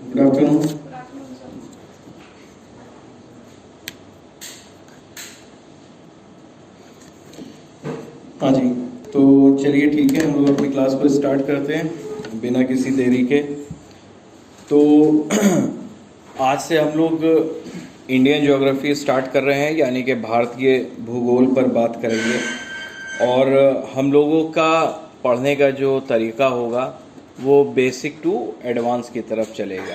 Good afternoon. हाँ जी, तो चलिए ठीक है, हम लोग अपनी क्लास को स्टार्ट करते हैं बिना किसी देरी के। तो आज से हम लोग इंडियन ज्योग्राफी स्टार्ट कर रहे हैं, यानी कि भारतीय भूगोल पर बात करेंगे। और हम लोगों का पढ़ने का जो तरीका होगा वो बेसिक टू एडवांस की तरफ चलेगा,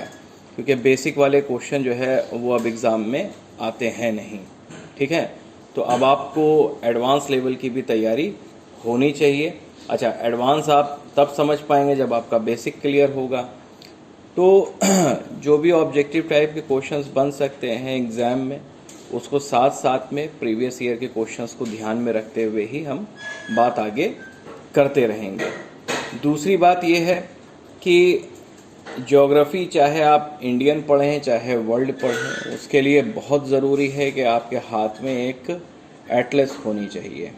क्योंकि बेसिक वाले क्वेश्चन जो है वो अब एग्ज़ाम में आते हैं नहीं। ठीक है, तो अब आपको एडवांस लेवल की भी तैयारी होनी चाहिए। अच्छा, एडवांस आप तब समझ पाएंगे जब आपका बेसिक क्लियर होगा। तो जो भी ऑब्जेक्टिव टाइप के क्वेश्चंस बन सकते हैं एग्ज़ाम में, उसको साथ साथ में प्रीवियस ईयर के क्वेश्चंस को ध्यान में रखते हुए ही हम बात आगे करते रहेंगे। दूसरी बात यह है कि ज्योग्राफी चाहे आप इंडियन पढ़ें चाहे वर्ल्ड पढ़ें, उसके लिए बहुत ज़रूरी है कि आपके हाथ में एक एटलस होनी चाहिए,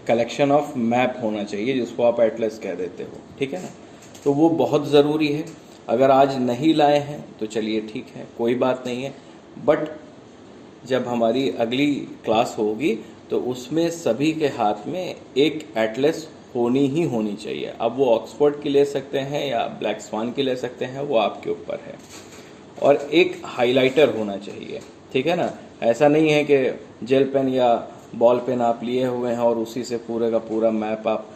कलेक्शन ऑफ मैप होना चाहिए, जिसको आप एटलस कह देते हो। ठीक है ना, तो वो बहुत ज़रूरी है। अगर आज नहीं लाए हैं तो चलिए ठीक है, कोई बात नहीं है, बट जब हमारी अगली क्लास होगी तो उसमें सभी के हाथ में एक एटलस होनी ही होनी चाहिए। अब वो ऑक्सफोर्ड की ले सकते हैं या ब्लैक स्वान की ले सकते हैं, वो आपके ऊपर है। और एक हाइलाइटर होना चाहिए, ठीक है ना। ऐसा नहीं है कि जेल पेन या बॉल पेन आप लिए हुए हैं और उसी से पूरे का पूरा मैप आप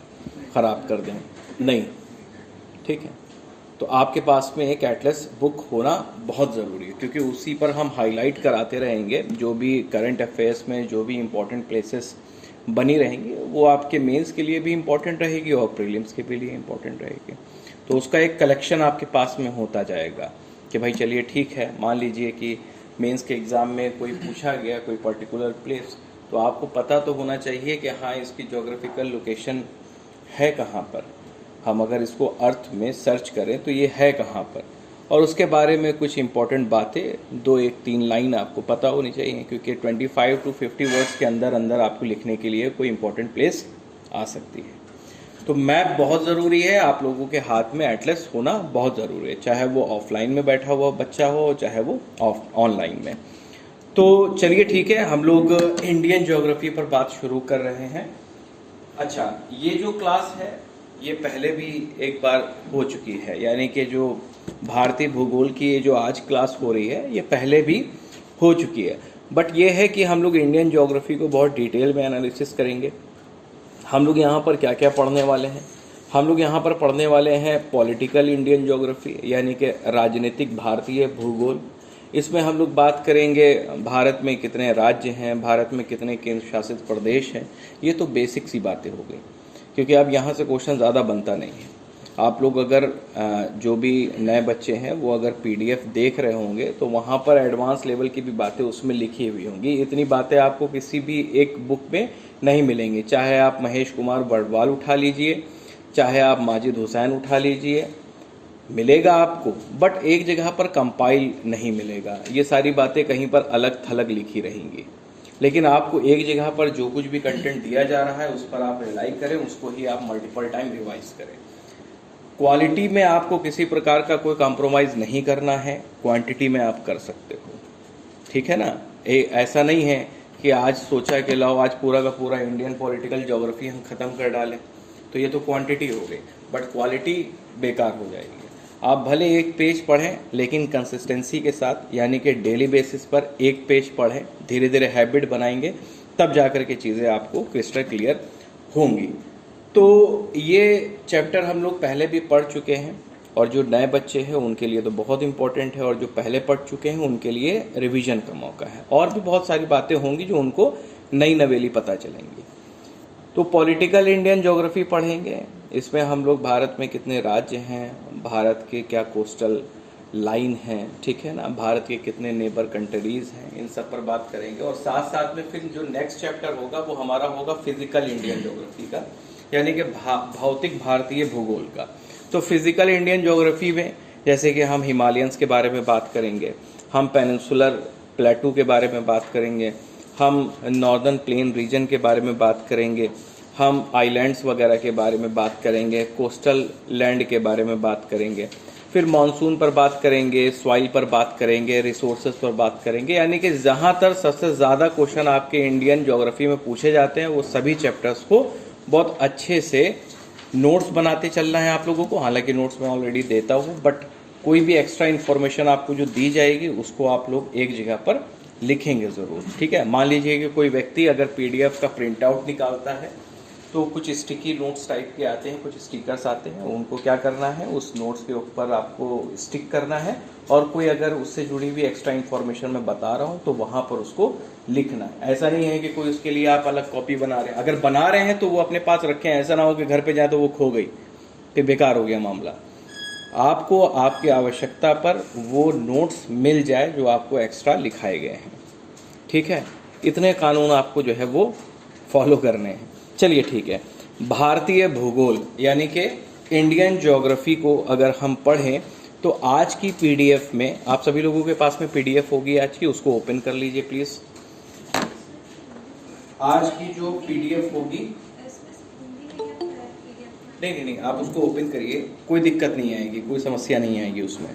ख़राब कर दें, नहीं। ठीक है, तो आपके पास में एक एटलस बुक होना बहुत ज़रूरी है, क्योंकि उसी पर हम हाईलाइट कराते रहेंगे। जो भी करंट अफेयर्स में जो भी इम्पोर्टेंट प्लेसेस बनी रहेंगी वो आपके मेंस के लिए भी इम्पोर्टेंट रहेगी और प्रीलिम्स के लिए इम्पोर्टेंट रहेगी। तो उसका एक कलेक्शन आपके पास में होता जाएगा कि भाई चलिए ठीक है, मान लीजिए कि मेंस के एग्ज़ाम में कोई पूछा गया कोई पर्टिकुलर प्लेस, तो आपको पता तो होना चाहिए कि हाँ इसकी ज्योग्राफिकल लोकेशन है कहाँ पर। हम अगर इसको अर्थ में सर्च करें तो ये है कहाँ पर, और उसके बारे में कुछ इंपॉर्टेंट बातें 2-1-3 लाइन आपको पता होनी चाहिए, क्योंकि 25 to 50 वर्ड्स के अंदर अंदर आपको लिखने के लिए कोई इंपॉर्टेंट प्लेस आ सकती है। तो मैप बहुत ज़रूरी है, आप लोगों के हाथ में एटलस होना बहुत ज़रूरी है, चाहे वो ऑफलाइन में बैठा हुआ बच्चा हो चाहे वो ऑनलाइन में। तो चलिए ठीक है, हम लोग इंडियन ज्योग्राफी पर बात शुरू कर रहे हैं। अच्छा, ये जो क्लास है ये पहले भी एक बार हो चुकी है, यानी कि जो भारतीय भूगोल की ये जो आज क्लास हो रही है ये पहले भी हो चुकी है। बट ये है कि हम लोग इंडियन ज्योग्राफी को बहुत डिटेल में एनालिसिस करेंगे। हम लोग यहाँ पर क्या क्या पढ़ने वाले हैं, हम लोग यहाँ पर पढ़ने वाले हैं पॉलिटिकल इंडियन ज्योग्राफी, यानी कि राजनीतिक भारतीय भूगोल। इसमें हम लोग बात करेंगे भारत में कितने राज्य हैं, भारत में कितने केंद्र शासित प्रदेश हैं। ये तो बेसिक सी बातें हो गई, क्योंकि अब यहाँ से क्वेश्चन ज़्यादा बनता नहीं है। आप लोग अगर जो भी नए बच्चे हैं वो अगर पीडीएफ देख रहे होंगे तो वहाँ पर एडवांस लेवल की भी बातें उसमें लिखी हुई होंगी। इतनी बातें आपको किसी भी एक बुक में नहीं मिलेंगी, चाहे आप महेश कुमार बर्डवाल उठा लीजिए, चाहे आप माजिद हुसैन उठा लीजिए, मिलेगा आपको, बट एक जगह पर कंपाइल नहीं मिलेगा। ये सारी बातें कहीं पर अलग थलग लिखी रहेंगी, लेकिन आपको एक जगह पर जो कुछ भी कंटेंट दिया जा रहा है उस पर आप रिलाई करें, उसको ही आप मल्टीपल टाइम रिवाइज करें। क्वालिटी में आपको किसी प्रकार का कोई कॉम्प्रोमाइज़ नहीं करना है, क्वांटिटी में आप कर सकते हो। ठीक है ना, ऐसा नहीं है कि आज सोचा कि लाओ आज पूरा का पूरा इंडियन पॉलिटिकल ज्योग्राफी हम ख़त्म कर डालें, तो ये तो क्वांटिटी हो गई, बट क्वालिटी बेकार हो जाएगी। आप भले एक पेज पढ़ें लेकिन कंसिस्टेंसी के साथ, यानी कि डेली बेसिस पर एक पेज पढ़ें, धीरे धीरे हैबिट बनाएंगे, तब जाकर के चीज़ें आपको क्रिस्टल क्लियर होंगी। तो ये चैप्टर हम लोग पहले भी पढ़ चुके हैं, और जो नए बच्चे हैं उनके लिए तो बहुत इंपॉर्टेंट है, और जो पहले पढ़ चुके हैं उनके लिए रिवीजन का मौका है। और भी बहुत सारी बातें होंगी जो उनको नई नवेली पता चलेंगी। तो पॉलिटिकल इंडियन ज्योग्राफी पढ़ेंगे, इसमें हम लोग भारत में कितने राज्य हैं, भारत के क्या कोस्टल लाइन हैं, ठीक है ना, भारत के कितने नेबर कंट्रीज हैं, इन सब पर बात करेंगे। और साथ साथ में फिर जो नेक्स्ट चैप्टर होगा वो हमारा होगा फिजिकल इंडियन ज्योग्राफी का, यानी कि भौतिक भारतीय भूगोल का। तो फिजिकल इंडियन ज्योग्राफी में जैसे कि हम हिमालयंस के बारे में बात करेंगे, हम पेनिनसुलर प्लेटू के बारे में बात करेंगे, हम नॉर्दर्न प्लेन रीजन के बारे में बात करेंगे, हम आइलैंड्स वगैरह के बारे में बात करेंगे, कोस्टल लैंड के बारे में बात करेंगे, फिर मॉनसून पर बात करेंगे, सॉइल पर बात करेंगे, रिसोर्सेज पर बात करेंगे, यानी कि जहाँ तक सबसे ज़्यादा क्वेश्चन आपके इंडियन ज्योग्राफी में पूछे जाते हैं वो सभी चैप्टर्स को बहुत अच्छे से नोट्स बनाते चलना है आप लोगों को। हालांकि नोट्स मैं ऑलरेडी देता हूँ, बट कोई भी एक्स्ट्रा इन्फॉर्मेशन आपको जो दी जाएगी उसको आप लोग एक जगह पर लिखेंगे ज़रूर, ठीक है। मान लीजिए कि कोई व्यक्ति अगर PDF का प्रिंट आउट निकालता है तो कुछ स्टिकी नोट्स टाइप के आते हैं, कुछ स्टिकर्स आते हैं, उनको क्या करना है, उस नोट्स के ऊपर आपको स्टिक करना है, और कोई अगर उससे जुड़ी हुई एक्स्ट्रा इन्फॉर्मेशन मैं बता रहा हूँ तो वहाँ पर उसको लिखना है। ऐसा नहीं है कि कोई उसके लिए आप अलग कॉपी बना रहे हैं, अगर बना रहे हैं तो वो अपने पास रखें, ऐसा ना हो कि घर पे जाए तो वो खो गई, फिर बेकार हो गया मामला। आपको आपकी आवश्यकता पर वो नोट्स मिल जाए जो आपको एक्स्ट्रा लिखाए गए हैं, ठीक है। इतने कानून आपको जो है वो फॉलो करने हैं। चलिए ठीक है, भारतीय भूगोल यानी कि इंडियन ज्योग्राफी को अगर हम पढ़ें तो आज की PDF में, आप सभी लोगों के पास में PDF होगी आज की, उसको ओपन कर लीजिए प्लीज। आज की जो PDF होगी, नहीं, आप उसको ओपन करिए, कोई दिक्कत नहीं आएगी, कोई समस्या नहीं आएगी उसमें।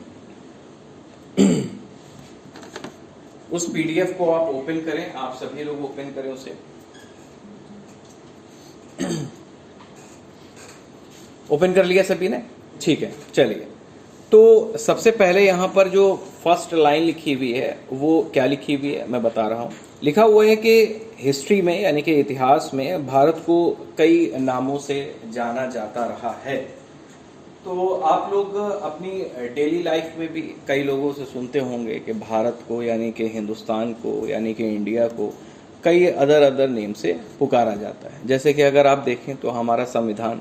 उस PDF को आप ओपन करें, आप सभी लोग ओपन करें उसे। ओपन कर लिया सभी ने, ठीक है। चलिए, तो सबसे पहले यहाँ पर जो फर्स्ट लाइन लिखी हुई है वो क्या लिखी हुई है मैं बता रहा हूँ। लिखा हुआ है कि हिस्ट्री में यानी कि इतिहास में भारत को कई नामों से जाना जाता रहा है। तो आप लोग अपनी डेली लाइफ में भी कई लोगों से सुनते होंगे कि भारत को यानी कि हिंदुस्तान को यानी कि इंडिया को कई अदर नेम से पुकारा जाता है। जैसे कि अगर आप देखें तो हमारा संविधान,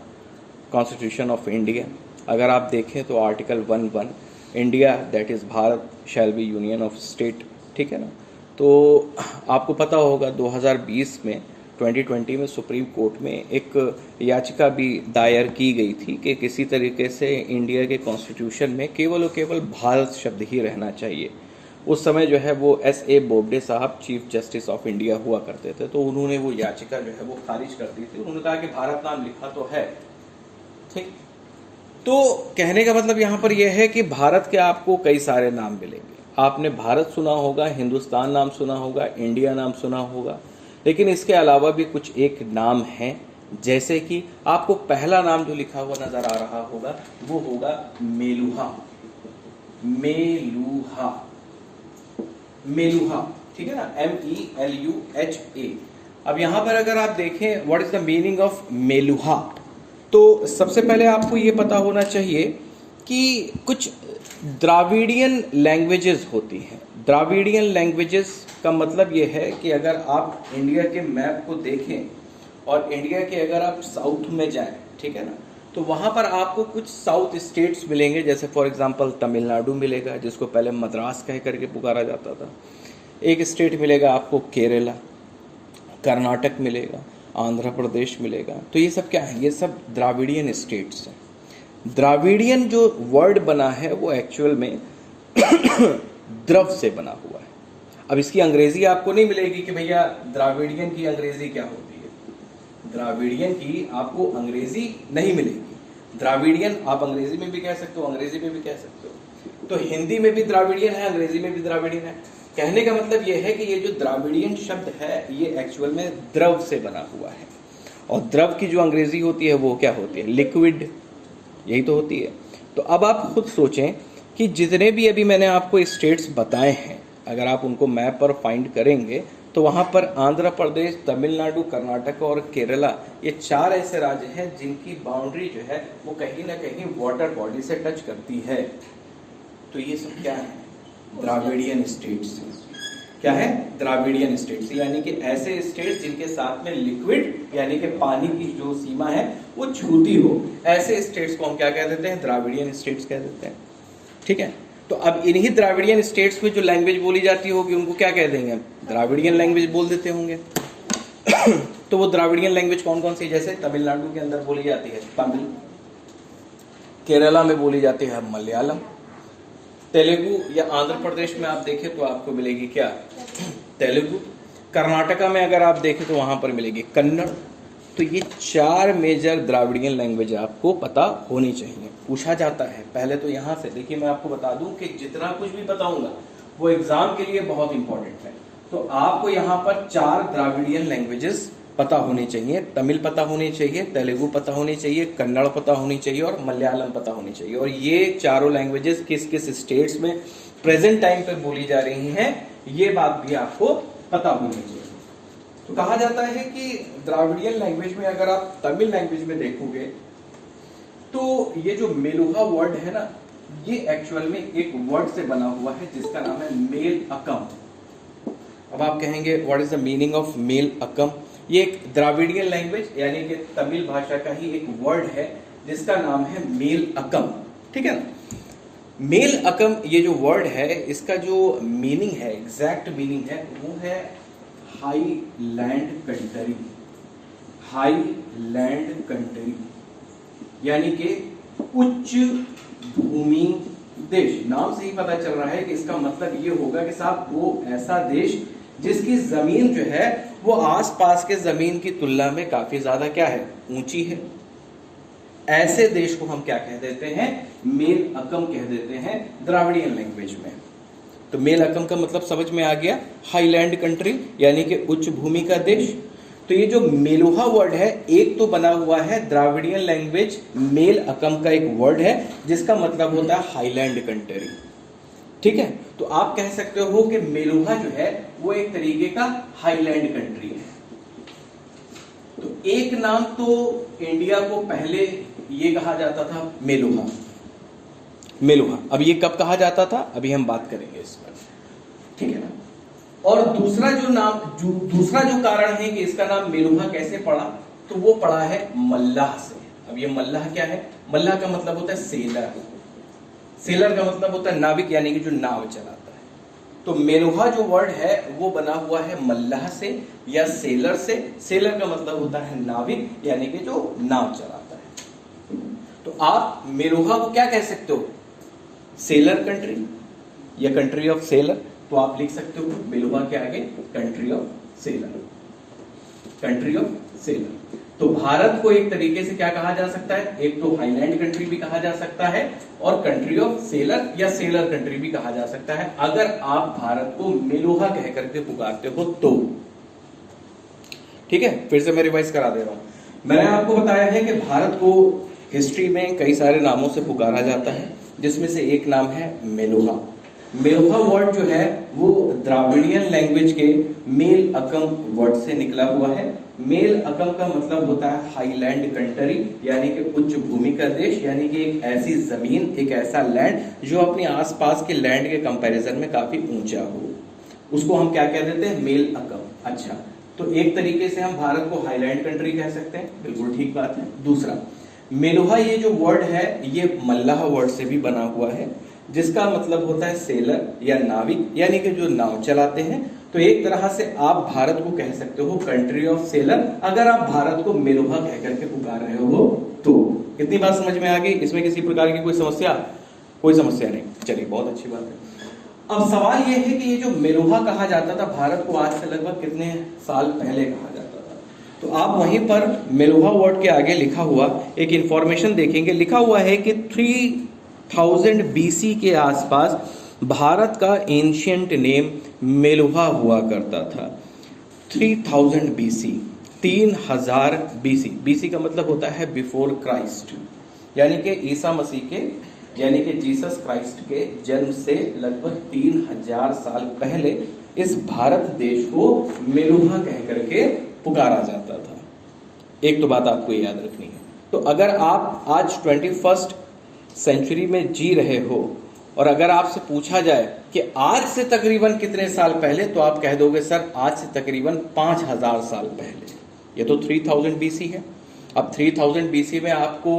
कॉन्स्टिट्यूशन ऑफ इंडिया, अगर आप देखें तो article 1(1) India that is Bharat shall be union of state, ठीक है ना। तो आपको पता होगा 2020 में 2020 में सुप्रीम कोर्ट में एक याचिका भी दायर की गई थी कि किसी तरीके से इंडिया के कॉन्स्टिट्यूशन में केवल और केवल भारत शब्द ही रहना चाहिए। उस समय जो है वो S.A. बोबडे साहब चीफ जस्टिस ऑफ इंडिया हुआ करते थे, तो उन्होंने वो याचिका जो है वो खारिज कर दी थी। उन्होंने कहा कि भारत नाम लिखा तो है, ठीक। तो कहने का मतलब यहाँ पर यह है कि भारत के आपको कई सारे नाम मिलेंगे। आपने भारत सुना होगा, हिंदुस्तान नाम सुना होगा, इंडिया नाम सुना होगा, लेकिन इसके अलावा भी कुछ एक नाम है। जैसे कि आपको पहला नाम जो लिखा हुआ नजर आ रहा होगा वो होगा मेलुहा, मेलुहा, ठीक है ना, MELUHA। अब यहां पर अगर आप देखें what is the meaning of Meluha, तो सबसे पहले आपको ये पता होना चाहिए कि कुछ द्राविडियन लैंग्वेजेस होती हैं। द्राविडियन लैंग्वेजेस का मतलब ये है कि अगर आप इंडिया के मैप को देखें और इंडिया के अगर आप साउथ में जाएं, ठीक है ना, तो वहाँ पर आपको कुछ साउथ स्टेट्स मिलेंगे। जैसे फॉर एग्जांपल तमिलनाडु मिलेगा, जिसको पहले मद्रास कह करके पुकारा जाता था। एक स्टेट मिलेगा आपको केरला, कर्नाटक मिलेगा, आंध्र प्रदेश मिलेगा। तो ये सब क्या है, ये सब द्राविडियन स्टेट्स हैं। द्राविडियन जो वर्ड बना है वो एक्चुअल में द्रव से बना हुआ है। अब इसकी अंग्रेजी आपको नहीं मिलेगी कि भैया द्राविडियन की अंग्रेजी क्या होती है। द्राविडियन की आपको अंग्रेजी नहीं मिलेगी। द्राविडियन आप अंग्रेजी में भी कह सकते हो, अंग्रेजी में भी कह सकते हो। तो हिंदी में भी द्राविडियन है, अंग्रेजी में भी द्राविडियन है। कहने का मतलब यह है कि ये जो द्राविडियन शब्द है ये एक्चुअल में द्रव से बना हुआ है। और द्रव की जो अंग्रेजी होती है वो क्या होती है, लिक्विड, यही तो होती है। तो अब आप खुद सोचें कि जितने भी अभी मैंने आपको स्टेट्स बताए हैं, अगर आप उनको मैप पर फाइंड करेंगे तो वहाँ पर आंध्र प्रदेश, तमिलनाडु, कर्नाटक और केरला, ये 4 ऐसे राज्य हैं जिनकी बाउंड्री जो है वो कहीं ना कहीं वाटर बॉडी से टच करती है। तो ये सब क्या है, द्राविडियन स्टेट्स। क्या है, द्राविडियन स्टेट्स, यानी कि ऐसे स्टेट्स जिनके साथ में लिक्विड यानी कि पानी की जो सीमा है वो छूती हो, ऐसे स्टेट्स को हम क्या कह देते हैं, द्राविडियन स्टेट्स कह देते हैं। ठीक है, तो अब इन्हीं द्राविडियन स्टेट्स में जो लैंग्वेज बोली जाती होगी उनको क्या कह देंगे, द्राविडियन लैंग्वेज बोल देते होंगे। तो वो द्राविडियन लैंग्वेज कौन कौन सी, जैसे तमिलनाडु के अंदर बोली जाती है तमिल, केरला में बोली जाती है मलयालम, तेलुगु, या आंध्र प्रदेश में आप देखें तो आपको मिलेगी क्या, तेलुगु। कर्नाटका में अगर आप देखें तो वहां पर मिलेगी कन्नड़, तो ये 4 मेजर द्राविडियन लैंग्वेज आपको पता होनी चाहिए। पूछा जाता है पहले तो यहाँ से, देखिए मैं आपको बता दूं कि जितना कुछ भी बताऊंगा वो एग्जाम के लिए बहुत इंपॉर्टेंट है। तो आपको यहाँ पर 4 द्राविडियन लैंग्वेजेस पता होनी चाहिए। तमिल पता होनी चाहिए, तेलुगु पता होनी चाहिए, कन्नड़ पता होनी चाहिए और मलयालम पता होनी चाहिए। और ये चारों लैंग्वेजेस किस किस स्टेट्स में प्रेजेंट टाइम पे बोली जा रही हैं, ये बात भी आपको पता होनी चाहिए। तो कहा जाता है कि द्राविडियन लैंग्वेज में अगर आप तमिल लैंग्वेज में देखोगे तो ये जो मेलुहा वर्ड है ना, ये एक्चुअल में एक वर्ड से बना हुआ है जिसका नाम है मेल अकम। अब आप कहेंगे what is the meaning of मेल अकम? ये एक द्राविडियन लैंग्वेज यानी कि तमिल भाषा का ही एक वर्ड है जिसका नाम है मेल अकम, ठीक है ना। मेल अकम ये जो वर्ड है, इसका जो मीनिंग है, एग्जैक्ट मीनिंग है, वो है high land country. High land country यानी कि उच्च भूमि देश। नाम से ही पता चल रहा है कि इसका मतलब ये होगा कि साहब वो ऐसा देश जिसकी जमीन जो है वो आसपास के जमीन की तुलना में काफी ज्यादा क्या है, ऊंची है। ऐसे देश को हम क्या कह देते हैं, मेल अकम कह देते हैं द्राविडियन लैंग्वेज में। तो मेल अकम का मतलब समझ में आ गया, हाईलैंड कंट्री यानी कि उच्च भूमि का देश। तो ये जो मेलुहा वर्ड है, एक तो बना हुआ है द्राविडियन लैंग्वेज मेल अकम का एक वर्ड है जिसका मतलब होता है हाईलैंड कंट्री, ठीक है। तो आप कह सकते हो कि मेलुहा जो है वो एक तरीके का हाईलैंड कंट्री है। तो एक नाम तो इंडिया को पहले ये कहा जाता था मेलुहा। मेलुहा अब ये कब कहा जाता था, अभी हम बात करेंगे इस पर, ठीक है ना। और दूसरा जो कारण है कि इसका नाम मेलुहा कैसे पड़ा, तो वो पड़ा है मल्लाह से। अब ये मल्लाह क्या है, मल्लाह का मतलब होता है सेलर। सेलर का मतलब होता है नाविक यानी कि जो नाव चलाता है। तो मेलुहा जो वर्ड है वो बना हुआ है मल्लाह से या सेलर से। सेलर का मतलब होता है नाविक यानी कि जो नाव चलाता है। तो आप मेलुहा को क्या कह सकते हो, सेलर कंट्री या कंट्री ऑफ सेलर। तो आप लिख सकते हो मेलुहा के आगे country of seller, country of seller. तो भारत को एक तरीके से क्या कहा जा सकता है, एक तो हाईलैंड कंट्री भी कहा जा सकता है और कंट्री ऑफ सेलर या सेलर कंट्री भी कहा जा सकता है, अगर आप भारत को मेलुहा कह करके पुकारते हो तो। ठीक है, फिर से मैं रिवाइज करा दे रहा हूं। मैंने आपको बताया है कि भारत को हिस्ट्री में कई सारे नामों से पुकारा जाता है, जिसमें से एक नाम है मेलुहा। मेलुहा वर्ड जो है वो द्राविडियन लैंग्वेज के मेल अकम वर्ड से निकला हुआ है। मेल अकम का मतलब होता है हाईलैंड कंट्री यानी कि उच्च भूमि का देश, यानी कि एक ऐसी जमीन, एक ऐसा लैंड जो अपने आसपास के लैंड के कंपैरिजन में काफी ऊंचा हो, उसको हम क्या कह देते हैं, मेल अकम। अच्छा, तो एक तरीके से हम भारत को हाईलैंड कंट्री कह सकते हैं, बिल्कुल ठीक बात है। दूसरा, मेलुहा ये जो वर्ड है ये मल्लाह वर्ड से भी बना हुआ है, जिसका मतलब होता है सेलर या नाविक यानी कि जो नाव चलाते हैं। तो एक तरह से आप भारत को कह सकते हो कंट्री ऑफ सेलर, अगर आप भारत को मेलुहा कह करके पुकार रहे हो तो। इतनी बात समझ में आ गई, इसमें किसी प्रकार की कोई समस्या? कोई समस्या नहीं, चलिए बहुत अच्छी बात है। अब सवाल यह है कि ये जो मेलुहा कहा जाता था भारत को आज से लगभग कितने साल पहले कहा जाता था, तो आप वहीं पर मेलुहा वर्ड के आगे लिखा हुआ एक इंफॉर्मेशन देखेंगे। लिखा हुआ है कि 3000 BC के आसपास भारत का एंशियंट नेम मेलुहा हुआ करता था। 3000 BC, 3000 BC। BC का मतलब होता है बिफोर क्राइस्ट, यानी कि ईसा मसीह के, यानी कि जीसस क्राइस्ट के जन्म से लगभग 3000 साल पहले इस भारत देश को मेलुहा कह करके पुकारा जाता था। एक तो बात आपको याद रखनी है। तो अगर आप आज 21st सेंचुरी में जी रहे हो और अगर आपसे पूछा जाए कि आज से तकरीबन कितने साल पहले, तो आप कह दोगे सर आज से तकरीबन 5000 साल पहले। ये तो 3000 BC है। अब 3000 BC में आपको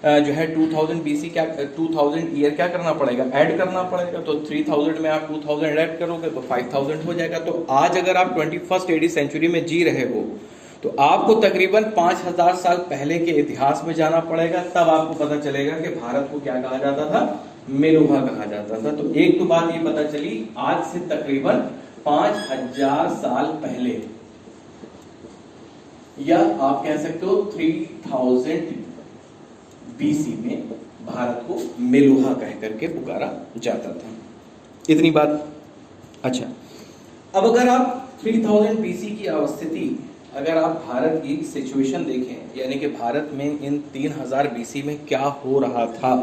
जो है 2000 BC क्या, 2000 ईयर क्या करना पड़ेगा, ऐड करना पड़ेगा। तो 3000 में आप 2000 ऐड करोगे तो 5000 हो जाएगा। तो आज अगर आप 21st AD सेंचुरी में जी रहे हो तो आपको तकरीबन 5000 साल पहले के इतिहास में जाना पड़ेगा, तब आपको पता चलेगा कि भारत को क्या कहा जाता था, मेलुहा कहा जाता था। तो एक तो बात ये पता चली, आज से तकरीबन 5000 साल पहले या आप कह सकते हो 3000 बीसी में भारत को मेलुहा कह करके पुकारा जाता था। इतनी बात। अच्छा, अब अगर आप 3000 बीसी की अवस्थिति, अगर आप भारत की सिचुएशन देखें, यानी कि भारत में इन 3000 बीसी में क्या हो रहा था,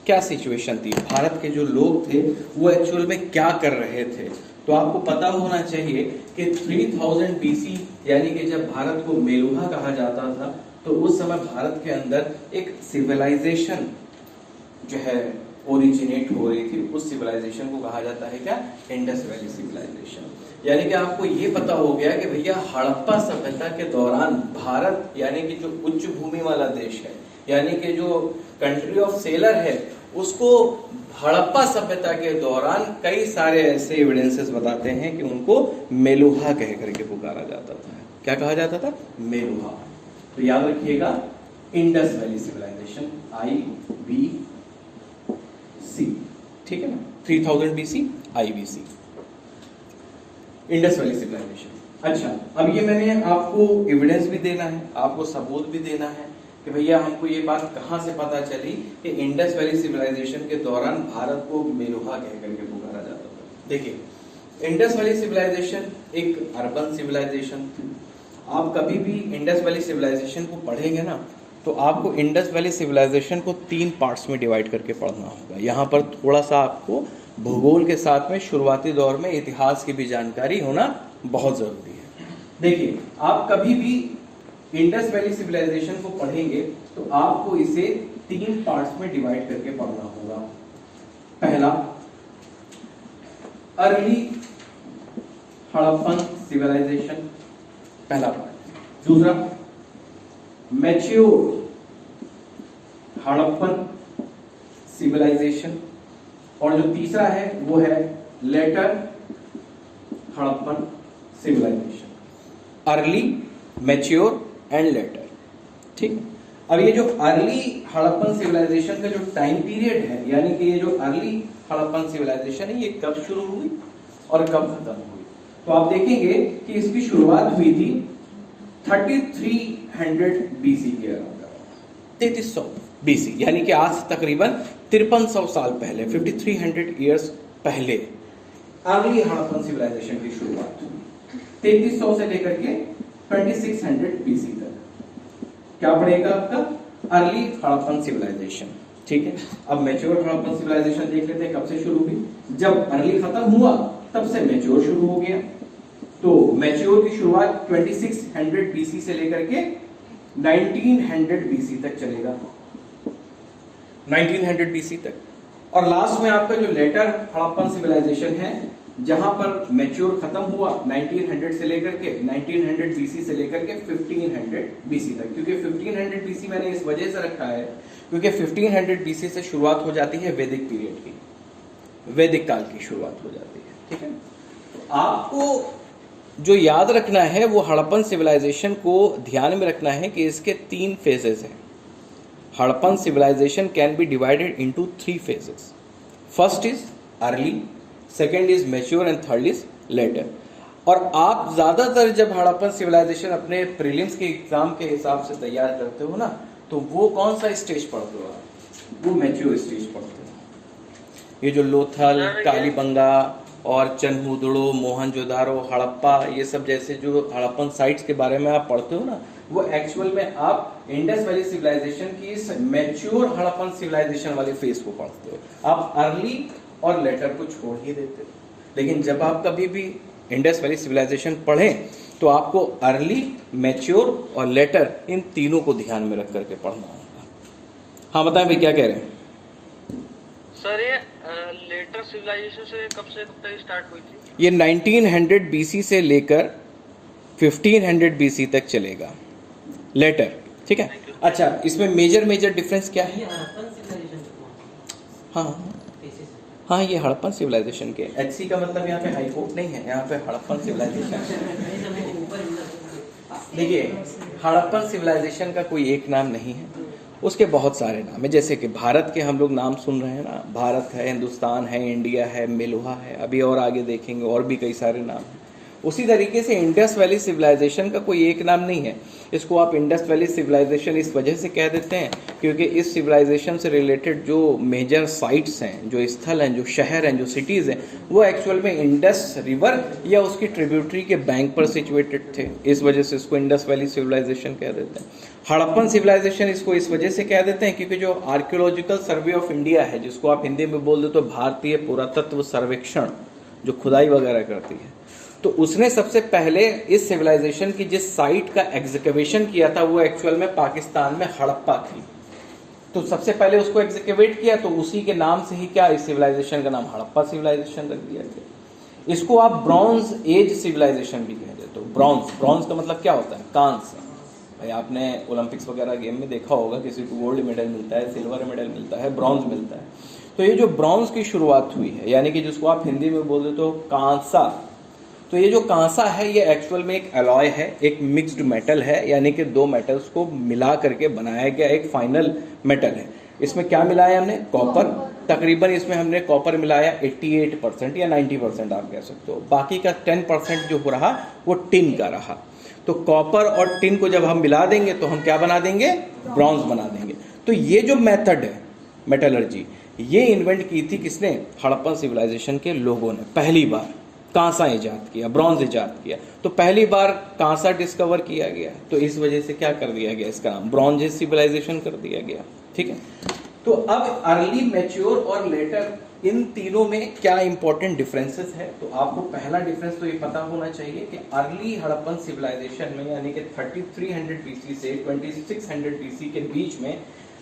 क्या सिचुएशन थी, भारत के जो लोग थे वो एक्चुअल में क्या कर रहे थे, तो आपको पता होना चाहिए कि 3000 बीसी यानी कि जब भारत को मेलुहा कहा जाता था, तो उस समय भारत के अंदर एक सिविलाइजेशन जो है ओरिजिनेट हो रही थी। उस सिविलाइजेशन को कहा जाता है क्या? Indus valley civilisation. यानी कि आपको ये पता हो गया कि भैया हड़प्पा सभ्यता के दौरान भारत यानी कि जो उच्च भूमि वाला देश है, यानी कि जो कंट्री ऑफ सेलर है, उसको हड़प्पा सभ्यता के दौरान कई सारे ऐसे एविडेंसेस बताते हैं कि उनको मेलुहा कह करके पुकारा जाता था। क्या कहा जाता था? मेलुहा। तो याद रखिएगा, इंडस वैली सिविलाइजेशन, IVC, ठीक है ना, 3000 BC IVC, Indus valley civilisation. अच्छा, अब ये मैंने आपको एविडेंस भी देना है, आपको सबूत भी देना है कि भैया हमको ये बात कहां से पता चली कि इंडस वैली सिविलाइजेशन के दौरान भारत को मेलुहा कह करके पुकारा जाता था। देखिए, इंडस वैली सिविलाइजेशन एक अर्बन सिविलाइजेशन थी। आप कभी भी इंडस वैली सिविलाइजेशन को पढ़ेंगे ना, तो आपको इंडस वैली सिविलाइजेशन को 3 पार्ट्स में डिवाइड करके पढ़ना होगा। यहाँ पर थोड़ा सा आपको भूगोल के साथ में शुरुआती दौर में इतिहास की भी जानकारी होना बहुत जरूरी है। देखिए, आप कभी भी इंडस वैली सिविलाइजेशन को पढ़ेंगे तो आपको इसे 3 पार्ट्स में डिवाइड करके पढ़ना होगा। पहला, अर्ली हड़प्पन सिविलाइजेशन, पहला पार्ट। दूसरा, मैच्योर हड़प्पन सिविलाइजेशन, और जो तीसरा है वो है later Harappan civilisation. Early, mature and later, ठीक। अब ये जो अर्ली हड़प्पन सिविलाइजेशन का जो टाइम पीरियड है, यानी कि ये जो अर्ली हड़प्पन सिविलाइजेशन है, ये कब शुरू हुई और कब खत्म हुई, तो आप देखेंगे कि इसकी शुरुआत हुई थी 3300 BC के अराउंड, 3300 BC, यानी कि आज तकरीबन 5300 साल पहले, 5300 ईयर्स पहले अर्ली हड़प्पन सिविलाइजेशन की शुरुआत हुई। 3300 से लेकर के 2600 BC तक क्या पड़ेगा आपका? अर्ली हड़प्पन सिविलाइजेशन, ठीक है। अब मैच्योर हड़प्पन सिविलाइजेशन देख लेते हैं कब से शुरू हुई। जब अर्ली खत्म हुआ तब से मैच्योर शुरू हो गया। तो मैच्योर की शुरुआत 2600 BC से लेकर के 1900 BC तक चलेगा, 1900 BC तक। और लास्ट में आपका जो लेटर हड़प्पन सिविलाइजेशन है, जहां पर मैच्योर खत्म हुआ 1900 से लेकर के 1900 BC से लेकर के 1500 BC तक। क्योंकि 1500 BC मैंने इस वजह से रखा है क्योंकि 1500 BC से शुरुआत हो जाती है वैदिक पीरियड की, वैदिक काल की शुरुआत हो जाती है, ठीक है। तो आपको जो याद रखना है वो हड़प्पन सिविलाइजेशन को ध्यान में रखना है कि इसके 3 फेजेस हैं। Harappan civilisation can be divided into 3 phases. First is early, second is mature and third is later. और आप ज्यादातर जब हड़प्पन सिविलाइजेशन अपने प्रीलिम्स के एग्जाम के हिसाब से तैयार करते हो ना, तो वो कौन सा स्टेज पढ़ते हो आप? वो मैच्योर स्टेज पढ़ते हो। ये जो लोथल, कालीबंगा और चनमुदड़ो, मोहनजोदारो, हड़प्पा, ये सब जैसे जो हड़प्पन साइट्स के बारे में आप पढ़ते हो ना, वो एक्चुअल में आप इंडस वैली सिविलाइजेशन की इस मैच्योर हड़प्पन सिविलाइजेशन वाले फेज को पढ़ते हो। आप अर्ली और लेटर को छोड़ ही देते हो। लेकिन जब आप कभी भी इंडस वैली सिविलाइजेशन पढ़ें तो आपको अर्ली, मैच्योर और लेटर, इन तीनों को ध्यान में रख करके पढ़ना होगा। हाँ बताएं भाई, क्या कह रहे हैं सर? ये लेटर सिविलाइजेशन से कब तक स्टार्ट हुई थी? ये 1900 BC से लेकर 1500 BC तक चलेगा लेटर, ठीक है। अच्छा, इसमें मेजर डिफरेंस क्या है? हाँ हाँ, ये हड़प्पन सिविलाइजेशन के HC का मतलब यहाँ पे हाई कोर्ट नहीं है, यहाँ पे हड़प्पन सिविलाइजेशन। देखिए, हड़प्पन सिविलाइजेशन का कोई एक नाम नहीं है, उसके बहुत सारे नाम है। जैसे कि भारत के हम लोग नाम सुन रहे हैं ना, भारत है, हिंदुस्तान है, इंडिया है, मेलुहा है, अभी और आगे देखेंगे और भी कई सारे नाम हैं। उसी तरीके से इंडस वैली सिविलाइजेशन का कोई एक नाम नहीं है, इसको आप इंडस वैली सिविलाइजेशन इस वजह से कह देते हैं क्योंकि इस सिविलाइजेशन से रिलेटेड जो मेजर साइट्स हैं, जो स्थल हैं, जो शहर हैं, जो सिटीज़ हैं, वो एक्चुअल में इंडस रिवर या उसकी ट्रिब्यूटरी के बैंक पर सिचुएटेड थे। इस वजह से इसको इंडस वैली सिविलाइजेशन कह देते हैं। हड़प्पन सिविलाइजेशन इसको इस वजह से कह देते हैं क्योंकि जो आर्कियोलॉजिकल सर्वे ऑफ इंडिया है, जिसको आप हिंदी में बोल दो तो भारतीय पुरातत्व सर्वेक्षण, जो खुदाई वगैरह करती है, तो उसने सबसे पहले इस सिविलाइजेशन की जिस साइट का एग्जीक्यूशन किया था वो एक्चुअल में पाकिस्तान में हड़प्पा थी। तो सबसे पहले उसको एग्जीक्यूट किया, तो उसी के नाम से ही क्या इस सिविलाइजेशन का नाम हड़प्पा सिविलाइजेशन रख दिया गया। इसको आप ब्रॉन्ज एज सिविलाइजेशन भी कह देते हो। ब्रॉन्ज का मतलब क्या होता है? कांस्य। भाई आपने ओलंपिक्स वगैरह गेम में देखा होगा, किसी को गोल्ड मेडल मिलता है, सिल्वर मेडल मिलता है, ब्रॉन्ज मिलता है। तो ये जो ब्रॉन्ज की शुरुआत हुई है, यानी कि जिसको आप हिंदी में बोल देते हो कांसा, तो ये जो कांसा है ये एक्चुअल में एक अलॉय है, एक मिक्स्ड मेटल है, यानी कि दो मेटल्स को मिला करके बनाया गया एक फाइनल मेटल है। इसमें क्या मिलाया हमने? कॉपर। तकरीबन इसमें हमने कॉपर मिलाया 88% या 90% आप कह सकते हो। बाकी का 10% जो हो रहा वो टिन का रहा। तो कॉपर और टिन को जब हम मिला देंगे तो हम क्या बना देंगे? ब्रॉन्ज बना देंगे। तो ये जो मेथड है मेटलर्जी, ये इन्वेंट की थी किसने? हड़प्पन सिविलाइजेशन के लोगों ने पहली बार कांसा इजाद किया, ब्रॉन्ज इजाद किया। तो पहली बार कांसा डिस्कवर किया गया, तो इस वजह से क्या कर दिया गया? इसका नाम ब्रॉन्ज सिविलाइजेशन कर दिया गया। ठीक है। तो अब अर्ली, मैच्योर और लेटर, इन तीनों में क्या इंपॉर्टेंट डिफरेंसेस है? तो आपको पहला डिफरेंस तो ये पता होना चाहिए कि अर्ली हड़प्पन सिविलाइजेशन में, यानी कि 3300 बीसी से 2600 बीसी के बीच में,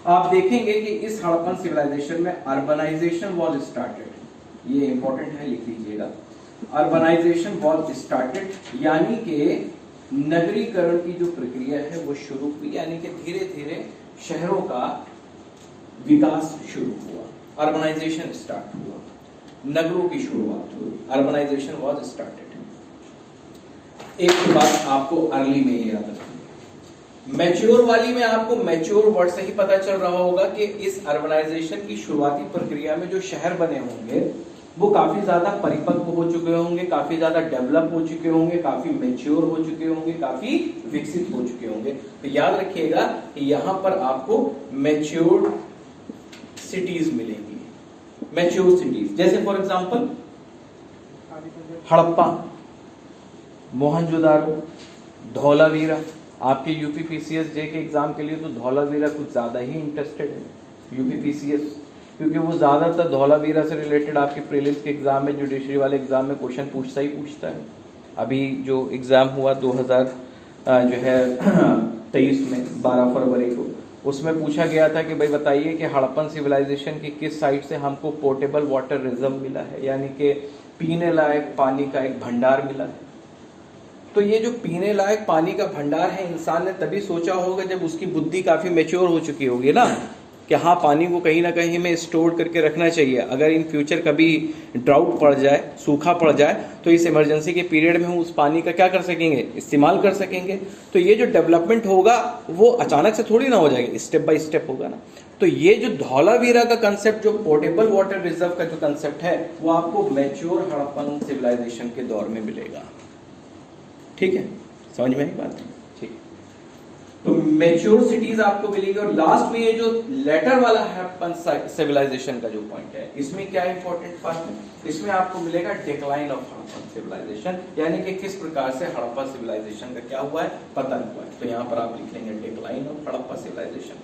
आप देखेंगे कि इस हड़प्पन सिविलाइजेशन में अर्बनाइजेशन वॉज स्टार्टेड। ये इंपॉर्टेंट है, लिख लीजिएगा। अर्बनाइजेशन वॉज स्टार्टेड, यानी कि नगरीकरण की जो प्रक्रिया है वो शुरू हुई, यानी कि धीरे धीरे शहरों का विकास शुरू हुआ, अर्बनाइजेशन स्टार्ट हुआ, नगरों की शुरुआत हुई, अर्बनाइजेशन वॉज स्टार्टेड। एक बात आपको अर्ली में याद रखनी। मैच्योर वाली में आपको मैच्योर वर्ड से ही पता चल रहा होगा कि इस अर्बनाइजेशन की शुरुआती प्रक्रिया में जो शहर बने होंगे वो काफी ज्यादा परिपक्व हो चुके होंगे, काफी ज्यादा डेवलप हो चुके होंगे, काफी मैच्योर हो चुके होंगे, काफी विकसित हो चुके होंगे। तो याद रखिएगा कि यहां पर आपको मैच्योर सिटीज मिलेंगी। मैच्योर सिटीज जैसे फॉर एग्जांपल हड़प्पा, मोहनजोदारो, धौलावीरा। आपके यूपीपीसीएस जे के एग्जाम के लिए तो धौलावीरा कुछ ज्यादा ही इंटरेस्टेड है यूपीपीसीएस, क्योंकि वो ज्यादातर धौलावीरा से रिलेटेड आपके प्रीलिम्स के एग्जाम में, जुडिशरी वाले एग्जाम में क्वेश्चन पूछता ही पूछता है। अभी जो एग्जाम हुआ 2023 में 12 फरवरी को, उसमें पूछा गया था कि भाई बताइए कि हड़प्पन सिविलाइजेशन की किस साइट से हमको पोर्टेबल वाटर रिजर्व मिला है, यानी कि पीने लायक पानी का एक भंडार मिला है। तो ये जो पीने लायक पानी का भंडार है, इंसान ने तभी सोचा होगा जब उसकी बुद्धि काफी मैच्योर हो चुकी होगी ना, कि हाँ पानी को कहीं ना कहीं में स्टोर करके रखना चाहिए। अगर इन फ्यूचर कभी ड्राउट पड़ जाए, सूखा पड़ जाए, तो इस इमरजेंसी के पीरियड में हम उस पानी का क्या कर सकेंगे? इस्तेमाल कर सकेंगे। तो ये जो डेवलपमेंट होगा वो अचानक से थोड़ी ना हो जाएगा, स्टेप बाय स्टेप होगा ना। तो ये जो धौलावीरा का कंसेप्ट, जो पोर्टेबल वाटर रिजर्व का जो कंसेप्ट है, वो आपको मैच्योर हड़प्पन सिविलाइजेशन के दौर में मिलेगा। ठीक है, समझ में आई बात? ठीक। तो मैच्योर सिटीज आपको मिलेगी। और लास्ट में ये जो लेटर वाला हड़प्पन सिविलाइजेशन का जो पॉइंट है, इसमें क्या इंपॉर्टेंट पार्ट है? इसमें आपको मिलेगा डिक्लाइन ऑफ हड़प्पन सिविलाइजेशन, यानी कि किस प्रकार से हड़प्पा सिविलाइजेशन का क्या हुआ है? पतन हुआ है। तो यहां पर आप लिख लेंगे डिक्लाइन ऑफ हड़प्पा सिविलाइजेशन।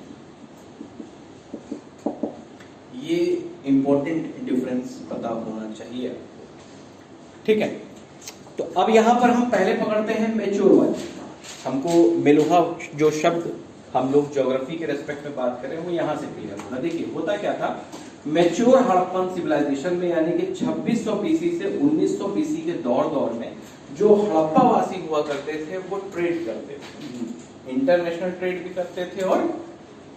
ये इंपॉर्टेंट डिफरेंस पता होना चाहिए आपको। ठीक है। तो अब यहां पर हम पहले पकड़ते हैं मैच्योर वाली। हमको मेलुहा जो शब्द हम लोग ज्योग्राफी के रेस्पेक्ट में बात करें वो यहां से क्लियर होना। देखिए होता क्या था मैच्योर हड़प्पन सिविलाइजेशन में, यानी कि 2600 बीसी से 1900 बीसी के दौर में जो हड़प्पा वासी हुआ करते थे वो ट्रेड करते थे, इंटरनेशनल ट्रेड भी करते थे और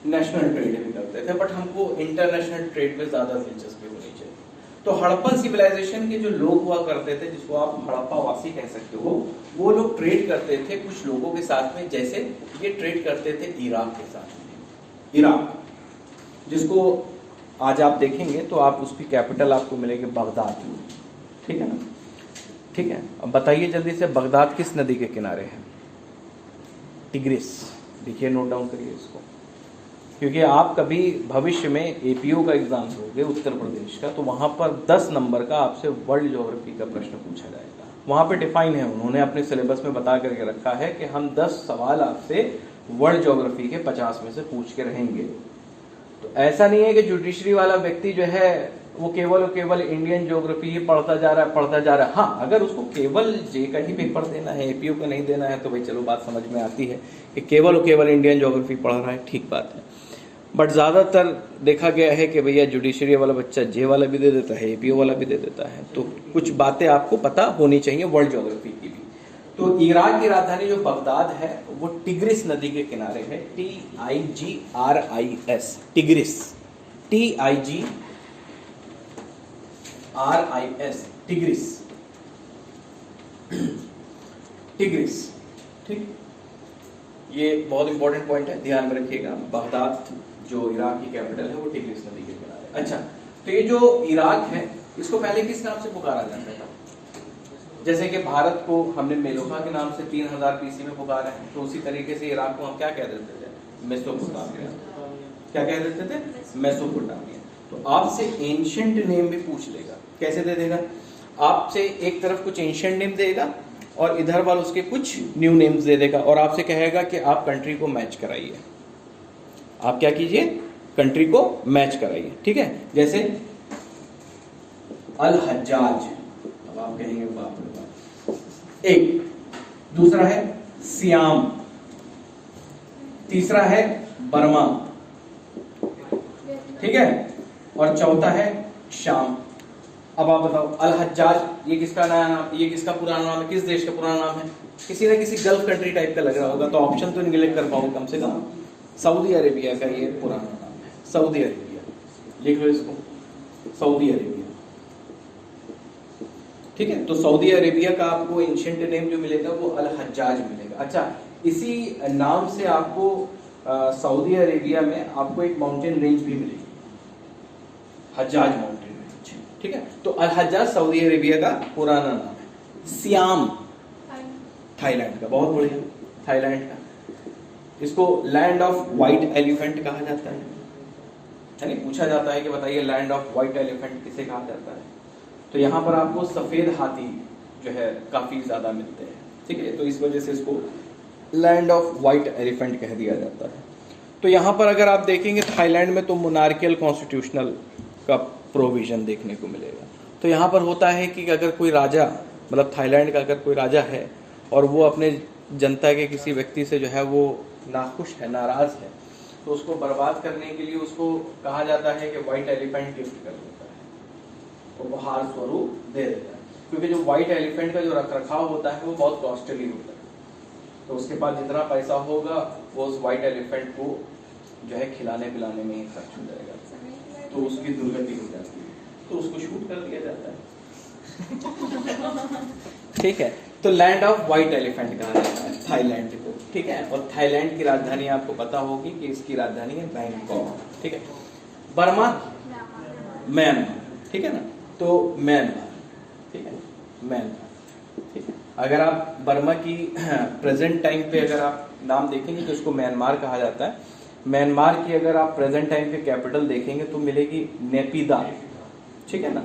नेशनल ट्रेड भी करते थे। बट हमको इंटरनेशनल ट्रेड में ज्यादा दिलचस्पी होनी चाहिए। तो हड़प्पन सिविलाइजेशन के जो लोग हुआ करते थे, जिसको आप हड़प्पा वासी कह सकते हो, वो लोग ट्रेड करते थे कुछ लोगों के साथ में। जैसे ये ट्रेड करते थे इराक के साथ में। इराक, जिसको आज आप देखेंगे तो आप उसकी कैपिटल आपको मिलेगी बगदाद। ठीक है ना। ठीक है, अब बताइए जल्दी से, बगदाद किस नदी के किनारे है? टिग्रिस। देखिए, नोट डाउन करिए इसको, क्योंकि आप कभी भविष्य में एपीओ का एग्जाम दोगे उत्तर प्रदेश का, तो वहां पर 10 नंबर का आपसे वर्ल्ड ज्योग्राफी का प्रश्न पूछा जाएगा। वहां पे डिफाइन है, उन्होंने अपने सिलेबस में बता करके रखा है कि हम 10 सवाल आपसे वर्ल्ड ज्योग्राफी के 50 में से पूछ के रहेंगे। तो ऐसा नहीं है कि जुडिशरी वाला व्यक्ति जो है वो केवल और केवल इंडियन ज्योग्राफी ही पढ़ता जा रहा है। हाँ, अगर उसको केवल जे का ही पेपर देना है, एपीओ का नहीं देना है, तो भाई चलो बात समझ में आती है कि केवल और केवल इंडियन ज्योग्राफी पढ़ रहा है, ठीक बात है। बट ज़्यादातर देखा गया है कि भैया जुडिशरी वाला बच्चा जे वाला भी दे देता है, एपीओ वाला भी दे देता है। तो कुछ बातें आपको पता होनी चाहिए वर्ल्ड ज्योग्राफी की भी। तो इराक की राजधानी जो बगदाद है वो टिग्रिस नदी के किनारे है, TIGRIS, tigris, TIGRIS, tigris, tigris, ठीक। ये बहुत इंपॉर्टेंट पॉइंट है, ध्यान में रखिएगा। बगदाद जो इराक की कैपिटल है वो टिग्रिस नदी के किनारे। अच्छा, तो ये जो इराक है इसको पहले किस नाम से पुकारा जाता था? जैसे कि भारत को हमने मेलोका के नाम से 3000 BC में पुकारा है, तो उसी तरीके से इराक को हम क्या कह देते थे? मेसोपोटामिया। क्या कह देते थे? मेसोपोटामिया। तो आपसे एंशिएंट नेम भी पूछ लेगा। कैसे दे देगा? आपसे एक तरफ कुछ एंशिएंट नेम देगा और इधर वाल उसके कुछ न्यू नेम्स दे देगा, और आपसे कहेगा कि आप कंट्री को मैच कराइए। आप क्या कीजिए? कंट्री को मैच कराइए, ठीक है। जैसे अल हज्जाज, अब आप कहेंगे बाप रे बाप, एक। दूसरा है सियाम, तीसरा है बर्मा, ठीक है, और चौथा है शाम। अब आप बताओ, अल हज्जाज ये किसका नया नाम, ये किसका पुराना नाम है? किस देश का पुराना नाम है? किसी ना किसी गल्फ कंट्री टाइप का लग रहा होगा, तो ऑप्शन तो निगलेक्ट कर पाओगे कम से कम। सऊदी अरेबिया का ये पुराना नाम है, सऊदी अरेबिया। लिख लो इसको, सऊदी अरेबिया, ठीक है। तो सऊदी अरेबिया का आपको एंशिएंट नेम जो मिलेगा वो अल हज्जाज मिलेगा। अच्छा, इसी नाम से आपको सऊदी अरेबिया में आपको एक माउंटेन रेंज भी मिलेगी, हज्जाज माउंटेन रेंज, ठीक है। तो अल हज्जाज सऊदी अरेबिया का पुराना नाम है। सियाम थाईलैंड का, बहुत बढ़िया, थाईलैंड का। इसको लैंड ऑफ व्हाइट एलिफेंट कहा जाता है, यानी पूछा जाता है कि बताइए लैंड ऑफ व्हाइट एलिफेंट किसे कहा जाता है? तो यहाँ पर आपको सफेद हाथी जो है काफी ज्यादा मिलते हैं, ठीक है। तो इस वजह से इसको लैंड ऑफ व्हाइट एलिफेंट कह दिया जाता है। तो यहाँ पर अगर आप देखेंगे थाईलैंड में तो मोनार्कियल कॉन्स्टिट्यूशनल का प्रोविजन देखने को मिलेगा। तो यहाँ पर होता है कि अगर कोई राजा, मतलब थाईलैंड का अगर कोई राजा है और वो अपने जनता के किसी व्यक्ति से जो है वो नाखुश है, नाराज है, तो उसको बर्बाद करने के लिए उसको कहा जाता है कि व्हाइट एलिफेंट गिफ्ट कर देता है, उपहार स्वरूप दे देता है। क्योंकि जो व्हाइट एलिफेंट का जो रख रखाव होता है वो बहुत कॉस्टली होता है, तो उसके पास जितना पैसा होगा वो उस व्हाइट एलिफेंट को जो है खिलाने पिलाने में ही खर्च हो जाएगा, तो उसकी दुर्गति हो जाती है, तो उसको शूट कर दिया जाता है। ठीक है, तो लैंड ऑफ व्हाइट एलिफेंट कहा जाता है थाईलैंड को, ठीक है। और थाईलैंड की राजधानी आपको पता होगी कि इसकी राजधानी है बैंकॉक, ठीक है। बर्मा, म्यांमार, ठीक है ना, तो म्यांमार, ठीक है, म्यांमार, ठीक है। अगर आप बर्मा की प्रेजेंट टाइम पे अगर आप नाम देखेंगे तो इसको म्यांमार कहा जाता है। म्यांमार की अगर आप प्रेजेंट टाइम पे कैपिटल देखेंगे तो मिलेगी नेपिदा, ठीक है ना,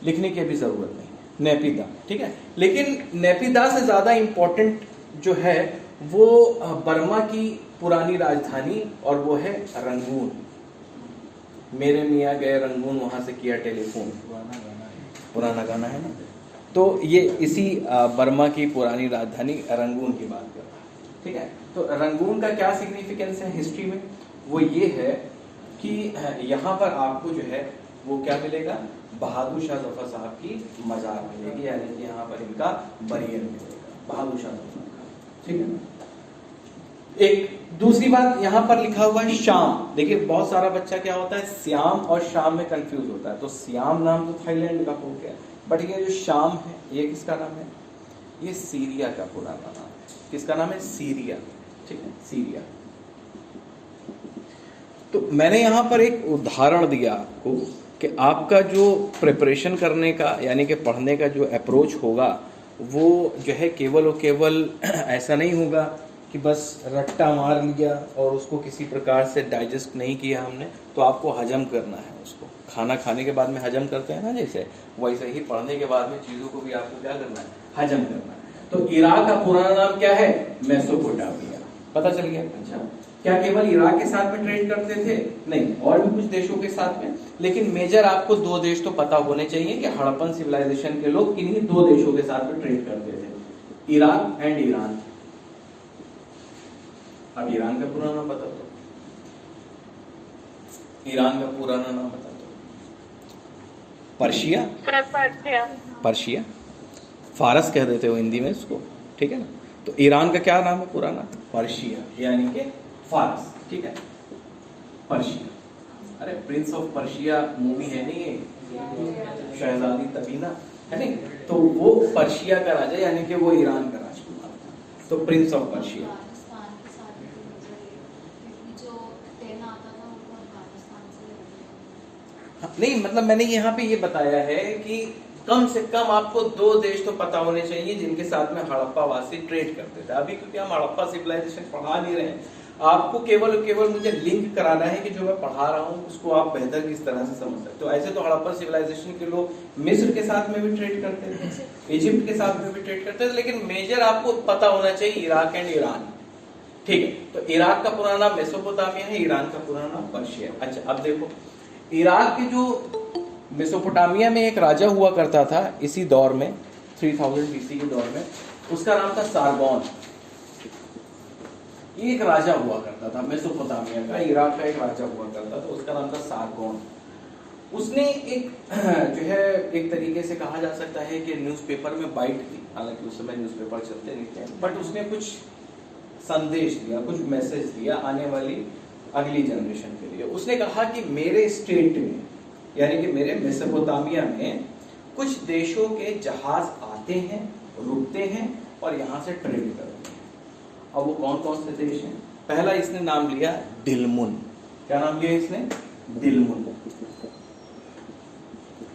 लिखने की भी जरूरत नहीं, नेपिदा, ठीक है। लेकिन नेपिदा से ज्यादा इंपॉर्टेंट जो है वो बर्मा की पुरानी राजधानी, और वो है रंगून। मेरे मियाँ गए रंगून, वहां से किया टेलीफोन, पुराना गाना है ना। तो ये इसी बर्मा की पुरानी राजधानी रंगून की बात कर रहा है, ठीक है। तो रंगून का क्या सिग्निफिकेंस है हिस्ट्री में? वो ये है कि यहाँ पर आपको जो है वो क्या मिलेगा, बहादुर शाह जफर साहब की मजार मिलेगी, यानी कि यहाँ पर इनका बरियल मिलेगा, बहादुर शाह जफर का, ठीक है। एक दूसरी बात यहाँ पर लिखा हुआ है शाम। देखिए बहुत सारा बच्चा क्या होता है, श्याम और शाम में कंफ्यूज होता है। तो श्याम नाम तो थाईलैंड का हो गया, बट ये जो शाम है ये किसका नाम है? ये सीरिया का पुराना नाम है। किसका नाम है? सीरिया, ठीक है, सीरिया। तो मैंने यहाँ पर एक उदाहरण दिया आपको कि आपका जो प्रिपरेशन करने का यानी कि पढ़ने का जो अप्रोच होगा वो जो है केवल और केवल ऐसा नहीं होगा कि बस रट्टा मार लिया और उसको किसी प्रकार से डाइजेस्ट नहीं किया हमने, तो आपको हजम करना है उसको। खाना खाने के बाद में हजम करते हैं ना, जैसे वैसे ही पढ़ने के बाद में चीज़ों को भी आपको क्या करना है, हजम करना है। तो इराक का पुराना नाम क्या है, मेसोपोटामिया। पता चल गया। अच्छा, क्या केवल इराक के साथ में ट्रेड करते थे? नहीं, और भी कुछ देशों के साथ में, लेकिन मेजर आपको दो देश तो पता होने चाहिए कि हड़प्पन सिविलाइजेशन के लोग किन्हीं दो देशों के साथ में ट्रेड करते थे, इराक एंड ईरान। अब ईरान का पुराना नाम बता दो, ईरान का पुराना नाम बता दो। पर्शिया, पर्शिया, फारस कह देते हो हिंदी में इसको, ठीक है ना। तो ईरान का क्या नाम है पुराना, पर्शिया, यानी कि फारस, ठीक है, पर्शिया। अरे प्रिंस ऑफ पर्शिया मूवी है नहीं ये, शहजादी तबीना है नहीं, तो वो पर्शिया का राजा यानी कि वो ईरान का राजकुमार था, तो प्रिंस ऑफ पर्शिया। नहीं, मतलब मैंने यहाँ पे ये बताया है कि कम से कम आपको दो देश तो पता होने चाहिए जिनके साथ में हड़प्पा वासी ट्रेड करते थे। अभी क्योंकि हम हड़प्पा सिविलाइजेशन पढ़ा नहीं रहे हैं, आपको केवल मुझे लिंक कराना है कि जो मैं पढ़ा रहा हूँ उसको आप बेहतर किस तरह से समझ सकते हो। ऐसे तो हड़प्पा सिविलाइजेशन के लोग मिस्र के साथ में भी ट्रेड करते थे, इजिप्ट के साथ में भी ट्रेड करते थे, लेकिन मेजर आपको पता होना चाहिए इराक एंड ईरान, ठीक है। तो इराक का पुराना नाम मेसोपोटामिया है, ईरान का पुराना नाम पर्शिया। अच्छा, अब देखो इराक के जो मेसोपोटामिया में एक राजा हुआ करता था इसी दौर में, 3000 BC के दौर में, उसका नाम था सारगोन। ये एक राजा हुआ करता था मेसोपोटामिया का, इराक का एक राजा हुआ करता था, उसका नाम था सारगोन। उसने एक जो है एक तरीके से कहा जा सकता है कि न्यूज़पेपर में बाइट दी, हालांकि उस समय न्यूज़पेपर चलते नहीं थे, बट उसने कुछ संदेश दिया, कुछ मैसेज दिया आने वाली अगली जनरेशन के लिए। उसने कहा कि मेरे स्टेट में यानी कि मेरे मेसोपोटामिया में कुछ देशों के जहाज आते हैं, रुकते हैं और यहाँ से ट्रेड करते हैं। अब वो कौन कौन से देश हैं? पहला इसने नाम लिया दिलमुन। क्या नाम लिया इसने? दिलमुन।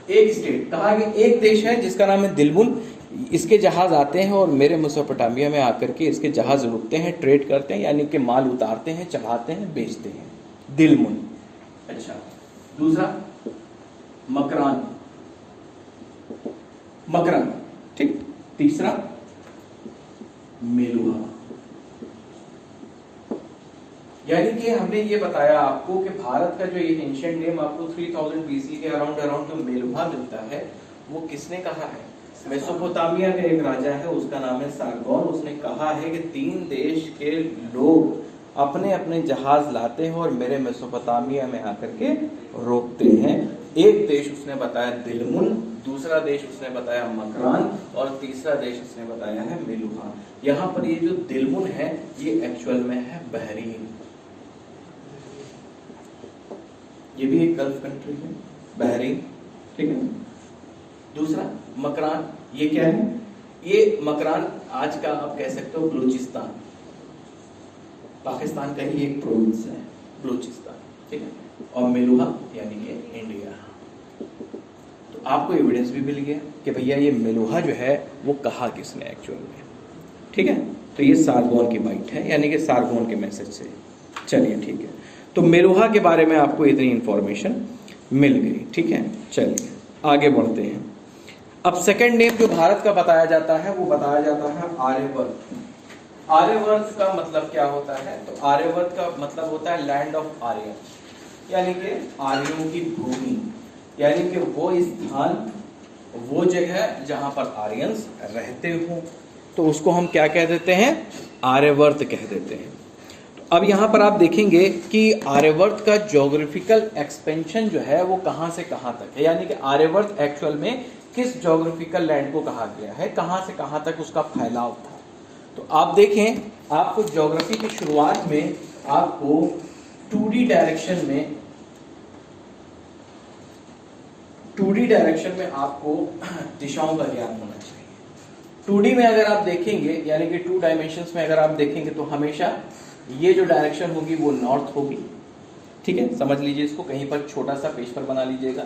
एक स्टेट कहा कि एक देश है जिसका नाम है दिलमुन, इसके जहाज आते हैं और मेरे मेसोपोटामिया में आकर के इसके जहाज रुकते हैं, ट्रेड करते हैं, यानी कि माल उतारते हैं, चढ़ाते हैं, बेचते हैं। दिलमुन। अच्छा, दूसरा मकरान, मकरान, ठीक। तीसरा मेलुहा। यानी कि हमने ये बताया आपको कि भारत का जो ये एंशिएंट नेम आपको 3000 BC के अराउंड जो मेलुहा मिलता है, वो किसने कहा है? मेसोपोटामिया का एक राजा है, उसका नाम है सारगोन। उसने कहा है कि 3 देश के लोग अपने अपने जहाज लाते हैं और मेरे मेसोपोटामिया में आकर के रोकते हैं। एक देश उसने बताया दिलमुन, दूसरा देश उसने बताया मकरान और तीसरा देश उसने बताया है मेलुहा। यहाँ पर ये जो दिलमुन है ये एक्चुअल में है बहरीन, ये भी एक गल्फ कंट्री है, बहरीन, ठीक है। दूसरा मकरान, ये क्या है? ये मकरान आज का आप कह सकते हो बलूचिस्तान, पाकिस्तान का ही एक प्रोविंस है बलूचिस्तान, ठीक है। और मेलुहा यानी कि इंडिया। तो आपको एविडेंस भी मिल गया कि भैया ये मेलुहा जो है वो कहा किसने एक्चुअल में, ठीक है। तो ये सारगोन की बाइट है, यानी कि सारगोन के मैसेज से। चलिए ठीक है, तो मेलुहा के बारे में आपको इतनी इंफॉर्मेशन मिल गई, ठीक है। चलिए आगे बढ़ते हैं। अब सेकंड नेम जो भारत का बताया जाता है वो बताया जाता है आर्यवर्त। आर्यवर्त का मतलब क्या होता है? तो आर्यवर्त का मतलब होता है लैंड ऑफ आर्यन, यानी कि आर्यों की भूमि, यानी कि वो स्थान, वो जगह जहां पर आर्यंस रहते हो, तो उसको हम क्या कह देते हैं? आर्यवर्त कह देते हैं। तो अब यहाँ पर आप देखेंगे कि आर्यवर्त का ज्योग्राफिकल एक्सपेंशन जो है वो कहाँ से कहाँ तक है, यानी कि आर्यवर्त एक्चुअल में किस ज्योग्राफिकल लैंड को कहा गया है, कहाँ से कहाँ तक उसका फैलाव था। तो आप देखें, आपको ज्योग्राफी की शुरुआत में आपको 2D डायरेक्शन में आपको दिशाओं का ज्ञान होना चाहिए। 2D में अगर आप देखेंगे, यानी कि 2 डायमेंशंस में अगर आप देखेंगे, तो हमेशा ये जो डायरेक्शन होगी वो नॉर्थ होगी, ठीक है। समझ लीजिए इसको, कहीं पर छोटा सा पेज पर बना लीजिएगा।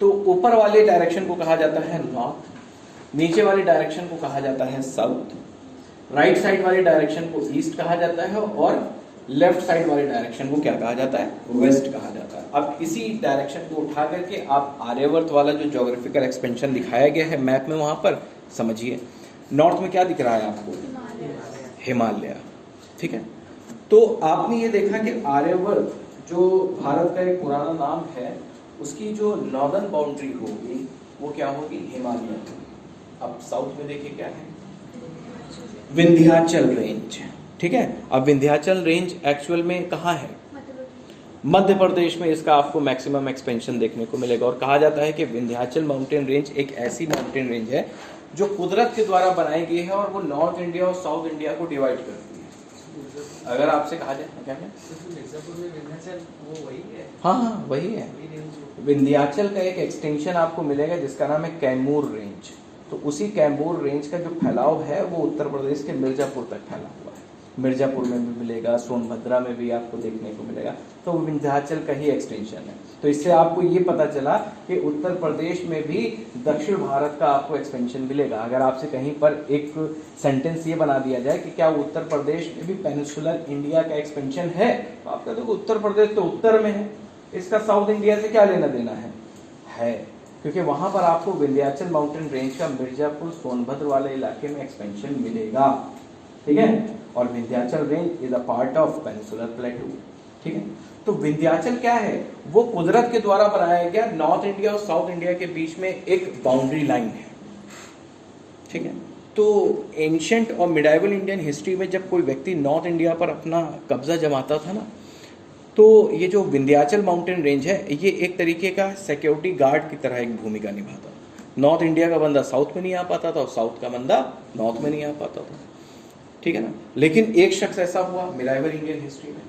तो ऊपर वाले डायरेक्शन को कहा जाता है नॉर्थ नीचे वाली डायरेक्शन को कहा जाता है साउथ, राइट साइड वाली डायरेक्शन को ईस्ट कहा जाता है और लेफ्ट साइड वाली डायरेक्शन को क्या कहा जाता है, वेस्ट कहा जाता है। अब इसी डायरेक्शन को उठा करके आप आर्यवर्त वाला जो ज्योग्राफिकल एक्सपेंशन दिखाया गया है मैप में वहां पर समझिए। नॉर्थ में क्या दिख रहा है आपको, हिमालय, ठीक है। तो आपने ये देखा कि आर्यवर्त जो भारत का एक पुराना नाम है, उसकी जो नॉर्दर्न बाउंड्री होगी वो क्या होगी, हिमालय। अब साउथ में देखिए क्या है, विंध्याचल रेंज, ठीक है। अब विंध्याचल रेंज एक्चुअल में कहाँ है, मध्य प्रदेश में इसका आपको मैक्सिमम एक्सपेंशन देखने को मिलेगा। और कहा जाता है कि विंध्याचल माउंटेन रेंज एक ऐसी माउंटेन रेंज है जो कुदरत के द्वारा बनाई गई है और वो नॉर्थ इंडिया और साउथ इंडिया को डिवाइड करती है। अगर आपसे कहा जाए क्या है, मिर्जापुर में विंध्याचल वो वही है? हाँ वही है। विंध्याचल का एक एक्सटेंशन आपको मिलेगा जिसका नाम है कैमूर रेंज। तो उसी कैमूर रेंज का जो फैलाव है वो उत्तर प्रदेश के मिर्जापुर तक फैला हुआ है। मिर्जापुर में भी मिलेगा, सोनभद्रा में भी आपको देखने को मिलेगा। तो विंध्याचल का ही एक्सटेंशन है। तो इससे आपको ये पता चला कि उत्तर प्रदेश में भी दक्षिण भारत का आपको एक्सपेंशन मिलेगा। अगर आपसे कहीं पर एक सेंटेंस ये बना दिया जाए कि क्या उत्तर प्रदेश में भी पेनिनसुलर इंडिया का एक्सपेंशन है, तो आपका देखो उत्तर प्रदेश तो उत्तर में है, इसका साउथ इंडिया से क्या लेना देना है, क्योंकि वहां पर आपको विंध्याचल माउंटेन रेंज का मिर्जापुर सोनभद्र वाले इलाके में एक्सपेंशन मिलेगा, ठीक है। और Vindhyachal range is a part of peninsular प्लेटू, ठीक है। तो विंध्याचल क्या है, वो कुदरत के द्वारा बनाया गया नॉर्थ इंडिया और साउथ इंडिया के बीच में एक बाउंड्री लाइन है, ठीक है। तो एंशिएंट और मिडाइवल इंडियन हिस्ट्री में जब कोई व्यक्ति नॉर्थ इंडिया पर अपना कब्जा जमाता था ना, तो ये जो विंध्याचल माउंटेन रेंज है ये एक तरीके का सिक्योरिटी गार्ड की तरह एक भूमिका निभाता था। नॉर्थ इंडिया का बंदा साउथ में नहीं आ पाता था और साउथ का बंदा नॉर्थ में नहीं आ पाता था, ठीक है ना। लेकिन एक शख्स ऐसा हुआ मिडाइवल इंडियन हिस्ट्री में,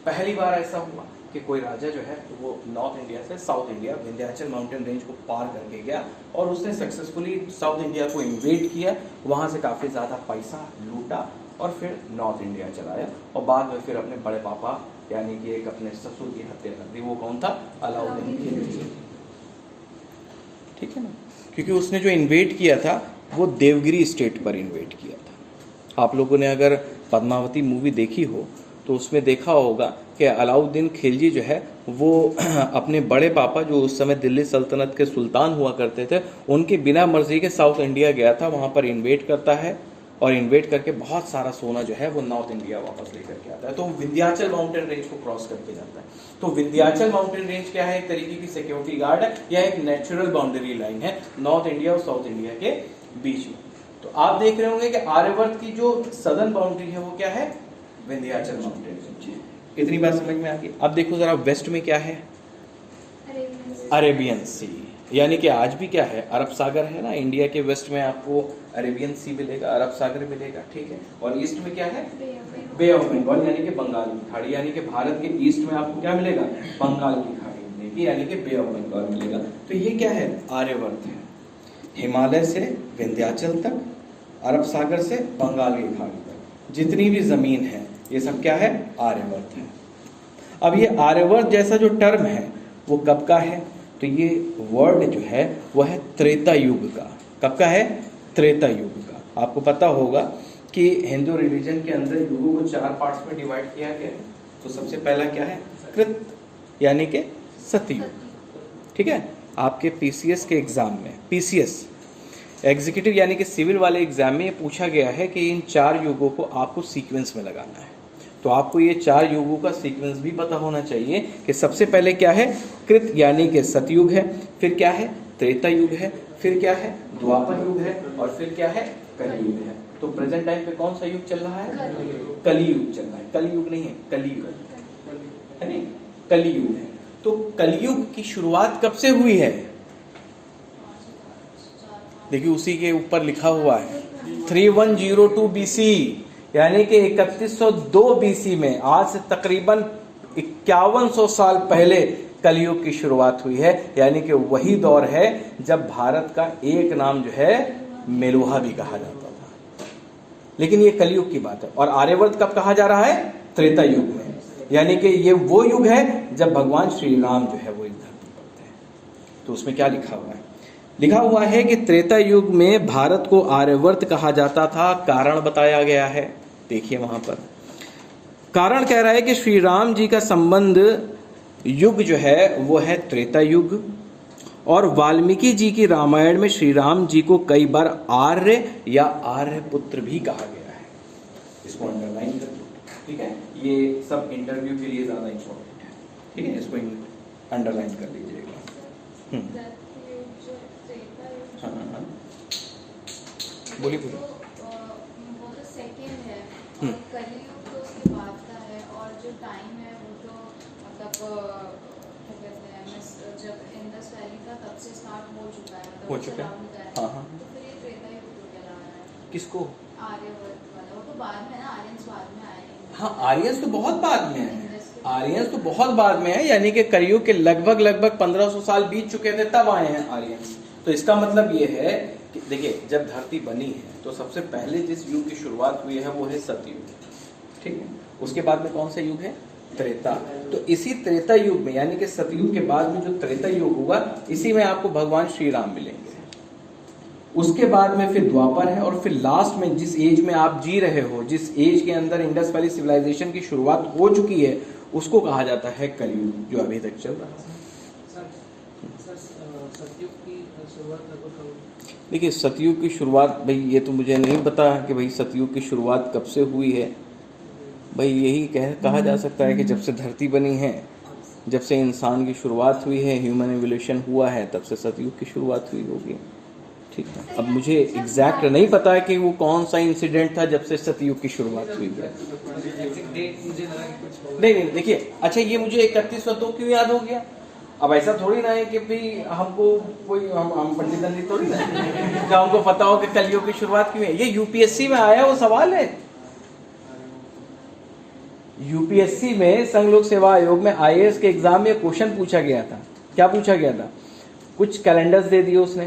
पहली बार ऐसा हुआ कि कोई राजा जो है वो नॉर्थ इंडिया से south India Vindhyachal mountain range को पार करके गया और उसने सक्सेसफुली साउथ इंडिया को इन्वेड किया, वहां से काफी ज्यादा पैसा लूटा और फिर नॉर्थ इंडिया चलाया और बाद में फिर अपने बड़े पापा यानी कि एक अपने ससुर की हत्या कर दी। वो कौन था, अलाउद्दीन खिलजी, ठीक है ना। क्योंकि उसने जो इन्वेड किया था वो देवगिरी स्टेट पर इन्वेड किया था। आप लोगों ने अगर पद्मावती मूवी देखी हो तो उसमें देखा होगा कि अलाउद्दीन खिलजी जो है वो अपने बड़े पापा जो उस समय दिल्ली सल्तनत के सुल्तान हुआ करते थे उनके बिना मर्जी के साउथ इंडिया गया था, वहां पर इन्वेड करता है और इन्वेड करके बहुत सारा सोना जो है वो नॉर्थ इंडिया वापस लेकर के आता है। तो विंध्याचल माउंटेन रेंज को क्रॉस करके जाता है। तो विंध्याचल माउंटेन रेंज क्या है, एक तरीके की सिक्योरिटी गार्ड है या एक नेचुरल बाउंड्री लाइन है नॉर्थ इंडिया और साउथ इंडिया के बीच में। तो आप देख रहे होंगे कि आर्यवर्त की जो सदर्न बाउंड्री है वो क्या है, विंध्याचल माउंटेन रेंज। इतनी बात समझ में आ गई। अब देखो जरा वेस्ट में क्या है, अरेबियन सी, यानी कि आज भी क्या है, अरब सागर है ना, इंडिया के वेस्ट में आपको अरेबियन सी मिलेगा, अरब सागर मिलेगा, ठीक है। और ईस्ट में क्या है, बे ऑफ बंगाल यानी कि बंगाल की खाड़ी, यानी कि भारत के ईस्ट में आपको क्या मिलेगा, बंगाल की खाड़ी मिलेगी यानी कि बे ऑफ बंगाल मिलेगा। तो ये क्या है, आर्यवर्त है। हिमालय से विंध्याचल तक, अरब सागर से बंगाल की खाड़ी तक जितनी भी जमीन है ये सब क्या है, आर्यवर्त है। अब ये आर्यवर्त जैसा जो टर्म है वो कब का है, तो ये वर्ड जो है वो है त्रेता युग का। कब का है, त्रेता युग का। आपको पता होगा कि हिंदू रिलीजन के अंदर युगों को 4 पार्ट्स में डिवाइड किया गया है। तो सबसे पहला क्या है, कृत यानी कि सतयुग, ठीक है। आपके पीसीएस के एग्जाम में, पीसीएस एग्जीक्यूटिव यानी कि सिविल वाले एग्जाम में ये पूछा गया है कि इन 4 युगों को आपको सीक्वेंस में लगाना है। तो आपको ये 4 युगों का सीक्वेंस भी पता होना चाहिए कि सबसे पहले क्या है, कृत यानी कि सतयुग है, फिर क्या है, त्रेता युग है, फिर क्या है, द्वापर युग है और फिर क्या है, कलियुग है। तो प्रेजेंट टाइम पे कौन सा युग चल रहा है, कलियुग चल रहा है। कलियुग नहीं है, कलियुग है नहीं, कलियुग है। तो कलियुग की शुरुआत कब से हुई है, देखिए उसी के ऊपर लिखा हुआ है 3102 बीसी, यानी कि 3102 बीसी में, आज से तकरीबन 5100 साल पहले कलयुग की शुरुआत हुई है। यानी कि वही दौर है जब भारत का एक नाम जो है मेलुहा भी कहा जाता था। लेकिन ये कलयुग की बात है। और आर्यवर्त कब कहा जा रहा है, त्रेता युग में, यानी कि ये वो युग है जब भगवान श्री राम जो है वो इस धरती पर थे। तो उसमें क्या लिखा हुआ है, लिखा हुआ है कि त्रेता युग में भारत को आर्यवर्त कहा जाता था, कारण बताया गया है। देखिए वहां पर कारण कह रहा है कि श्री राम जी का संबंध युग जो है वो है त्रेता युग, और वाल्मीकि जी की रामायण में श्री राम जी को कई बार आर्य या आर्य पुत्र भी कहा गया है। इसको अंडरलाइन कर दो, ठीक है। ये सब इंटरव्यू के लिए ज्यादा इंपॉर्टेंट है, ठीक है। इसको अंडरलाइन कर लीजिएगा। हाँ हाँ बोलिए बोलिए। वो तो सेकंड है और कलयुग तो उसके बाद का है, और जो टाइम है वो तो मतलब क्या कहते हैं जब इंडस वैली का तब से स्टार्ट हो चुका है, मतलब हो चुका है। हाँ हाँ। तो फिर ये त्रेता युग तो क्या रहा है? किसको? आर्यवर्त वाला, वो तो बाद में ना, आर्यंस बाद में आए हैं। हाँ आर्यंस तो बहुत बाद में है, आर्यंस तो बहुत बाद में है, यानी कि कलयुग के लगभग 1500 साल बीत चुके थे तब आए हैं आर्यंस। तो इसका मतलब ये है कि देखिए जब धरती बनी है तो सबसे पहले जिस युग की शुरुआत हुई है वो है सतयुग, ठीक है। उसके बाद में कौन सा युग है? त्रेता। तो इसी त्रेता युग में यानी कि सतयुग के बाद में जो त्रेता युग हुआ, इसी में आपको भगवान श्री राम मिलेंगे। उसके बाद में फिर द्वापर है, और फिर लास्ट में जिस एज में आप जी रहे हो, जिस एज के अंदर इंडस वैली सिविलाइजेशन की शुरुआत हो चुकी है, उसको कहा जाता है कलयुग, जो अभी तक चल रहा है। सतयुग की शुरुआत लगभग कब हुई? देखिए सतयुग की शुरुआत भाई ये तो मुझे नहीं पता कि भाई सतयुग की शुरुआत कब से हुई है। भाई यही कहा जा सकता है कि जब से धरती बनी है, जब से इंसान की शुरुआत हुई है, ह्यूमन एवोल्यूशन हुआ है, तब से सतयुग की शुरुआत हुई होगी, ठीक है। अब मुझे एग्जैक्ट नहीं पता है कि वो कौन सा इंसिडेंट था जब से सतयुग की शुरुआत हुई है। डेट मुझे लगा कि कुछ नहीं देखिए, अच्छा ये मुझे 3102 क्यों याद हो गया? अब ऐसा थोड़ी ना है कि भाई हमको कोई हम पंडित पंडित थोड़ी ना कि हमको पता हो कि कलयुग की शुरुआत क्यों है। ये यूपीएससी में आया वो सवाल है। यूपीएससी में संघ लोक सेवा आयोग में आईएएस के एग्जाम में क्वेश्चन पूछा गया था। क्या पूछा गया था? कुछ कैलेंडर्स दे दिए उसने।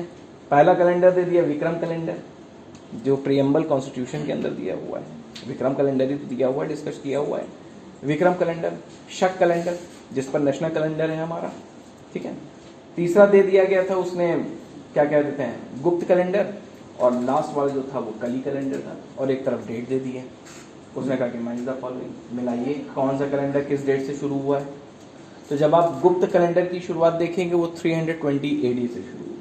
पहला कैलेंडर दे दिया विक्रम कैलेंडर, जो प्रीएम्बल कॉन्स्टिट्यूशन के अंदर दिया हुआ है। विक्रम कैलेंडर ही दिया हुआ है, डिस्कस किया हुआ है विक्रम कैलेंडर। शक कैलेंडर जिस पर नेशनल कैलेंडर है हमारा, ठीक है। तीसरा दे दिया गया था उसने, क्या कह देते हैं, गुप्त कैलेंडर। और लास्ट वाला जो था वो कली कैलेंडर था, और एक तरफ डेट दे दी है। उसने कहा कि मैच द फॉलोइंग, मिलाइए कौन सा कैलेंडर किस डेट से शुरू हुआ है। तो जब आप गुप्त कैलेंडर की शुरुआत देखेंगे वो 320 AD से शुरू हुई।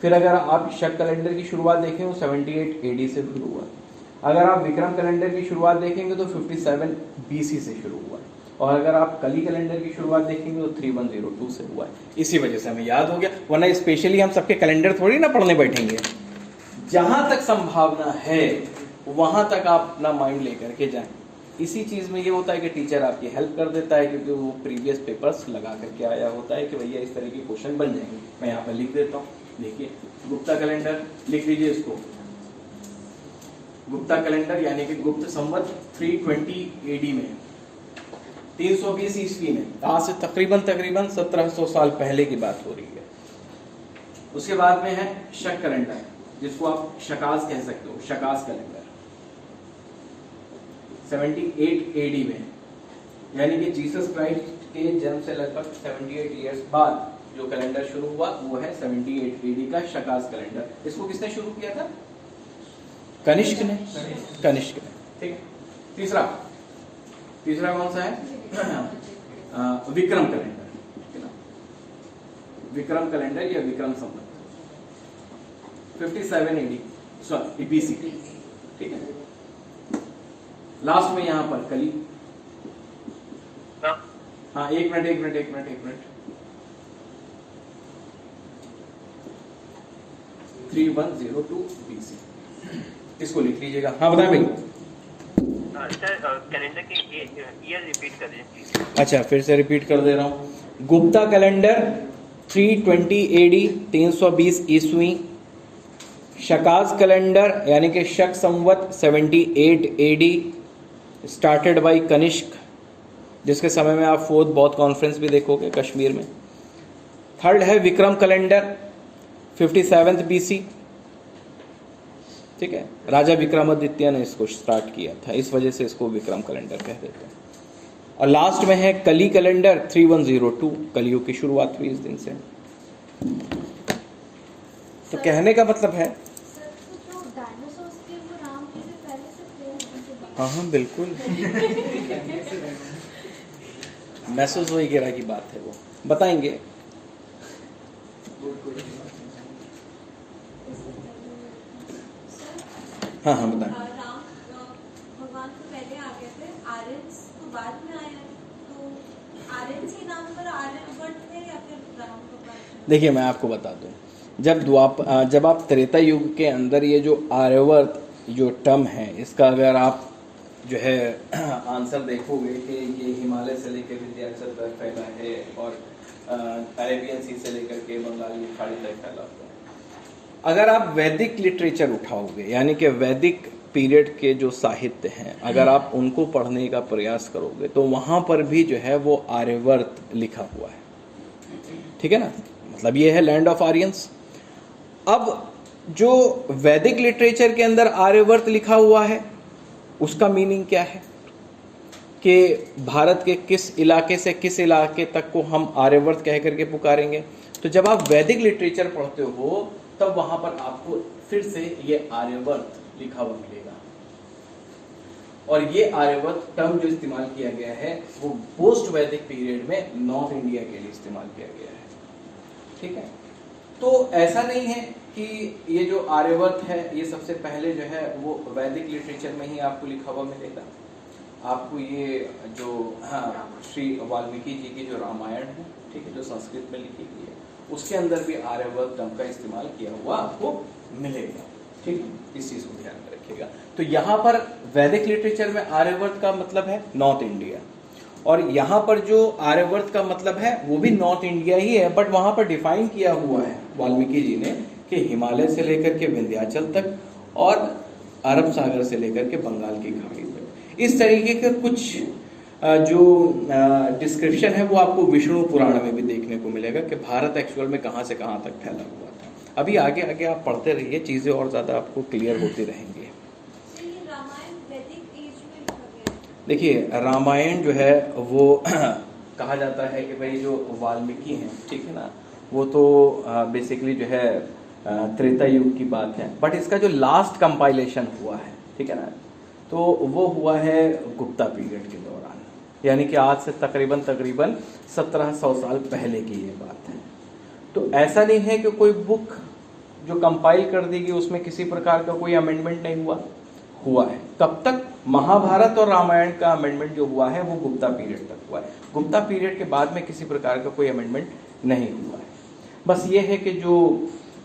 फिर अगर आप शक कैलेंडर की शुरुआत देखें वो 78 AD से शुरू हुआ। अगर आप विक्रम कैलेंडर की शुरुआत देखेंगे तो 57 BC से शुरू हुआ। और अगर आप कली कैलेंडर की शुरुआत देखेंगे तो 3102 से हुआ है। इसी वजह से हमें याद हो गया, वरना स्पेशली हम सबके कैलेंडर थोड़ी ना पढ़ने बैठेंगे। जहां तक संभावना है वहां तक आप अपना माइंड लेकर के जाएं। इसी चीज में ये होता है कि टीचर आपकी हेल्प कर देता है, क्योंकि वो प्रीवियस पेपर्स लगा करके आया होता है कि भैया इस तरह के क्वेश्चन बन जाएंगे। मैं यहाँ पर लिख देता हूँ, देखिए गुप्ता कैलेंडर लिख लीजिए इसको। गुप्ता कैलेंडर यानी कि गुप्त संवत 320 AD में, 320 ईस्वी में, आज से तकरीबन 1700 साल पहले की बात हो रही है। उसके बाद में है शक कैलेंडर, जिसको आप शकास कह सकते हो, शकास कैलेंडर 78 AD में, यानी कि जीसस क्राइस्ट के जन्म से लगभग 78 ईयर्स बाद जो कैलेंडर शुरू हुआ वो है 78 AD का शकास कैलेंडर। इसको किसने शुरू किया था? कनिष्क ने, कनिष्क ने, ठीक है। तीसरा कौन सा है? विक्रम कैलेंडर, विक्रम कैलेंडर या Vikram Samvat 57 AD sorry BC, ठीक है। लास्ट में यहां पर कली। हाँ एक मिनट 3102 BC, इसको लिख लीजिएगा। हाँ बताएं भाई। कैलेंडर के ईयर रिपीट कर दें प्लीज। अच्छा फिर से रिपीट कर दे रहा हूं। गुप्ता कैलेंडर 320 AD 320 ईस्वी। शकास कैलेंडर यानी कि शक संवत 78 AD स्टार्टेड बाय कनिष्क, जिसके समय में आप 4th बौद्ध कॉन्फ्रेंस भी देखोगे कश्मीर में। थर्ड है विक्रम कैलेंडर 57 BC, ठीक है। राजा विक्रमादित्य ने इसको स्टार्ट किया था, इस वजह से इसको विक्रम कैलेंडर कह देते हैं। और लास्ट में है कली कैलेंडर 3102, कलियुग की शुरुआत हुई इस दिन से। तो कहने का मतलब है सर तो डायनासोर्स के वो राम के भी पहले से थे उनके बाद। हाँ हाँ बिल्कुल मेसोजोइक एरा की बात है, वो बताएंगे। हाँ हाँ बताएं। राम भगवान तो पहले आ गए थे, आर्यंस तो बाद में आए हैं, तो आर्यंस ही नाम पर आर्यभट्ट थे या फिर राम भगवान? देखिए मैं आपको बता दूं, जब आप त्रेता युग के अंदर ये जो आर्यवर्त जो टर्म है, इसका अगर आप जो है आंसर देखोगे कि ये हिमालय से लेकर विंध्याचल तक फैला है और अरेबियन सी से लेकर के बंगाल की खाड़ी तक फैला हुआ है। अगर आप वैदिक लिटरेचर उठाओगे, यानी कि वैदिक पीरियड के जो साहित्य हैं, अगर आप उनको पढ़ने का प्रयास करोगे तो वहाँ पर भी जो है वो आर्यवर्त लिखा हुआ है, ठीक है ना। मतलब ये है लैंड ऑफ आर्यंस। अब जो वैदिक लिटरेचर के अंदर आर्यवर्त लिखा हुआ है, उसका मीनिंग क्या है कि भारत के किस इलाके से किस इलाके तक को हम आर्यवर्त कह करके पुकारेंगे। तो जब आप वैदिक लिटरेचर पढ़ते हो तब वहां पर आपको फिर से ये आर्यवर्त लिखा हुआ मिलेगा, और ये आर्यवर्त टर्म जो इस्तेमाल किया गया है वो पोस्ट वैदिक पीरियड में नॉर्थ इंडिया के लिए इस्तेमाल किया गया है, ठीक है। तो ऐसा नहीं है कि ये जो आर्यवर्त है ये सबसे पहले जो है वो वैदिक लिटरेचर में ही आपको लिखा हुआ मिलेगा। आपको ये जो श्री वाल्मीकि जी की जो रामायण है, ठीक है, जो संस्कृत में लिखी गई है, उसके अंदर भी आर्यवर्त टर्म का इस्तेमाल किया हुआ आपको मिलेगा, ठीक है। इस चीज को ध्यान में रखिएगा। तो यहाँ पर वैदिक लिटरेचर में आर्यवर्त का मतलब है नॉर्थ इंडिया, और यहाँ पर जो आर्यवर्त का मतलब है वो भी नॉर्थ इंडिया ही है, बट वहां पर डिफाइन किया हुआ है वाल्मीकि जी ने कि हिमालय से लेकर के विंध्याचल तक और अरब सागर से लेकर के बंगाल की खाड़ी तक। इस तरीके के कुछ जो डिस्क्रिप्शन है वो आपको विष्णु पुराण में भी देखने को मिलेगा कि भारत एक्चुअल में कहाँ से कहाँ तक फैला हुआ था। अभी आगे आगे आप पढ़ते रहिए, चीजें और ज्यादा आपको क्लियर होती रहेंगी। रामायण वैदिक एज में लिखा गया है। देखिए रामायण जो है वो कहा जाता है कि भाई जो वाल्मीकि हैं, ठीक है ना, वो तो बेसिकली जो है त्रेता युग की बात है, बट इसका जो लास्ट कंपाइलेशन हुआ है, ठीक है ना, तो वो हुआ है गुप्ता पीरियड के दौरान, यानी कि आज से तकरीबन 1700 साल पहले की ये बात है। तो ऐसा नहीं है कि कोई बुक जो कंपाइल कर दी गई उसमें किसी प्रकार का कोई अमेंडमेंट नहीं हुआ है। तब तक महाभारत और रामायण का अमेंडमेंट जो हुआ है वो गुप्ता पीरियड तक हुआ है। गुप्ता पीरियड के बाद में किसी प्रकार का कोई अमेंडमेंट नहीं हुआ है। बस ये है कि जो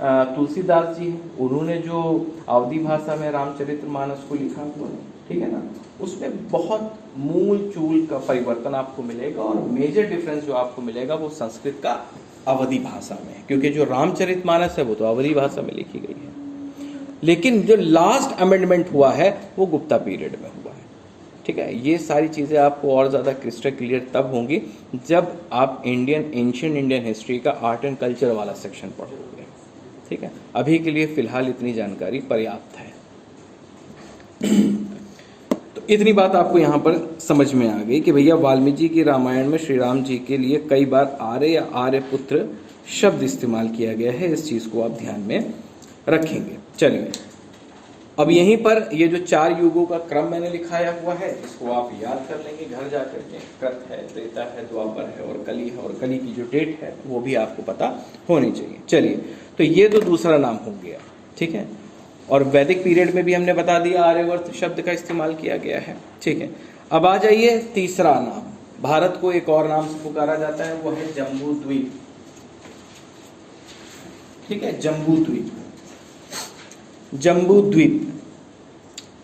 तुलसीदास जी हैं, उन्होंने जो अवधी भाषा में रामचरितमानस को लिखा हुआ है, ठीक है ना, उसमें बहुत मूल चूल का परिवर्तन आपको मिलेगा, और मेजर डिफरेंस जो आपको मिलेगा वो संस्कृत का अवधी भाषा में, क्योंकि जो रामचरितमानस है वो तो अवधी भाषा में लिखी गई है, लेकिन जो लास्ट अमेंडमेंट हुआ है वो गुप्ता पीरियड में हुआ है, ठीक है। ये सारी चीज़ें आपको और ज़्यादा क्रिस्टल क्लियर तब होंगी जब आप एंशिएंट इंडियन हिस्ट्री का आर्ट एंड कल्चर वाला सेक्शन पढ़ोगे, ठीक है। अभी के लिए फिलहाल इतनी जानकारी पर्याप्त है। तो इतनी बात आपको यहाँ पर समझ में आ गई कि भैया वाल्मीकि की रामायण में श्री राम जी के लिए कई बार आर्य या आर्यपुत्र शब्द इस्तेमाल किया गया है। इस चीज़ को आप ध्यान में रखेंगे। चलिए अब यहीं पर ये जो 4 युगों का क्रम मैंने लिखाया हुआ है, इसको आप याद कर लेंगे घर जाकर के। कृत है, त्रेता है, द्वापर है और कली है, और कली की जो डेट है वो भी आपको पता होनी चाहिए। चलिए, तो ये तो दूसरा नाम हो गया, ठीक है। और वैदिक पीरियड में भी हमने बता दिया आर्यवर्त शब्द का इस्तेमाल किया गया है, ठीक है। अब आ जाइए तीसरा नाम। भारत को एक और नाम से पुकारा जाता है, वो है जम्बू द्वीप, ठीक है। जम्बू द्वीप, जम्बू द्वीप,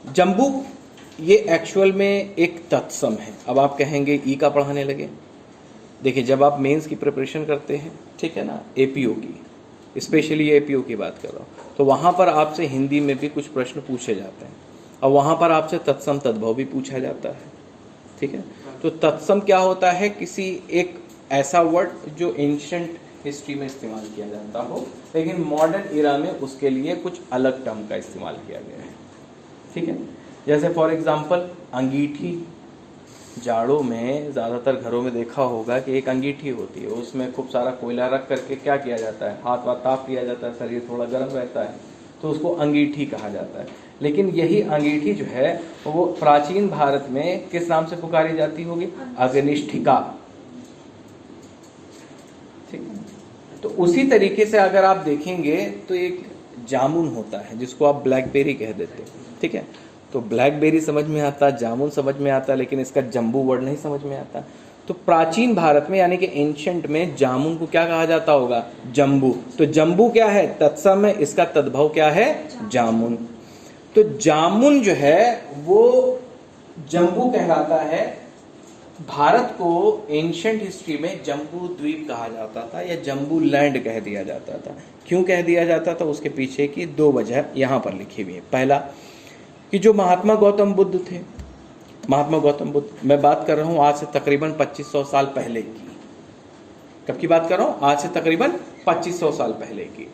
जम्बू ये एक्चुअल में एक तत्सम है। अब आप कहेंगे ई का पढ़ाने लगे। देखिए जब आप मेंस की प्रिपरेशन करते हैं, ठीक है ना, एपीओ की, स्पेशली एपीओ की बात कर रहा हूँ, तो वहाँ पर आपसे हिंदी में भी कुछ प्रश्न पूछे जाते हैं, और वहाँ पर आपसे तत्सम तद्भव भी पूछा जाता है, ठीक है। तो तत्सम क्या होता है? किसी एक ऐसा वर्ड जो एंशिएंट हिस्ट्री में इस्तेमाल किया जाता हो, लेकिन मॉडर्न इरा में उसके लिए कुछ अलग टर्म का इस्तेमाल किया गया है, ठीक है। जैसे फॉर एग्जांपल अंगीठी, जाड़ों में ज़्यादातर घरों में देखा होगा कि एक अंगीठी होती है, उसमें खूब सारा कोयला रख करके क्या किया जाता है, हाथ वाथ ताप लिया जाता है, शरीर थोड़ा गर्म रहता है, तो उसको अंगीठी कहा जाता है। लेकिन यही अंगीठी जो है वो प्राचीन भारत में किस नाम से पुकारी जाती होगी? अग्निष्ठिका। ठीक है, तो उसी तरीके से अगर आप देखेंगे तो एक जामुन होता है जिसको आप ब्लैकबेरी कह देते हो। ठीक है, तो ब्लैकबेरी समझ में आता, जामुन समझ में आता, लेकिन इसका जम्बू वर्ड नहीं समझ में आता। तो प्राचीन भारत में यानी कि एंशंट में जामुन को क्या कहा जाता होगा? जम्बू। तो जम्बू क्या है? तत्सम है, इसका तद्भव क्या है? जामुन। तो जामुन जो है वो जम्बू कहलाता है। भारत को एंशंट हिस्ट्री में जम्बू द्वीप कहा जाता था या जम्बू लैंड कह दिया जाता था। क्यों कह दिया जाता था? उसके पीछे की दो वजह यहां पर लिखी हुई है। पहला कि जो महात्मा गौतम बुद्ध थे, महात्मा गौतम बुद्ध, मैं बात कर रहा हूं आज से तकरीबन 2500 साल पहले की। कब की बात कर रहा हूं? आज से तकरीबन 2500 साल पहले की।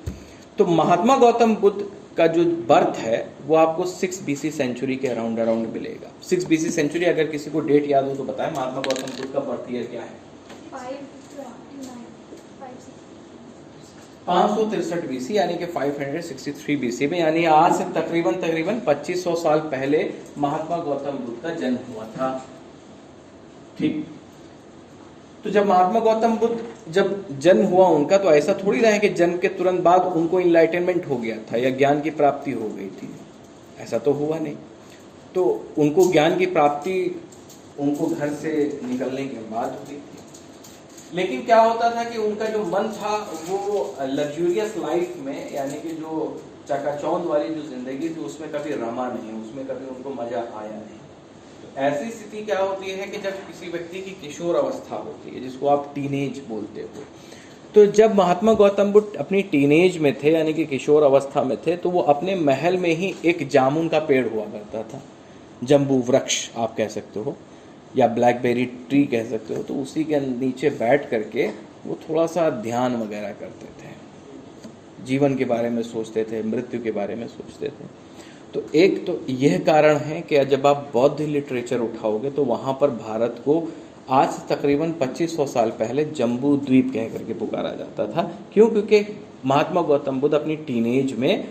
तो महात्मा गौतम बुद्ध का जो बर्थ है वो आपको 6 BC सेंचुरी के अराउंड मिलेगा। 6 BC सेंचुरी, अगर किसी को डेट याद हो तो बताएं, महात्मा गौतम बुद्ध का बर्थ ईयर क्या है? 563 BC यानी कि 563 BC में, यानी आज से तकरीबन 2500 साल पहले महात्मा गौतम बुद्ध का जन्म हुआ था। ठीक, तो जब महात्मा गौतम बुद्ध जब जन्म हुआ उनका, तो ऐसा थोड़ी रहा है कि जन्म के तुरंत बाद उनको इनलाइटनमेंट हो गया था या ज्ञान की प्राप्ति हो गई थी, ऐसा तो हुआ नहीं। तो उनको ज्ञान की प्राप्ति उनको घर से निकलने के बाद हुई थी। लेकिन क्या होता था कि उनका जो मन था वो लग्जूरियस लाइफ में, यानी कि जो चकाचौंध वाली जो जिंदगी थी उसमें कभी रमा नहीं, उसमें कभी उनको मजा आया नहीं। तो ऐसी स्थिति क्या होती है कि जब किसी व्यक्ति की किशोर अवस्था होती है, जिसको आप टीनेज बोलते हो, तो जब महात्मा गौतम बुद्ध अपनी टीनेज में थे यानी कि किशोर अवस्था में थे, तो वो अपने महल में ही एक जामुन का पेड़ हुआ करता था, जम्बू वृक्ष आप कह सकते हो या ब्लैकबेरी ट्री कह सकते हो। तो उसी के नीचे बैठ करके वो थोड़ा सा ध्यान वगैरह करते थे, जीवन के बारे में सोचते थे, मृत्यु के बारे में सोचते थे। तो एक तो यह कारण है कि जब आप बौद्ध लिटरेचर उठाओगे तो वहाँ पर भारत को आज से तकरीबन 2500 साल पहले जम्बू द्वीप कह करके पुकारा जाता था। क्यों? क्योंकि महात्मा गौतम बुद्ध अपनी टीनेज में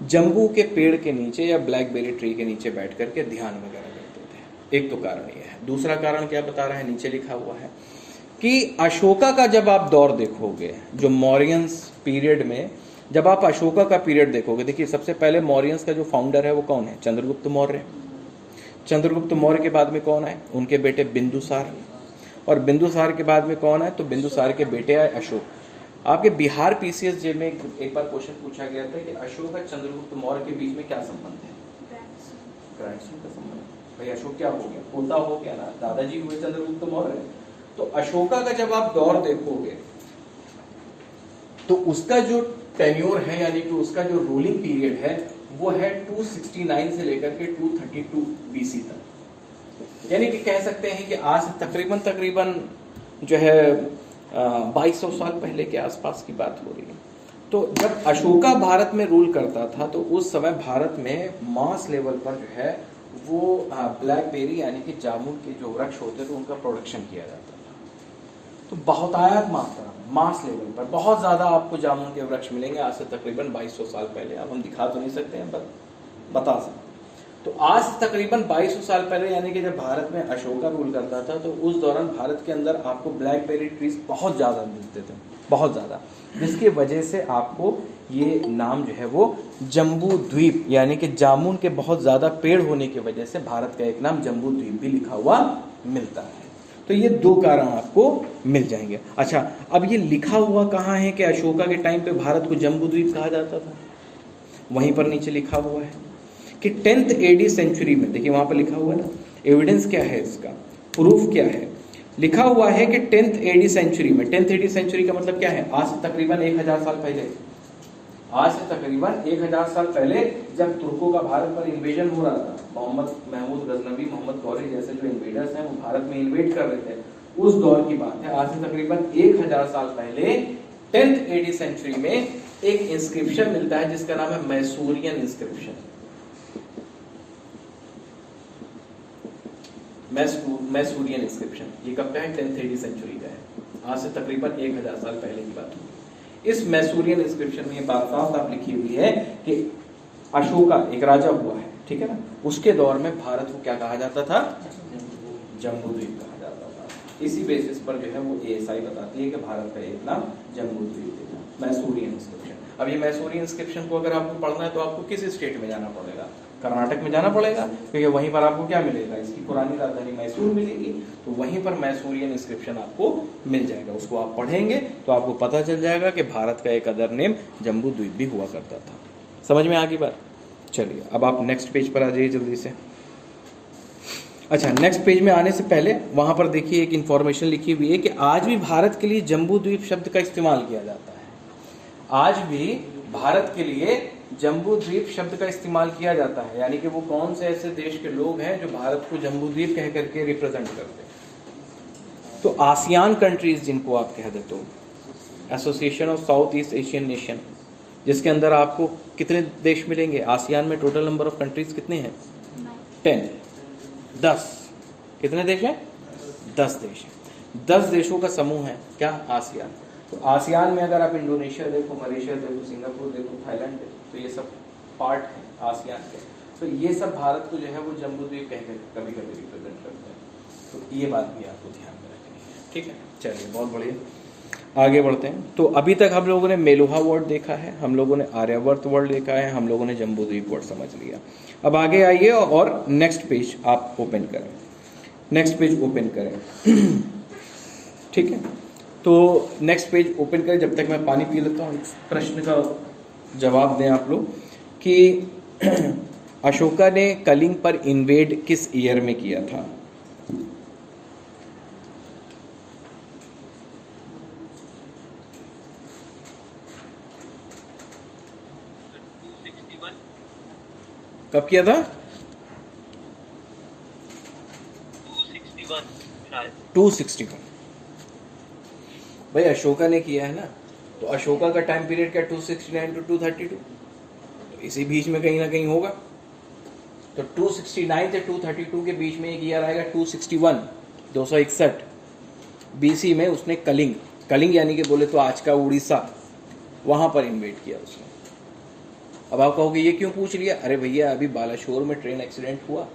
जम्बू के पेड़ के नीचे या ब्लैकबेरी ट्री के नीचे बैठ करके ध्यान वगैरह करते थे। एक तो कारण यह है। दूसरा कारण क्या बता रहा है, नीचे लिखा हुआ है कि अशोका का जब आप दौर देखोगे, जो मौर्यंस पीरियड में जब आप अशोका का पीरियड देखोगे, देखिए सबसे पहले मौर्यंस का जो फाउंडर है वो कौन है? चंद्रगुप्त मौर्य। चंद्रगुप्त मौर्य के बाद में कौन आए? उनके बेटे बिंदुसार। और बिंदुसार के बाद में कौन आए? तो बिंदुसार के बेटे आए अशोक। आपके बिहार PCS जे में एक बार क्वेश्चन पूछा गया था कि अशोक और चंद्रगुप्त मौर्य के बीच में क्या संबंध है? ग्रैंडसन का संबंध। भाई अशोक क्या हो गया? पोता हो गया ना, दादाजी हुए चंद्रगुप्त मौर्य। तो अशोका का जब आप दौर देखोगे तो उसका जो टेन्योर है यानी कि उसका जो रूलिंग पीरियड है वो है 269 से लेकर के 232 BC तक। यानी कि कह सकते हैं कि आज तकरीबन जो है 2200 साल पहले के आसपास की बात हो रही है। तो जब अशोका भारत में रूल करता था तो उस समय भारत में मास लेवल पर जो है वो ब्लैकबेरी यानी कि जामुन के जो वृक्ष होते थे उनका प्रोडक्शन किया जाता था। तो बहुतायत मात्रा मास लेवल पर बहुत ज्यादा आपको जामुन के वृक्ष मिलेंगे आज से तकरीबन 2200 साल पहले। अब हम दिखा तो नहीं सकते हैं, बता सकते। तो आज से तकरीबन 2200 साल पहले यानी कि जब भारत में अशोका रूल करता था तो उस दौरान भारत के अंदर आपको ब्लैकबेरी ट्रीज बहुत ज्यादा मिलते थे, बहुत ज्यादा, जिसकी वजह से आपको ये नाम जो है वो जम्बू द्वीप यानी कि जामुन के बहुत ज्यादा पेड़ होने की वजह से भारत का एक नाम जम्बू द्वीप भी लिखा हुआ मिलता है। तो ये दो कारण आपको मिल जाएंगे। अच्छा, अब ये लिखा हुआ कहाँ है कि अशोका के टाइम पे भारत को जम्बू द्वीप कहा जाता था? वहीं पर नीचे लिखा हुआ है कि 10th AD सेंचुरी में, देखिए वहां पर लिखा हुआ है ना, एविडेंस क्या है इसका, प्रूफ क्या है, लिखा हुआ है कि 10th AD सेंचुरी में। 10th AD सेंचुरी का मतलब क्या है? आज से तकरीबन 1000 साल पहले, आज से तकरीबन 1000 साल पहले जब तुर्कों का भारत पर इन्वेजन हो रहा था, मोहम्मद महमूद गजनवी, मोहम्मद गौरी जैसे जो इन्वेडर्स हैं वो भारत में इन्वेड कर रहे थे, उस दौर की बात है। आज से तकरीबन 1000 साल पहले 10th AD सेंचुरी में एक इंस्क्रिप्शन मिलता है जिसका नाम है मैसूरियन इंस्क्रिप्शन। मैसूरियन इंस्क्रिप्शन। ये कब का है? 10th AD सेंचुरी का है, आज से तकरीबन 1000 साल पहले की बात होगी। इस मैसूरियन इंस्क्रिप्शन में ये बात साफ लिखी हुई है कि अशोका एक राजा हुआ है, ठीक है ना, उसके दौर में भारत को क्या कहा जाता था? जम्बूद्वीप कहा जाता था। इसी बेसिस पर जो है वो ASI बताती है कि भारत का एक नाम जम्बूद्वीप है, मैसूरियन इंस्क्रिप्शन। अब ये मैसूरियन इंस्क्रिप्शन को अगर आपको पढ़ना है तो आपको किस स्टेट में जाना पड़ेगा? कर्नाटक में जाना पड़ेगा, क्योंकि वहीं पर आपको क्या मिलेगा? इसकी पुरानी राजधानी मैसूर मिलेगी, तो वहीं पर मैसूरियन इंस्क्रिप्शन आपको मिल जाएगा। उसको आप पढ़ेंगे तो आपको पता चल जाएगा कि भारत का एक अदर नेम जम्बूद्वीप भी हुआ करता था। समझ में आ गई बात? चलिए अब आप नेक्स्ट पेज पर आ जाइए जल्दी से। अच्छा, नेक्स्ट पेज में आने से पहले वहां पर देखिए एक इंफॉर्मेशन लिखी हुई है कि आज भी भारत के लिए जम्बूद्वीप शब्द का इस्तेमाल किया जाता है। आज भी भारत के लिए जम्बूद्वीप शब्द का इस्तेमाल किया जाता है, यानी कि वो कौन से ऐसे देश के लोग हैं जो भारत को जम्बूद्वीप कह करके रिप्रेजेंट करते हैं? तो आसियान कंट्रीज जिनको आप कह देते हो, association of south east Asian nation, जिसके अंदर आपको कितने देश मिलेंगे? आसियान में टोटल नंबर ऑफ कंट्रीज कितने हैं? 10। कितने देश हैं? 10 देश हैं। 10 देशों का समूह है क्या? आसियान। तो आसियान में अगर आप इंडोनेशिया देखो, मलेशिया देखो, सिंगापुर देखो, थाईलैंड देखो, तो ये सब पार्ट है आसियान के। तो ये सब भारत को जो है वो जम्बूद्वीप कह कर कभी कभी रिप्रेजेंट करते हैं। तो ये बात भी आपको ध्यान में रखनी है, ठीक है? चलिए बहुत बढ़िया, आगे बढ़ते हैं। तो अभी तक हम लोगों ने मेलुहा वर्ड देखा है, हम लोगों ने आर्यवर्त वर्ड देखा है, हम लोगों ने जम्बूद्वीप वर्ड समझ लिया। अब आगे आइए और नेक्स्ट पेज आप ओपन करें, नेक्स्ट पेज ओपन करें ठीक है? तो नेक्स्ट पेज ओपन करें, जब तक मैं पानी पी लेता हूँ। प्रश्न का जवाब दें आप लोग कि अशोका ने कलिंग पर इन्वेड किस ईयर में किया था? कब किया था? 261। भाई अशोका ने किया है ना, तो अशोका का टाइम पीरियड क्या? 269 to 232, तो इसी बीच में कहीं ना कहीं होगा। तो 269 से 232 के बीच में एक ईयर आएगा 261, 261 BC में उसने कलिंग यानी कि बोले तो आज का उड़ीसा, वहां पर इन्वेड किया उसने। अब आप कहोगे ये क्यों पूछ लिया? अरे भैया अभी बालाशोर में ट्रेन एक्सीडेंट हुआ,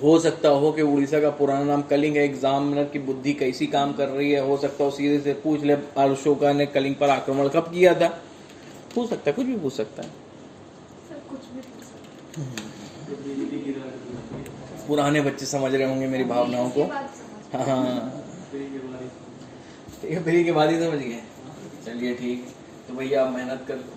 हो सकता हो कि उड़ीसा का पुराना नाम कलिंग है, एग्जामिनर की बुद्धि कैसी काम कर रही है, हो सकता हो सीधे से पूछ ले अशोका ने कलिंग पर आक्रमण कब किया था। पूछ सकता है, कुछ भी पूछ सकता है, पुराने बच्चे समझ रहे होंगे मेरी भावनाओं को। हाँ फ्री के बाद ही समझ गए। चलिए ठीक, तो भैया आप मेहनत कर लो,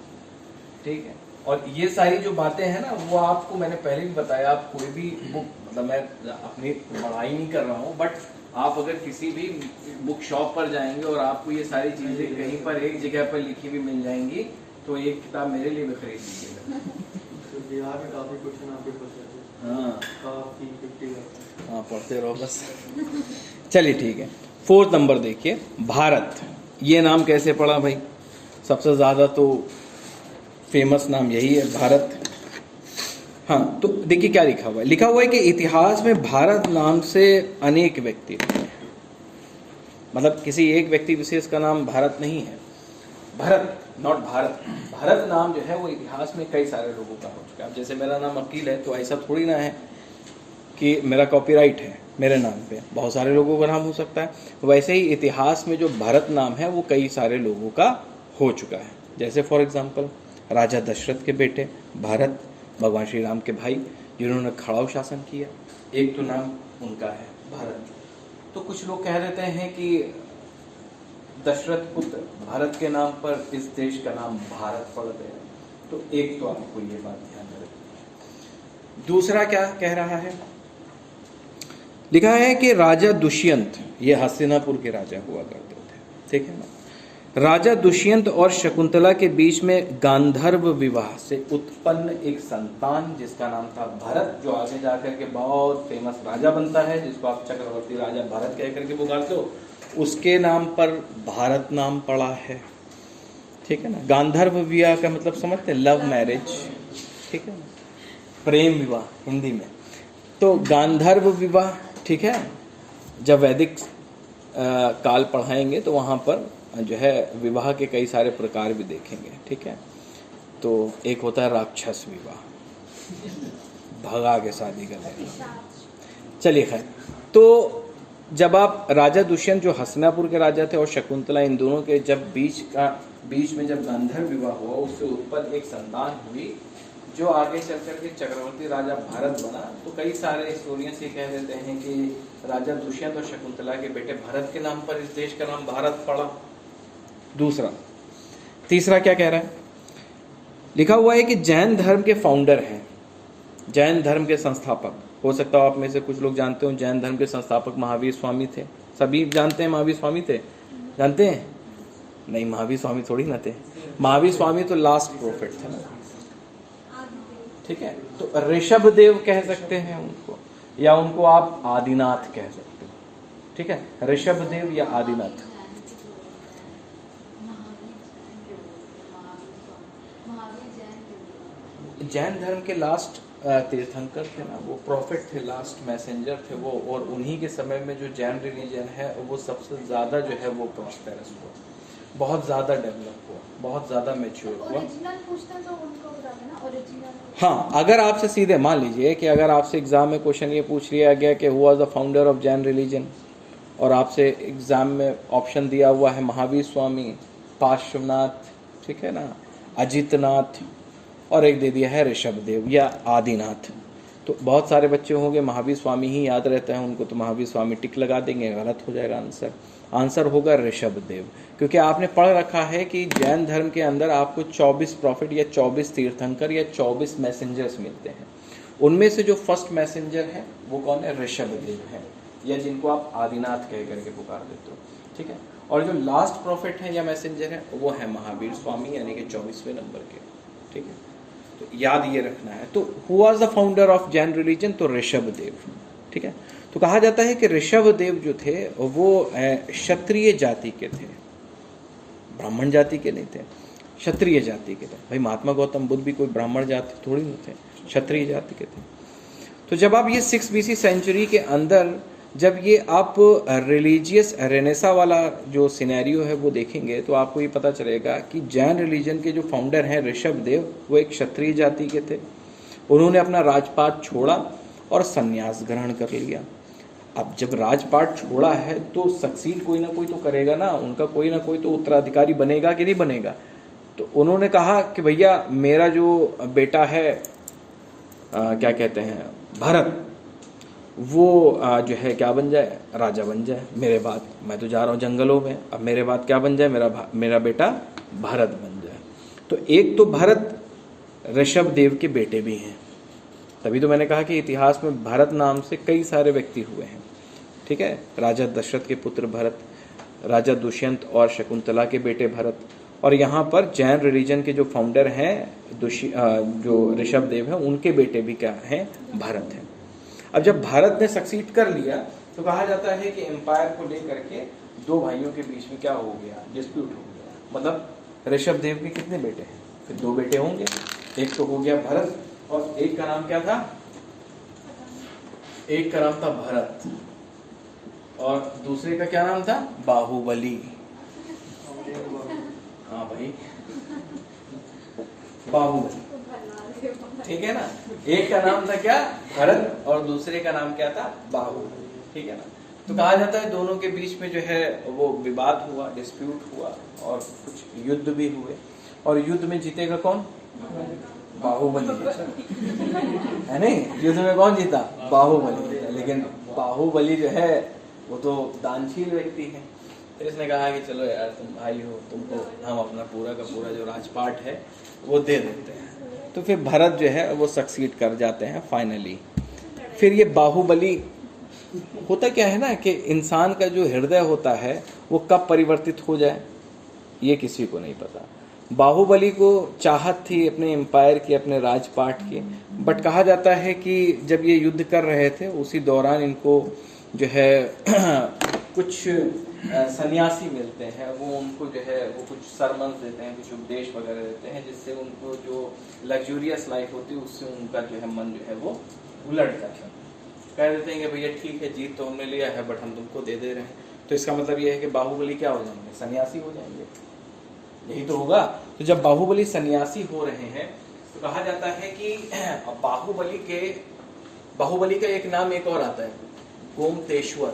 ठीक है? और ये सारी जो बातें हैं ना वो आपको मैंने पहले भी बताया, आप कोई भी बुक, मतलब मैं अपनी पढ़ाई नहीं कर रहा हूँ, बट आप अगर किसी भी बुक शॉप पर जाएंगे और आपको ये सारी चीजें कहीं पर एक जगह पर लिखी हुई मिल जाएंगी, तो एक किताब मेरे लिए भी खरीद लीजिएगा। बिहार में काफी क्वेश्चन आपके पास है। हाँ काफी 50 हाँ, पढ़ते रहो बस। चलिए ठीक है, 4th नंबर देखिए, भारत। ये नाम कैसे पड़ा भाई? सबसे ज्यादा तो फेमस नाम यही है, भारत। हाँ, तो देखिए क्या लिखा हुआ है। लिखा हुआ है कि इतिहास में भारत नाम से अनेक व्यक्ति हैं, मतलब किसी एक व्यक्ति विशेष का नाम भारत नहीं है। भरत, नॉट भारत। भारत नाम जो है वो इतिहास में कई सारे लोगों का हो चुका है। अब जैसे मेरा नाम अकील है, तो ऐसा थोड़ी ना है कि मेरा कॉपीराइट है मेरे नाम पे, बहुत सारे लोगों का नाम हो सकता है। वैसे ही इतिहास में जो भरत नाम है वो कई सारे लोगों का हो चुका है। जैसे फॉर एग्जाम्पल राजा दशरथ के बेटे भरत, भगवान श्री राम के भाई, जिन्होंने खड़ाऊ शासन किया, एक तो नाम उनका है भरत। तो कुछ लोग कह देते हैं कि दशरथ पुत्र भरत के नाम पर इस देश का नाम भारत पड़ गया। तो एक तो आपको ये बात ध्यान में रखनी। दूसरा क्या कह रहा है? लिखा है कि राजा दुष्यंत, ये हस्तिनापुर के राजा हुआ करते थे, ठीक है ना? राजा दुष्यंत और शकुंतला के बीच में गांधर्व विवाह से उत्पन्न एक संतान जिसका नाम था भरत, जो आगे जाकर के बहुत फेमस राजा बनता है, जिसको आप चक्रवर्ती राजा भरत कह करके पुकारते हो, उसके नाम पर भारत नाम पड़ा है, ठीक है ना? गांधर्व विवाह का मतलब समझते हैं, लव मैरिज, ठीक है ना? प्रेम विवाह हिंदी में। तो गांधर्व विवाह ठीक है, जब वैदिक काल पढ़ाएंगे तो वहाँ पर जो है विवाह के कई सारे प्रकार भी देखेंगे। ठीक है, तो एक होता है राक्षस विवाह, भगा के शादी कर लेना। चलिए खैर, तो जब आप राजा दुष्यंत जो हस्तिनापुर के राजा थे और शकुंतला, इन दोनों के जब बीच में जब गांधर्व विवाह हुआ, उससे उत्पन्न एक संतान हुई जो आगे चल करके चक्रवर्ती राजा भारत बना। तो कई सारे हिस्टोरियंस ये कह देते हैं कि राजा दुष्यंत और शकुंतला के बेटे भरत के नाम पर इस देश का नाम भारत पड़ा। दूसरा, तीसरा क्या कह रहा है, लिखा हुआ है कि जैन धर्म के फाउंडर हैं, जैन धर्म के संस्थापक। हो सकता है आप में से कुछ लोग जानते हो जैन धर्म के संस्थापक महावीर स्वामी थे। सभी जानते हैं महावीर स्वामी थे, जानते हैं? नहीं, महावीर स्वामी थोड़ी ना थे, महावीर स्वामी तो लास्ट प्रोफेट थे ना। ठीक है, तो ऋषभ देव कह सकते हैं उनको, या उनको आप आदिनाथ कह सकते हो। ठीक है, ऋषभ देव या आदिनाथ। जैन धर्म के लास्ट तीर्थंकर थे ना, वो प्रॉफिट थे, लास्ट मैसेंजर थे वो, और उन्हीं के समय में जो जैन रिलीजन है वो सबसे ज़्यादा जो है वो प्रॉस्पेरस हुआ, बहुत ज़्यादा डेवलप हुआ, बहुत ज़्यादा मैच्योर हुआ। हाँ, अगर आपसे सीधे मान लीजिए कि अगर आपसे एग्जाम में क्वेश्चन ये पूछ लिया गया कि who was the founder of Jain religion, और आपसे एग्जाम में ऑप्शन दिया हुआ है महावीर स्वामी, पार्श्वनाथ, ठीक है ना, अजितनाथ, और एक दे दिया है ऋषभ देव या आदिनाथ, तो बहुत सारे बच्चे होंगे महावीर स्वामी ही याद रहता है उनको, तो महावीर स्वामी टिक लगा देंगे, गलत हो जाएगा आंसर। आंसर होगा ऋषभ देव, क्योंकि आपने पढ़ रखा है कि जैन धर्म के अंदर आपको 24 प्रॉफिट या 24 तीर्थंकर या 24 मैसेंजर्स मिलते हैं। उनमें से जो फर्स्ट मैसेंजर है वो कौन है? ऋषभ देव है, या जिनको आप आदिनाथ कह करके पुकार देते हो। ठीक है, और जो लास्ट प्रॉफिट है या मैसेंजर है वो है महावीर स्वामी, यानी कि 24वें नंबर के। ठीक है, तो याद ये रखना है। तो who was the founder of Jain religion? तो ऋषभ देव। ठीक है, तो कहा जाता है कि ऋषभ देव जो थे वो क्षत्रिय जाति के थे, ब्राह्मण जाति के नहीं थे, क्षत्रिय जाति के थे। भाई महात्मा गौतम बुद्ध भी कोई ब्राह्मण जाति थोड़ी नहीं थे, क्षत्रिय जाति के थे। तो जब आप ये 6 BC सेंचुरी के अंदर जब ये आप रिलीजियस रेनेसा वाला जो सिनेरियो है वो देखेंगे तो आपको ये पता चलेगा कि जैन रिलीजन के जो फाउंडर हैं ऋषभ देव, वो एक क्षत्रिय जाति के थे। उन्होंने अपना राजपाट छोड़ा और संन्यास ग्रहण कर लिया। अब जब राजपाट छोड़ा है तो सक्सीड कोई ना कोई तो करेगा ना, उनका कोई ना कोई तो उत्तराधिकारी बनेगा कि नहीं बनेगा। तो उन्होंने कहा कि भैया मेरा जो बेटा है क्या कहते हैं भरत, वो जो है क्या बन जाए? राजा बन जाए मेरे बाद। मैं तो जा रहा हूँ जंगलों में, अब मेरे बाद क्या बन जाए? मेरा बेटा भरत बन जाए। तो एक तो भरत ऋषभ देव के बेटे भी हैं, तभी तो मैंने कहा कि इतिहास में भरत नाम से कई सारे व्यक्ति हुए हैं। ठीक है, राजा दशरथ के पुत्र भरत, राजा दुष्यंत और शकुंतला के बेटे भरत, और यहाँ पर जैन रिलीजन के जो फाउंडर हैं जो ऋषभ देव हैं, उनके बेटे भी क्या हैं? भरत हैं। अब जब भारत ने सक्सीड कर लिया तो कहा जाता है कि एम्पायर को लेकर के दो भाइयों के बीच में क्या हो गया? डिस्प्यूट हो गया। मतलब ऋषभ देव के कितने बेटे हैं? फिर 2 बेटे होंगे, एक तो हो गया भरत और एक का नाम क्या था? एक का नाम था भरत और दूसरे का क्या नाम था? बाहुबली। हाँ भाई, बाहुबली, ठीक है ना। एक का नाम था क्या? भरत और दूसरे का नाम क्या था? बाहुबली, ठीक है ना। तो कहा जाता है दोनों के बीच में जो है वो विवाद हुआ, डिस्प्यूट हुआ और कुछ युद्ध भी हुए, और युद्ध में जीतेगा कौन? बाहुबली, है नहीं? युद्ध में कौन जीता? बाहुबली। लेकिन बाहुबली जो है वो तो दानशील व्यक्ति है, फिर इसने कहा कि चलो यार तुम भाई हो, तुमको हम अपना पूरा का पूरा जो राजपाट है वो दे देते हैं। तो फिर भरत जो है वो सक्सीड कर जाते हैं फाइनली। फिर ये बाहुबली, होता क्या है ना कि इंसान का जो हृदय होता है वो कब परिवर्तित हो जाए ये किसी को नहीं पता। बाहुबली को चाहत थी अपने एम्पायर की, अपने राजपाट की, बट कहा जाता है कि जब ये युद्ध कर रहे थे उसी दौरान इनको जो है कुछ सन्यासी मिलते हैं, वो उनको जो है वो कुछ सरमन देते हैं, कुछ उपदेश वगैरह देते हैं, जिससे उनको जो लग्जूरियस लाइफ होती है उससे उनका जो है मन जो है वो उलट जाता है। कह देते हैं कि भैया ठीक है जीत तो हमने लिया है बट हम तुमको दे दे रहे हैं, तो इसका मतलब ये है कि बाहुबली क्या हो जाएंगे, सन्यासी हो जाएंगे, यही तो होगा। तो जब बाहुबली सन्यासी हो रहे हैं तो कहा जाता है कि बाहुबली का एक नाम एक और आता है, गोमतेश्वर,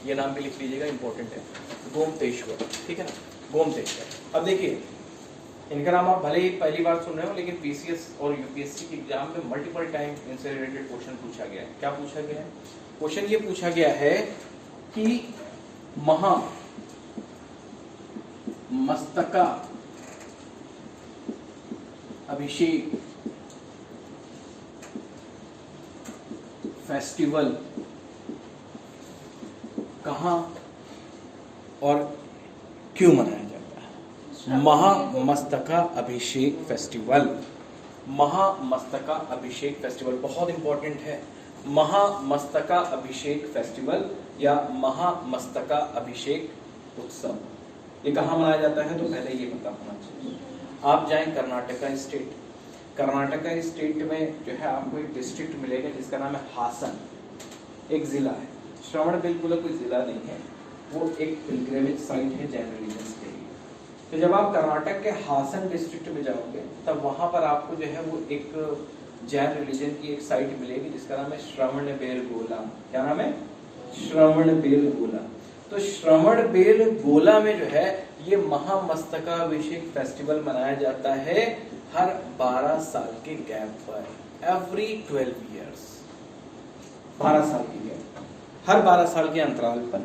ये नाम भी लिख लीजिएगा, इंपॉर्टेंट है, गोमतेश्वर, ठीक है ना, गोमतेश्वर। अब देखिए इनका नाम आप भले ही पहली बार सुन रहे हो, लेकिन पीसीएस और यूपीएससी के एग्जाम में मल्टीपल टाइम इनसे रिलेटेड क्वेश्चन पूछा गया है। क्या पूछा गया है? क्वेश्चन ये पूछा गया है कि महामस्तका अभिषेक फेस्टिवल कहाँ और क्यों मनाया जाता है? महामस्तका अभिषेक फेस्टिवल, महामस्तका अभिषेक फेस्टिवल बहुत इंपॉर्टेंट है। महामस्तका अभिषेक फेस्टिवल या महामस्तका अभिषेक उत्सव, ये कहाँ मनाया जाता है? तो पहले ये पता होना चाहिए। आप जाएं कर्नाटका स्टेट, कर्नाटका स्टेट में जो है आपको एक डिस्ट्रिक्ट मिलेगा जिसका नाम है हासन, एक जिला है, श्रवणबेलगोला कोई जिला नहीं है, वो एक पिलग्रिमेज साइट है जैन रिलीजन के लिए। तो जब आप कर्नाटक के हासन डिस्ट्रिक्ट में जाओगे तब वहां पर आपको जो है वो एक जैन रिलीजन की एक साइट मिलेगी जिसका नाम है श्रवणबेलगोला। क्या नाम है? श्रवणबेलगोला। तो श्रवणबेलगोला में जो है ये महामस्तकाभिषेक फेस्टिवल मनाया जाता है हर 12 साल के गैप पर, एवरी 12 ईयर्स, 12 साल की गैप, हर 12 साल के अंतराल पर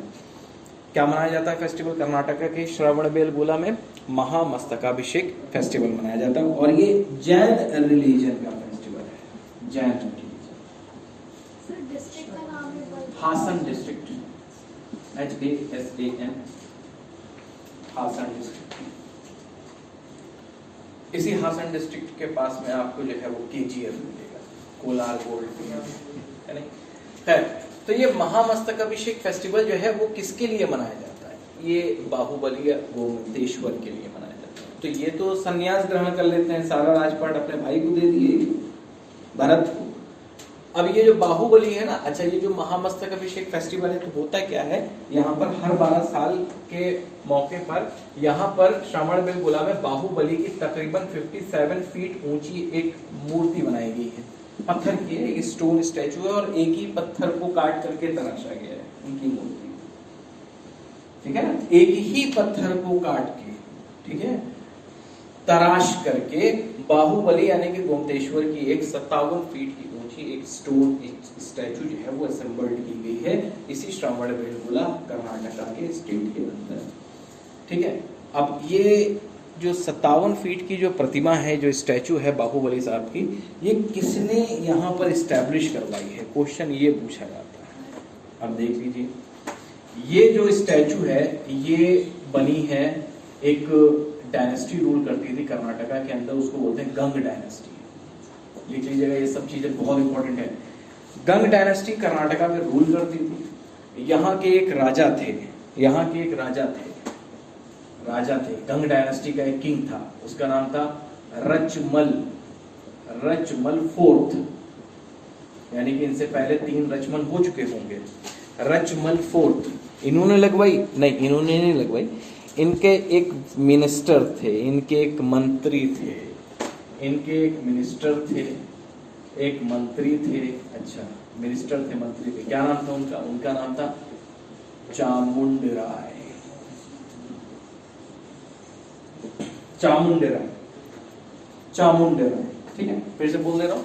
क्या मनाया जाता है फेस्टिवल? कर्नाटक के श्रवणबेलगोला में महामस्तकाभिषेक फेस्टिवल मनाया जाता है और ये जैन रिलीजन का फेस्टिवल है, जैन रिलीजन। सर डिस्ट्रिक्ट का नाम है Hassan district, HASAN, Hassan district. इसी हासन डिस्ट्रिक्ट के पास में आपको जो है वो KGF मिलेगा, कोलार गोल्ड, है नहीं? खैर, तो ये महामस्तकाभिषेक फेस्टिवल जो है वो किसके लिए मनाया जाता है? ये बाहुबली गोमतेश्वर के लिए मनाया जाता है। तो ये तो संन्यास ग्रहण कर लेते हैं, सारा राजपाट अपने भाई को दे दिए भरत को। अब ये जो बाहुबली है ना, अच्छा ये जो महामस्तकाभिषेक फेस्टिवल है तो होता क्या है, यहाँ पर हर 12 साल के मौके पर यहाँ पर श्रवणबेलगोला में बाहुबली की तकरीबन 57 फीट ऊंची एक मूर्ति बनाई गई है, पत्थर की है, एक स्टोन स्टैचू है और एक ही पत्थर को काट करके तराशा गया है उनकी मूर्ति, ठीक है ना, एक ही पत्थर को काट के, ठीक है, तराश करके बाहुबली यानी कि गोमतेश्वर की एक 57 फीट की ऊंची एक स्टोन स्टैचू जो है वो असेंबल्ड की गई है इसी श्रवणबेलगोला कर्नाटका के स्टेट के अंदर, ठीक है। अब ये जो 57 फीट की जो प्रतिमा है, जो स्टैचू है बाहुबली साहब की, ये किसने यहाँ पर इस्टेब्लिश करवाई है? क्वेश्चन ये पूछा जाता है। अब देख लीजिए, ये जो स्टैचू है ये बनी है, एक डायनेस्टी रूल करती थी कर्नाटका के अंदर, उसको बोलते हैं गंग डायनेस्टी। लिख लीजिएगा, ये सब चीजें बहुत इंपॉर्टेंट है। गंग डायनेस्टी कर्नाटका में रूल करती थी। यहाँ के एक राजा थे, यहाँ के एक राजा थे, गंग डायनेस्टी का एक किंग था, उसका नाम था रचमल फोर्थ, यानी कि इनसे पहले 3 रचमल हो चुके होंगे। रचमल फोर्थ इन्होंने लगवाई? नहीं, इन्होंने नहीं लगवाई, इनके एक मिनिस्टर थे, इनके एक मंत्री थे, इनके एक मिनिस्टर थे, एक मंत्री थे, अच्छा मिनिस्टर थे, मंत्री थे, क्या नाम था उनका? उनका नाम था चामुंडराय, चामुंडराय, ठीक है। फिर से बोल दे रहा हूं,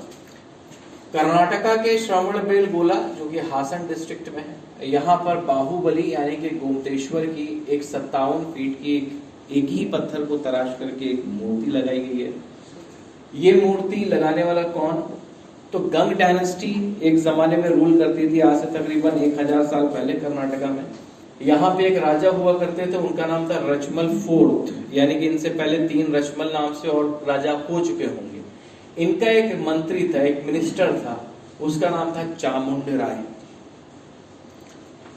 कर्नाटका के श्रवणबेलगोला जो कि हासन डिस्ट्रिक्ट में है, यहाँ पर बाहुबली यानी कि गोमतेश्वर की एक 57 फीट की एक ही पत्थर को तराश करके एक मूर्ति लगाई गई है। ये मूर्ति लगाने वाला कौन? तो गंग डायनेस्टी एक जमाने में रूल करती थी, आज से तकरीबन 1000 साल पहले कर्नाटका में। यहाँ पे एक राजा हुआ करते थे, उनका नाम था रचमल फोर्थ, यानी कि इनसे पहले 3 रचमल नाम से और राजा हो चुके होंगे। इनका एक मंत्री था, एक मिनिस्टर था, उसका नाम था चामुंडराय,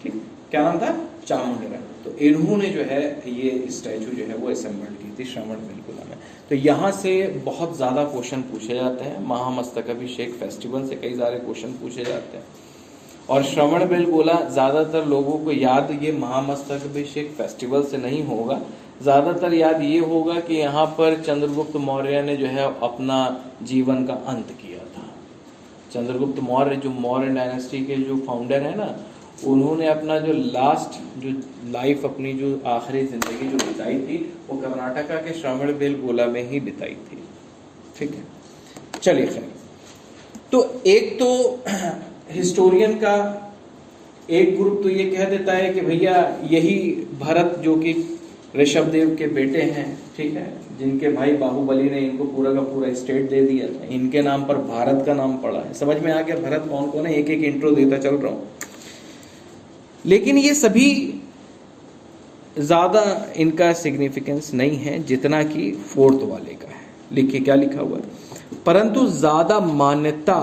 ठीक, क्या नाम था? चामुंडराय। तो इन्होंने जो है ये स्टैचू जो है वो असेंबल्ड की थी श्रवणबेलगोला में। तो यहाँ से बहुत ज्यादा क्वेश्चन पूछे जाते हैं, महामस्तकाभिषेक फेस्टिवल से कई सारे क्वेश्चन पूछे जाते हैं। और श्रवण बेलगोला ज़्यादातर लोगों को याद ये महामस्तकाभिषेक फेस्टिवल से नहीं होगा, ज़्यादातर याद ये होगा कि यहाँ पर चंद्रगुप्त मौर्य ने जो है अपना जीवन का अंत किया था। चंद्रगुप्त मौर्य जो मौर्य डायनेस्टी के जो फाउंडर है ना, उन्होंने अपना जो लास्ट जो लाइफ अपनी जो आखिरी ज़िंदगी जो बिताई थी वो कर्नाटका के श्रवण बेलगोला में ही बिताई थी। ठीक है, चलिए खैर, तो एक तो हिस्टोरियन का एक ग्रुप तो ये कह देता है कि भैया यही भरत जो कि ऋषभदेव के बेटे हैं, ठीक है, जिनके भाई बाहुबली ने इनको पूरा का पूरा स्टेट दे दिया था, इनके नाम पर भारत का नाम पड़ा है। समझ में आ गया भरत कौन कौन है, एक एक इंट्रो देता चल रहा हूं। लेकिन ये सभी ज्यादा इनका सिग्निफिकेंस नहीं है जितना कि फोर्थ वाले का है। लिखिए क्या लिखा हुआ है, परंतु ज्यादा मान्यता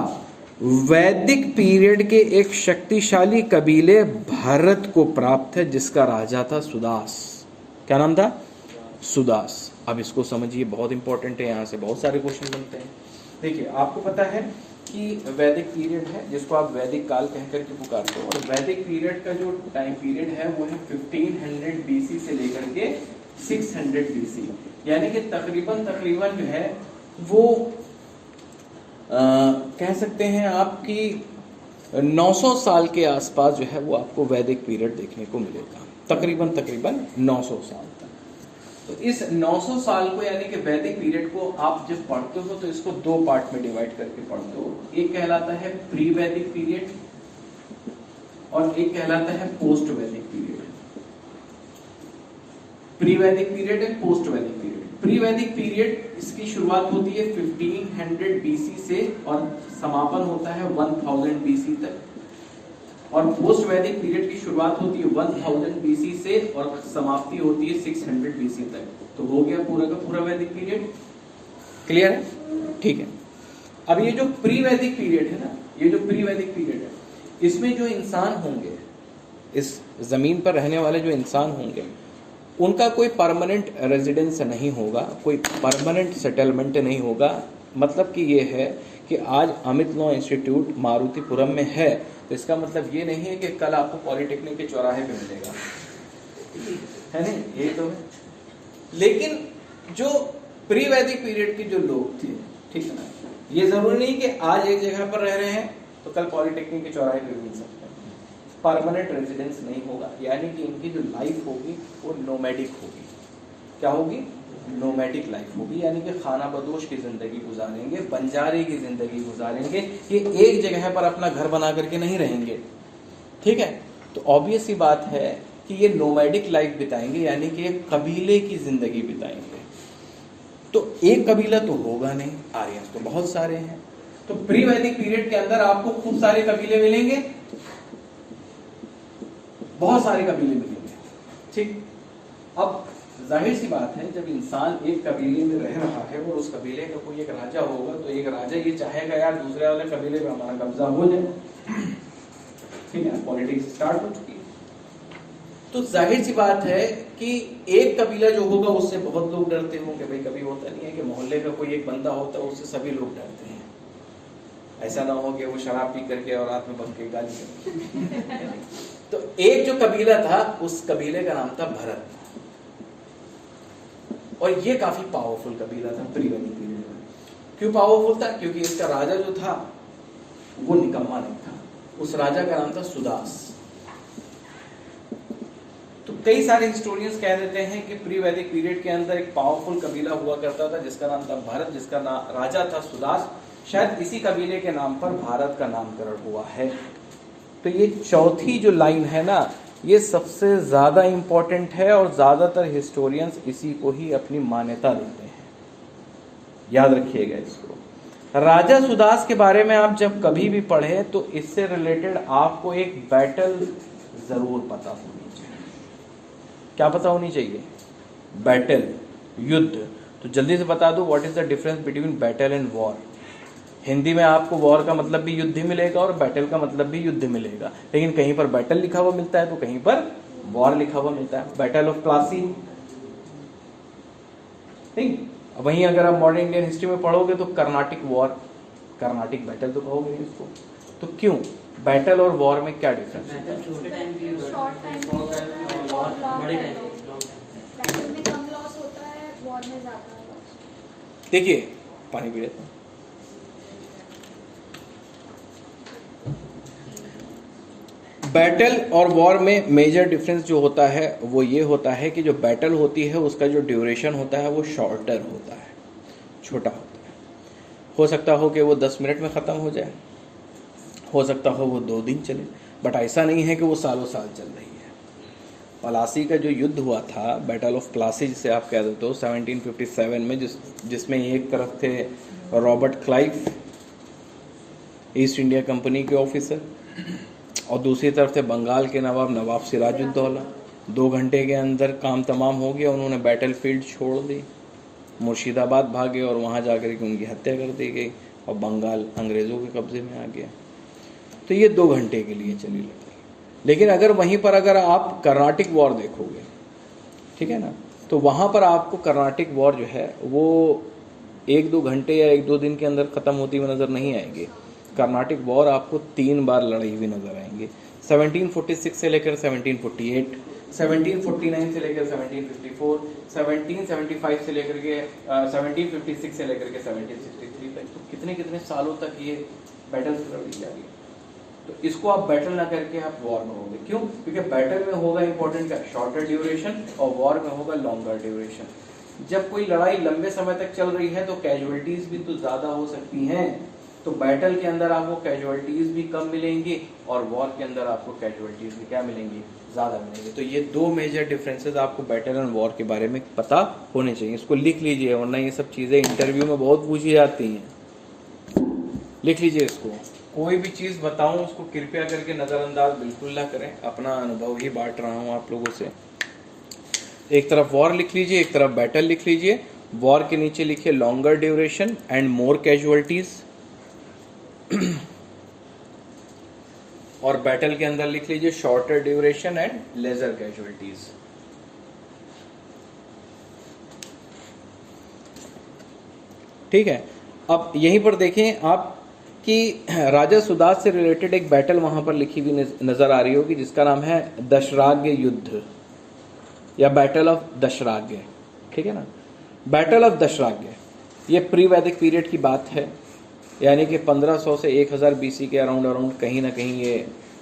वैदिक पीरियड के एक शक्तिशाली कबीले भारत को प्राप्त है जिसका राजा था सुदास। क्या नाम था? सुदास। अब इसको समझिए, बहुत इंपॉर्टेंट है, यहाँ से बहुत सारे क्वेश्चन बनते हैं। देखिए आपको पता है कि वैदिक पीरियड है जिसको आप वैदिक काल कह करके पुकारते हो, और वैदिक पीरियड का जो टाइम पीरियड है वो है 1500 BC से लेकर के 600 BC, यानी कि तकरीबन जो है वो कह सकते हैं आपकी 900 साल के आसपास जो है वो आपको वैदिक पीरियड देखने को मिलेगा, तकरीबन 900 साल तक। तो इस 900 साल को यानी कि वैदिक पीरियड को आप जब पढ़ते हो तो इसको दो पार्ट में डिवाइड करके पढ़ते हो। एक कहलाता है प्री वैदिक पीरियड और एक कहलाता है पोस्ट वैदिक पीरियड। प्री वैदिक पीरियड एंड पोस्ट वैदिक पीरियड। प्री वैदिक पीरियड इसकी शुरुआत होती है 1500 BC से और समापन होता है 1000 BC तक, और पोस्ट वैदिक पीरियड की शुरुआत होती है 1000 BC से और समाप्ति होती है 600 BC तक। तो हो गया पूरा का पूरा वैदिक पीरियड। क्लियर है? ठीक है। अब ये जो प्री वैदिक पीरियड है ना, ये जो प्री वैदिक पीरियड है, इसमें जो इंसान होंगे, इस जमीन पर रहने वाले जो इंसान होंगे, उनका कोई परमानेंट रेजिडेंस नहीं होगा, कोई परमानेंट सेटलमेंट नहीं होगा। मतलब कि ये है कि आज अमित लॉ इंस्टीट्यूट मारुतिपुरम में है, तो इसका मतलब ये नहीं है कि कल आपको पॉलिटेक्निक के चौराहे पे मिलेगा, है नहीं? ये तो है। लेकिन जो प्री वैदिक पीरियड के जो लोग थे, ठीक है ना, ये जरूरी नहीं कि आज एक जगह पर रह रहे हैं तो कल पॉलिटेक्निक के चौराहे पे मिल सकते हैं। परमानेंट रेजिडेंस नहीं होगा, यानी कि इनकी जो लाइफ होगी वो नोमैडिक होगी। क्या होगी? नोमैडिक लाइफ होगी, यानी कि खाना बदोश की जिंदगी गुजारेंगे, बंजारे की जिंदगी गुजारेंगे। ये एक जगह पर अपना घर बना करके नहीं रहेंगे, ठीक है? तो ऑब्वियस सी बात है कि ये नोमैडिक लाइफ बिताएंगे, यानी कि एक कबीले की जिंदगी बिताएंगे। तो एक कबीला तो होगा नहीं, आर्यन तो बहुत सारे हैं। तो प्री वैदिक पीरियड के अंदर आपको खूब सारे कबीले मिलेंगे, बहुत सारे कबीले मिलेंगे, ठीक। अब जाहिर सी बात है, जब इंसान एक कबीले में रह रहा है और उस कबीले का कोई एक राजा होगा, तो एक राजा ये चाहेगा यार दूसरे वाले कबीले पे हमारा कब्जा हो जाए, ठीक है? पॉलिटिक्स स्टार्ट हो चुकी है। तो जाहिर सी बात है कि एक कबीला जो होगा उससे बहुत लोग डरते होंगे। भाई कभी होता नहीं है कि मोहल्ले का कोई एक बंदा होता है उससे सभी लोग डरते हैं, ऐसा ना हो कि वो शराब पी करके और रात में बंद के गाली करे। तो एक जो कबीला था, उस कबीले का नाम था भरत, और ये काफी पावरफुल कबीला था प्री वैदिक पीरियड में। क्यों पावरफुल था? क्योंकि इसका राजा जो था वो निकम्मा नहीं था। उस राजा का नाम था सुदास। तो कई सारे हिस्टोरियंस कह देते हैं कि प्री वैदिक पीरियड के अंदर एक पावरफुल कबीला हुआ करता था जिसका नाम था भारत, जिसका राजा था सुदास। शायद इसी कबीले के नाम पर भारत का नामकरण हुआ है। तो ये चौथी जो लाइन है ना, ये सबसे ज्यादा इंपॉर्टेंट है और ज्यादातर हिस्टोरियंस इसी को ही अपनी मान्यता देते हैं। याद रखिएगा इसको। राजा सुदास के बारे में आप जब कभी भी पढ़े तो इससे रिलेटेड आपको एक बैटल जरूर पता होनी चाहिए। क्या पता होनी चाहिए? बैटल, युद्ध। तो जल्दी से बता दो, what is the difference between battle and war. Hindi में आपको वॉर का मतलब भी युद्ध ही मिलेगा और बैटल का मतलब भी युद्ध मिलेगा, लेकिन कहीं पर बैटल लिखा हुआ मिलता है तो कहीं पर वॉर लिखा हुआ मिलता है। बैटल ऑफ प्लासी, ठीक। वहीं अगर आप मॉडर्न इंडियन हिस्ट्री में पढ़ोगे तो कर्नाटिक वॉर, कर्नाटिक बैटल तो कहोगे इसको। तो क्यों? बैटल और वॉर में क्या डिफरेंस है? छोटे टाइम की शॉर्ट टाइम में बड़े टाइम बैटल में कम लॉस होता है, वॉर में ज़्यादा लॉस। देखिए, पानी पी लेता हूं। बैटल और वॉर में मेजर डिफरेंस जो होता है वो ये होता है कि जो बैटल होती है उसका जो ड्यूरेशन होता है वो शॉर्टर होता है, छोटा होता है। हो सकता हो कि वो 10 मिनट में ख़त्म हो जाए, हो सकता हो वो 2 दिन चले, बट ऐसा नहीं है कि वो सालों साल चल रही है। प्लासी का जो युद्ध हुआ था, बैटल ऑफ प्लासी जिसे आप कह देते हो 1757 में, जिसमें एक तरफ थे Robert Clive, east India company के ऑफिसर, और दूसरी तरफ थे बंगाल के नवाब सिराजुद्दौला। 2 घंटे के अंदर काम तमाम हो गया, उन्होंने बैटल फील्ड छोड़ दी, मुर्शिदाबाद भागे और वहाँ जाकर के उनकी हत्या कर दी गई और बंगाल अंग्रेज़ों के कब्जे में आ गया। तो ये 2 घंटे के लिए चली लड़ाई। लेकिन अगर वहीं पर अगर आप कर्नाटिक वॉर देखोगे, ठीक है ना, तो वहाँ पर आपको कर्नाटिक वॉर जो है वो 1-2 घंटे या 1-2 दिन के अंदर ख़त्म होती हुई नज़र नहीं आएगी। कर्नाटिक वॉर आपको 3 बार लड़ी हुई नज़र आएंगी, 1746 से लेकर 1748, 1749 से लेकर 1754, 1775 से लेकर के 1756 से लेकर के 1763 तक। तो कितने कितने सालों तक ये बैटल लड़ी जा रही है। तो इसको आप बैटल ना करके आप वॉर करोगे। क्यों? क्योंकि बैटल में होगा इंपॉर्टेंट क्या? शॉर्टर ड्यूरेशन, और वॉर में होगा लॉन्गर ड्यूरेशन। जब कोई लड़ाई लंबे समय तक चल रही है तो कैजुअलिटीज भी तो ज्यादा हो सकती हैं। तो बैटल के अंदर आपको कैजुअलिटीज भी कम मिलेंगी और वॉर के अंदर आपको कैजुअलिटीज भी क्या मिलेंगी? ज्यादा मिलेंगी। तो ये 2 मेजर डिफरेंसेस आपको बैटल एंड वॉर के बारे में पता होने चाहिए। इसको लिख लीजिए, वरना ये सब चीजें इंटरव्यू में बहुत पूछी जाती हैं। लिख लीजिए इसको। कोई भी चीज बताऊं उसको कृपया करके नजरअंदाज बिल्कुल ना करें, अपना अनुभव ही बांट रहा हूं आप लोगों से। एक तरफ वॉर लिख लीजिए, एक तरफ बैटल लिख लीजिए। वॉर के नीचे लिखिए longer duration and more casualties, और बैटल के अंदर लिख लीजिए shorter duration and lesser casualties. ठीक है। अब यहीं पर देखें आप कि राजा सुदास से रिलेटेड एक बैटल वहां पर लिखी हुई नजर आ रही होगी, जिसका नाम है दशराग्य युद्ध या बैटल ऑफ दशराग्य। ठीक है ना, बैटल ऑफ दशराग्य ये प्री वैदिक पीरियड की बात है, यानी कि 1500 से 1000 BC के अराउंड कहीं ना कहीं ये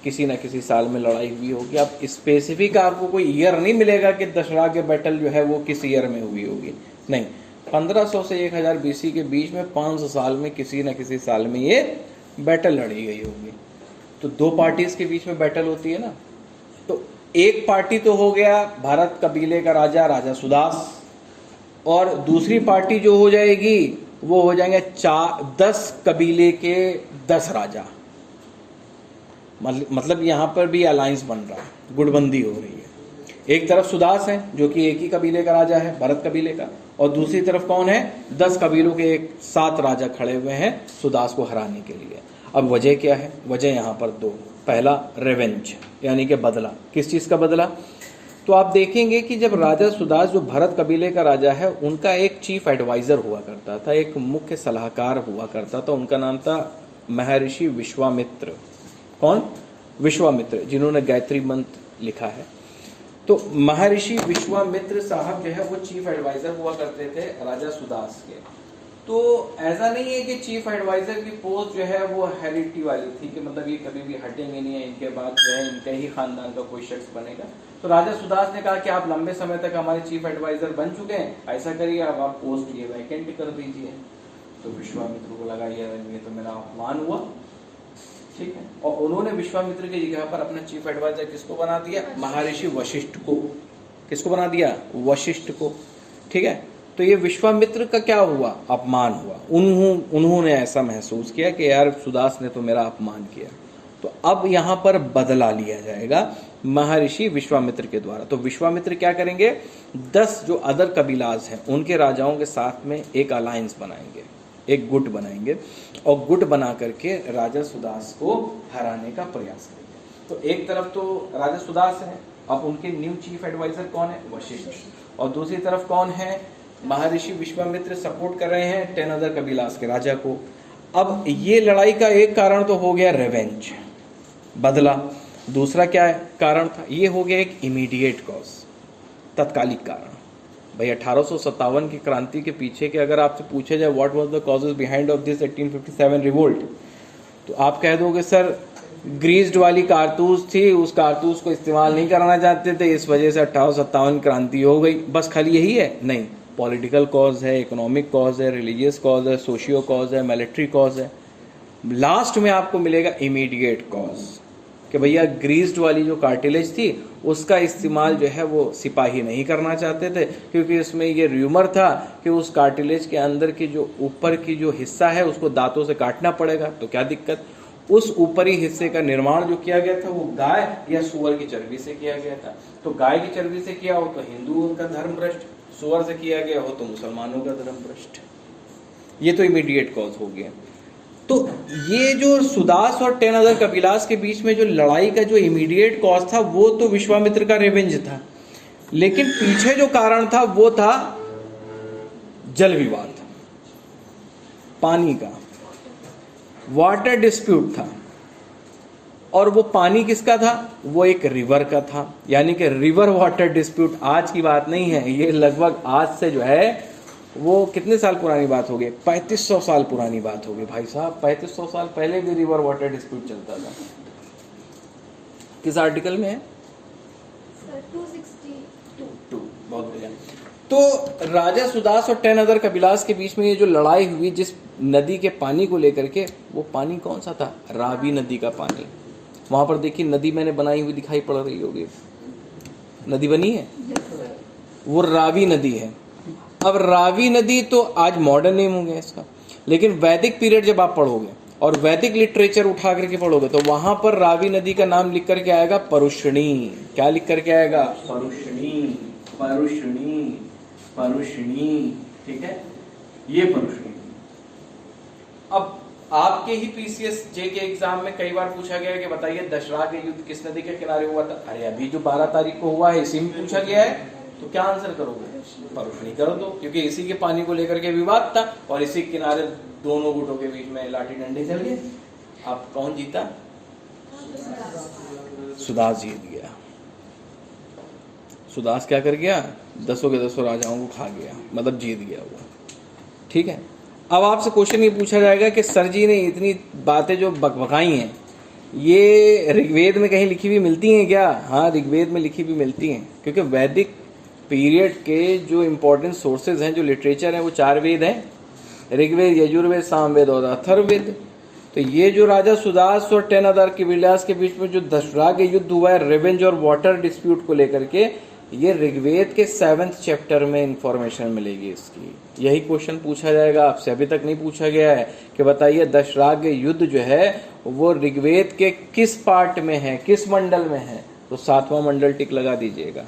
किसी न किसी साल में लड़ाई हुई होगी। अब स्पेसिफिक आपको कोई ईयर नहीं मिलेगा कि दशराग्य बैटल जो है वो किस ईयर में हुई होगी, नहीं। 1500 से 1000 BC के बीच में 500 साल में किसी न किसी साल में ये बैटल लड़ी गई होगी। तो 2 पार्टीज के बीच में बैटल होती है ना, तो एक पार्टी तो हो गया भारत कबीले का राजा सुदास, और दूसरी पार्टी जो हो जाएगी वो हो जाएंगे 10 कबीले के 10 राजा। मतलब यहां पर भी अलायंस बन रहा है, गुटबंदी हो रही है। एक तरफ सुदास है जो कि एक ही कबीले का राजा है, भरत कबीले का, और दूसरी तरफ कौन है? 10 कबीलों के 7 राजा खड़े हुए हैं सुदास को हराने के लिए। अब वजह क्या है? वजह यहाँ पर 2। पहला रेवेंज, यानी कि बदला। किस चीज का बदला? तो आप देखेंगे कि जब राजा सुदास जो भरत कबीले का राजा है, उनका एक चीफ एडवाइजर हुआ करता था, एक मुख्य सलाहकार हुआ करता था, उनका नाम था महर्षि विश्वामित्र। कौन? विश्वामित्र, जिन्होंने गायत्री मंत्र लिखा है। तो महर्षि विश्वामित्र साहब जो है वो चीफ एडवाइजर हुआ करते थे राजा सुदास के। तो ऐसा नहीं है कि चीफ एडवाइजर की पोस्ट जो है वो हेरिडिटी वाली थी, कि मतलब ये कभी भी हटेंगे नहीं है, इनके बाद जो है इनके ही खानदान का कोई शख्स बनेगा। तो राजा सुदास ने कहा कि आप लंबे समय तक हमारे चीफ एडवाइजर बन चुके हैं, ऐसा करिए अब आप पोस्ट ये वैकेंट कर दीजिए। तो विश्वामित्र को लगा ये तो मेरा अपमान हुआ, ठीक है, और उन्होंने विश्वामित्र की जगह पर अपना चीफ एडवाइजर किसको बना दिया? महर्षि वशिष्ठ को। किसको बना दिया? वशिष्ठ को। ठीक है। तो ये विश्वामित्र का क्या हुआ? अपमान हुआ। उन्होंने ऐसा महसूस किया कि यार सुदास ने तो मेरा अपमान किया, तो अब यहाँ पर बदला लिया जाएगा महर्षि विश्वामित्र के द्वारा। तो विश्वामित्र क्या करेंगे? 10 जो अदर कबीलाज हैं उनके राजाओं के साथ में एक अलायंस बनाएंगे, एक गुट बनाएंगे, और गुट बना करके राजा सुदास को हराने का प्रयास करेंगे। तो एक तरफ तो राजा सुदास है, अब उनके न्यू चीफ एडवाइजर कौन है? वशिष्ठ। और दूसरी तरफ कौन है? महर्षि विश्वामित्र सपोर्ट कर रहे हैं 10 अदर कबीलास के राजा को। अब ये लड़ाई का एक कारण तो हो गया रेवेंज, बदला। दूसरा क्या है कारण था, ये हो गया एक इमीडिएट कॉज, तत्कालिक कारण। भाई 1857 की क्रांति के पीछे के अगर आपसे पूछा जाए what was the causes behind of this 1857 revolt, तो आप कह दोगे सर ग्रीस्ड वाली कारतूस थी, उस कारतूस को इस्तेमाल नहीं करना चाहते थे, इस वजह से 1857 क्रांति हो गई। बस खाली यही है? नहीं, पॉलिटिकल कॉज है, इकोनॉमिक कॉज है, रिलीजियस कॉज है, सोशियो कॉज है, मिलिट्री कॉज है। लास्ट में आपको मिलेगा इमीडिएट कॉज कि भैया ग्रीस्ड वाली जो कार्टिलेज थी उसका इस्तेमाल जो है वो सिपाही नहीं करना चाहते थे, क्योंकि उसमें ये र्यूमर था कि उस कार्टिलेज के अंदर की जो ऊपर की जो हिस्सा है उसको दांतों से काटना पड़ेगा। तो क्या दिक्कत, उस ऊपरी हिस्से का निर्माण जो किया गया था वो गाय या सुअर की चर्बी से किया गया था। तो गाय की चर्बी से किया हो तो हिंदुओं का धर्म भ्रष्ट, सुअर से किया गया हो तो मुसलमानों का धर्म भ्रष्ट। ये तो इमीडिएट कॉज हो गया। तो ये जो सुदास और 10 अदर कबीलास के बीच में जो लड़ाई का जो इमीडिएट कॉज था वो तो विश्वामित्र का रिवेंज था, लेकिन पीछे जो कारण था वो था जल विवाद, पानी का, वाटर डिस्प्यूट था। और वो पानी किसका था, वो एक रिवर का था, यानी कि रिवर वाटर डिस्प्यूट आज की बात नहीं है, ये लगभग आज से जो है वो कितने साल पुरानी बात हो गई, 3500 साल पुरानी बात हो गई भाई साहब। 3500 साल पहले भी रिवर वाटर डिस्प्यूट चलता था। किस आर्टिकल में है? 262। बहुत बढ़िया। तो राजा सुदास और 10 अदर कबीलास के बीच में ये जो लड़ाई हुई जिस नदी के पानी को लेकर के, वो पानी कौन सा था, रावी नदी का पानी। वहां पर देखिए नदी मैंने बनाई हुई दिखाई पड़ रही होगी, नदी बनी है, वो रावी नदी है। अब रावी नदी तो आज मॉडर्न नेम हो गया इसका, लेकिन वैदिक पीरियड जब आप पढ़ोगे और वैदिक लिटरेचर उठा करके पढ़ोगे तो वहां पर रावी नदी का नाम लिख करके आएगा परुष्णी। क्या लिख करके आएगा, परुष्णी, परुष्णी, परुष्णी, ठीक है, ये परुष्णी। अब आपके ही पीसीएस जे के एग्जाम में कई बार पूछा गया है कि बताइए दशरथ का युद्ध किस नदी के किनारे हुआ था। अरे अभी जो 12 तारीख को हुआ है इसी में पूछा गया है, तो क्या आंसर करोगे, परुष्णी कर दो, क्योंकि इसी के पानी को लेकर के विवाद था और इसी किनारे दोनों गुटों के बीच में लाठी डंडे चल गए। अब कौन जीता, सुदास जीत गया। सुदास क्या कर गया, 10 के 10 राजाओं को खा गया, मतलब जीत गया वो, ठीक है। अब आपसे क्वेश्चन ये पूछा जाएगा कि सर जी ने इतनी बातें जो बकबकाई हैं ये ऋग्वेद में कहीं लिखी हुई मिलती हैं क्या? हाँ, ऋग्वेद में लिखी हुई मिलती हैं, क्योंकि वैदिक पीरियड के जो इम्पोर्टेंट सोर्सेज हैं, जो लिटरेचर है, वो 4 वेद हैं, ऋग्वेद, यजुर्वेद, सामवेद और अथर्ववेद। तो ये जो राजा सुदास और 10 अदर कबीलास के बीच में जो दशहरा के युद्ध हुआ है रिवेंज और वाटर डिस्प्यूट को लेकर के, ये ऋग्वेद के 7th चैप्टर में इंफॉर्मेशन मिलेगी इसकी। यही क्वेश्चन पूछा जाएगा आपसे, अभी तक नहीं पूछा गया है कि बताइए दशहरा के युद्ध जो है वो ऋग्वेद के किस पार्ट में है, किस मंडल में है, तो 7वां मंडल टिक लगा दीजिएगा।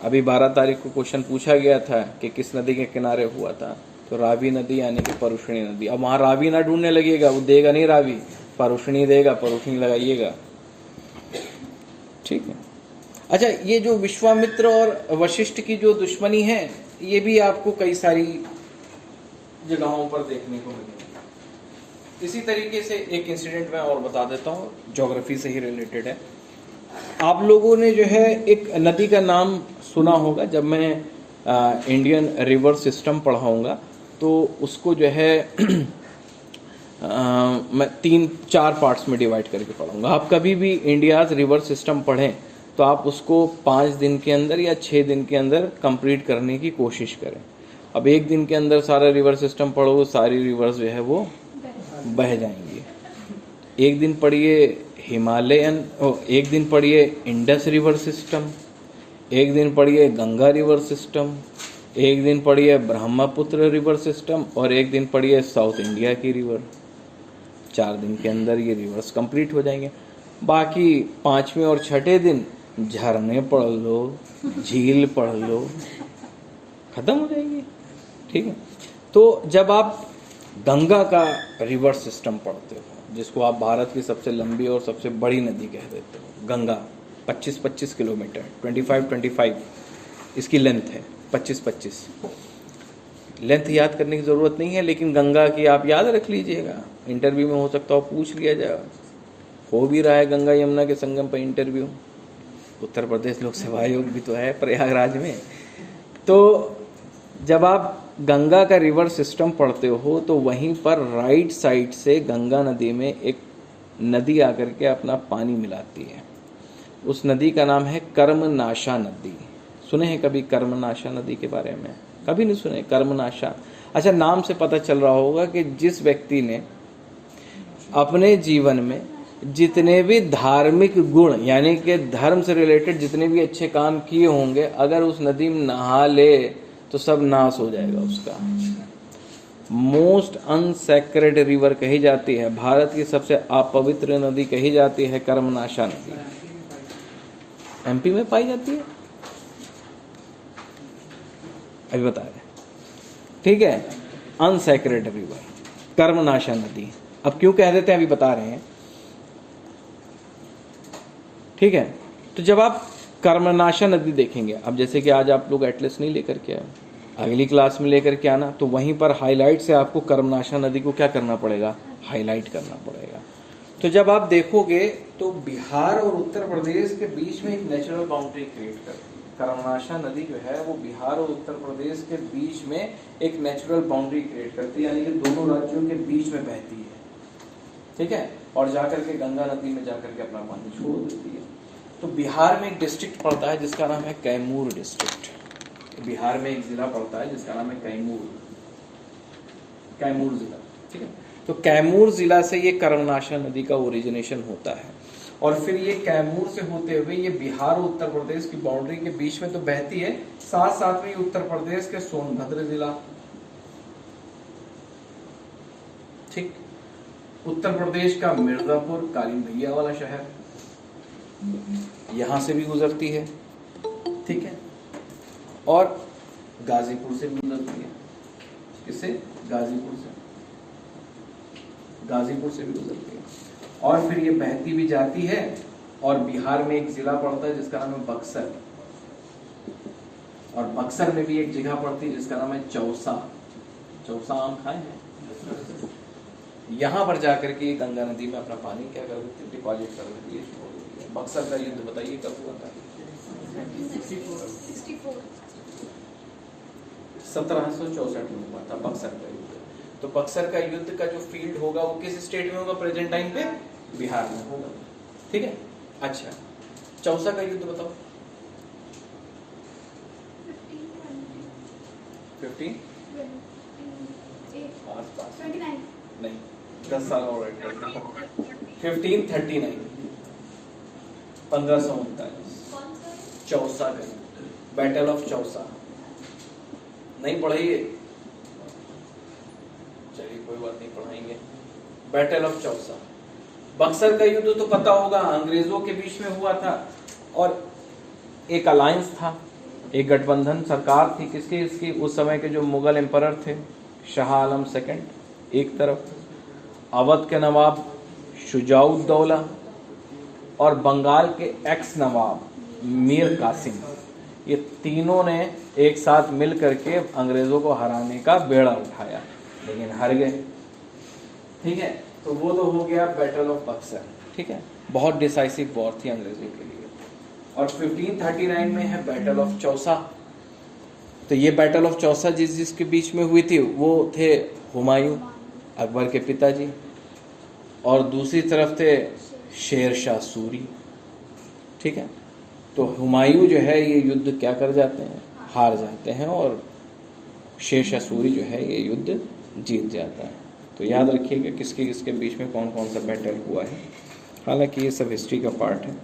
अभी 12 तारीख को क्वेश्चन पूछा गया था कि किस नदी के किनारे हुआ था, तो रावी नदी यानी कि परुष्णी नदी। अब वहां रावी ना ढूंढने लगेगा, वो देगा नहीं रावी, परुष्णी देगा, परुष्णी लगाइएगा, ठीक है। अच्छा, ये जो विश्वामित्र और वशिष्ठ की जो दुश्मनी है ये भी आपको कई सारी जगहों पर देखने को मिलेगी। इसी तरीके से एक इंसिडेंट मैं और बता देता हूँ, ज्योग्राफी से ही रिलेटेड है। आप लोगों ने जो है एक नदी का नाम सुना होगा, जब मैं इंडियन रिवर सिस्टम पढ़ाऊंगा तो उसको जो है मैं 3-4 पार्ट्स में डिवाइड करके पढ़ाऊंगा। आप कभी भी इंडियाज रिवर सिस्टम पढ़ें तो आप उसको 5 दिन के अंदर या 6 दिन के अंदर कंप्लीट करने की कोशिश करें। अब 1 दिन के अंदर सारा रिवर सिस्टम पढ़ो, सारी रिवर्स जो है वो बह जाएंगी। 1 दिन पढ़िए हिमालयन, 1 दिन पढ़िए इंडस रिवर सिस्टम, 1 दिन पढ़िए गंगा रिवर सिस्टम, 1 दिन पढ़िए ब्रह्मपुत्र रिवर सिस्टम और 1 दिन पढ़िए साउथ इंडिया की रिवर। 4 दिन के अंदर ये रिवर्स कंप्लीट हो जाएंगे। बाकी 5वें और 6ठे दिन झरने पढ़ लो, झील पढ़ लो, खत्म हो जाएगी, ठीक है। तो जब आप गंगा का रिवर सिस्टम पढ़ते हो, जिसको आप भारत की सबसे लंबी और सबसे बड़ी नदी कह देते हो, गंगा 25-25 किलोमीटर, 25-25 इसकी लेंथ है, 25-25। लेंथ याद करने की ज़रूरत नहीं है, लेकिन गंगा की आप याद रख लीजिएगा, इंटरव्यू में हो सकता हो पूछ लिया जाए। हो भी रहा है गंगा यमुना के संगम पर इंटरव्यू, उत्तर प्रदेश लोक सेवा आयोग भी तो है प्रयागराज में। तो जब आप गंगा का रिवर सिस्टम पढ़ते हो तो वहीं पर राइट साइड से गंगा नदी में एक नदी आकर के अपना पानी मिलाती है। उस नदी का नाम है कर्मनाशा नदी। सुने हैं कभी कर्मनाशा नदी के बारे में? कभी नहीं सुने कर्मनाशा? अच्छा, नाम से पता चल रहा होगा कि जिस व्यक्ति ने अपने जीवन में जितने भी धार्मिक गुण यानी कि धर्म से रिलेटेड जितने भी अच्छे काम किए होंगे, अगर उस नदी में नहा ले तो सब नाश हो जाएगा उसका। मोस्ट अनसेक्रेड रिवर कही जाती है, भारत की सबसे अपवित्र नदी कही जाती है कर्मनाशा नदी। एमपी में पाई जाती है, अभी बता रहे, ठीक है। अनसेक्रेड रिवर कर्मनाशा नदी। अब क्यों कह देते हैं अभी बता रहे हैं, ठीक है। तो जब आप कर्मनाशा नदी देखेंगे, अब जैसे कि आज आप लोग एटलस नहीं लेकर के आए, अगली क्लास में लेकर के आना, तो वहीं पर हाईलाइट से आपको कर्मनाशा नदी को क्या करना पड़ेगा, हाईलाइट करना पड़ेगा। तो जब आप देखोगे तो बिहार और उत्तर प्रदेश के बीच में एक नेचुरल बाउंड्री क्रिएट करती है। कर्मनाशा नदी जो है वो बिहार और उत्तर प्रदेश के बीच में एक नेचुरल बाउंड्री क्रिएट करती है, यानी कि दोनों राज्यों के बीच में बहती है, ठीक है, और जाकर के गंगा नदी में जाकर के अपना पानी छोड़ देती है। तो बिहार में एक डिस्ट्रिक्ट पड़ता है जिसका नाम है कैमूर डिस्ट्रिक्ट। बिहार में एक जिला पड़ता है जिसका नाम है कैमूर जिला, ठीक है। तो कैमूर जिला से ये कर्मनाशा नदी का ओरिजिनेशन होता है, और फिर ये कैमूर से होते हुए ये बिहार और उत्तर प्रदेश की बाउंड्री के बीच में तो बहती है, साथ साथ में उत्तर प्रदेश के सोनभद्र जिला, ठीक, उत्तर प्रदेश का मिर्जापुर कालीन भैया वाला शहर, यहां से भी गुजरती है, ठीक है, और गाजीपुर से भी गुजरती है। इससे गाजीपुर से भी गुजरती है, और फिर ये बहती भी जाती है, और बिहार में एक जिला पड़ता है जिसका नाम है बक्सर, और बक्सर में भी एक जगह पड़ती है जिसका नाम है चौसा। चौसा आम खाए हैं? यहां पर जाकर के गंगा नदी में अपना पानी क्या कर देती है, डिपॉजिट कर देती है। बक्सर का युद्ध बताइए कब हुआ था? 1764 में हुआ था बक्सर का युद्ध। तो बक्सर का युद्ध का जो फील्ड होगा वो किस स्टेट में होगा प्रेजेंट टाइम पे? बिहार में होगा, ठीक है। अच्छा, चौसा का युद्ध बताओ। 15 नहीं, 10 साल और 1539 1539 चौसा का युद्ध, बैटल ऑफ चौसा। नहीं पढ़ाइए, चलिए कोई बात नहीं, पढ़ाएंगे। Battle of Chausa. बक्सर का युद्ध तो पता होगा, अंग्रेजों के बीच में हुआ था, और एक अलायंस था, एक गठबंधन सरकार थी किसकी? इसकी उस समय के जो मुगल एम्परर थे शाह आलम सेकंड एक तरफ, अवध के नवाब शुजाउद्दौला और बंगाल के एक्स नवाब मीर कासिम, ये तीनों ने एक साथ मिल करके अंग्रेजों को हराने का बेड़ा उठाया, लेकिन हार गए, ठीक है। तो वो तो हो गया बैटल ऑफ बक्सर, ठीक है, बहुत डिसाइसिव वॉर थी अंग्रेजों के लिए। और 1539 में है बैटल ऑफ चौसा। तो ये बैटल ऑफ चौसा जिसके बीच में हुई थी वो थे हुमायूं, अकबर के पिताजी, और दूसरी तरफ थे शेर शाह सूरी, ठीक है। तो हुमायूं जो है ये युद्ध क्या कर जाते हैं, हार जाते हैं, और शेर शाह सूरी जो है ये युद्ध जीत जाता है। तो याद रखिएगा किसके किसके बीच में कौन कौन सा बैटल हुआ है, हालांकि ये सब हिस्ट्री का पार्ट है।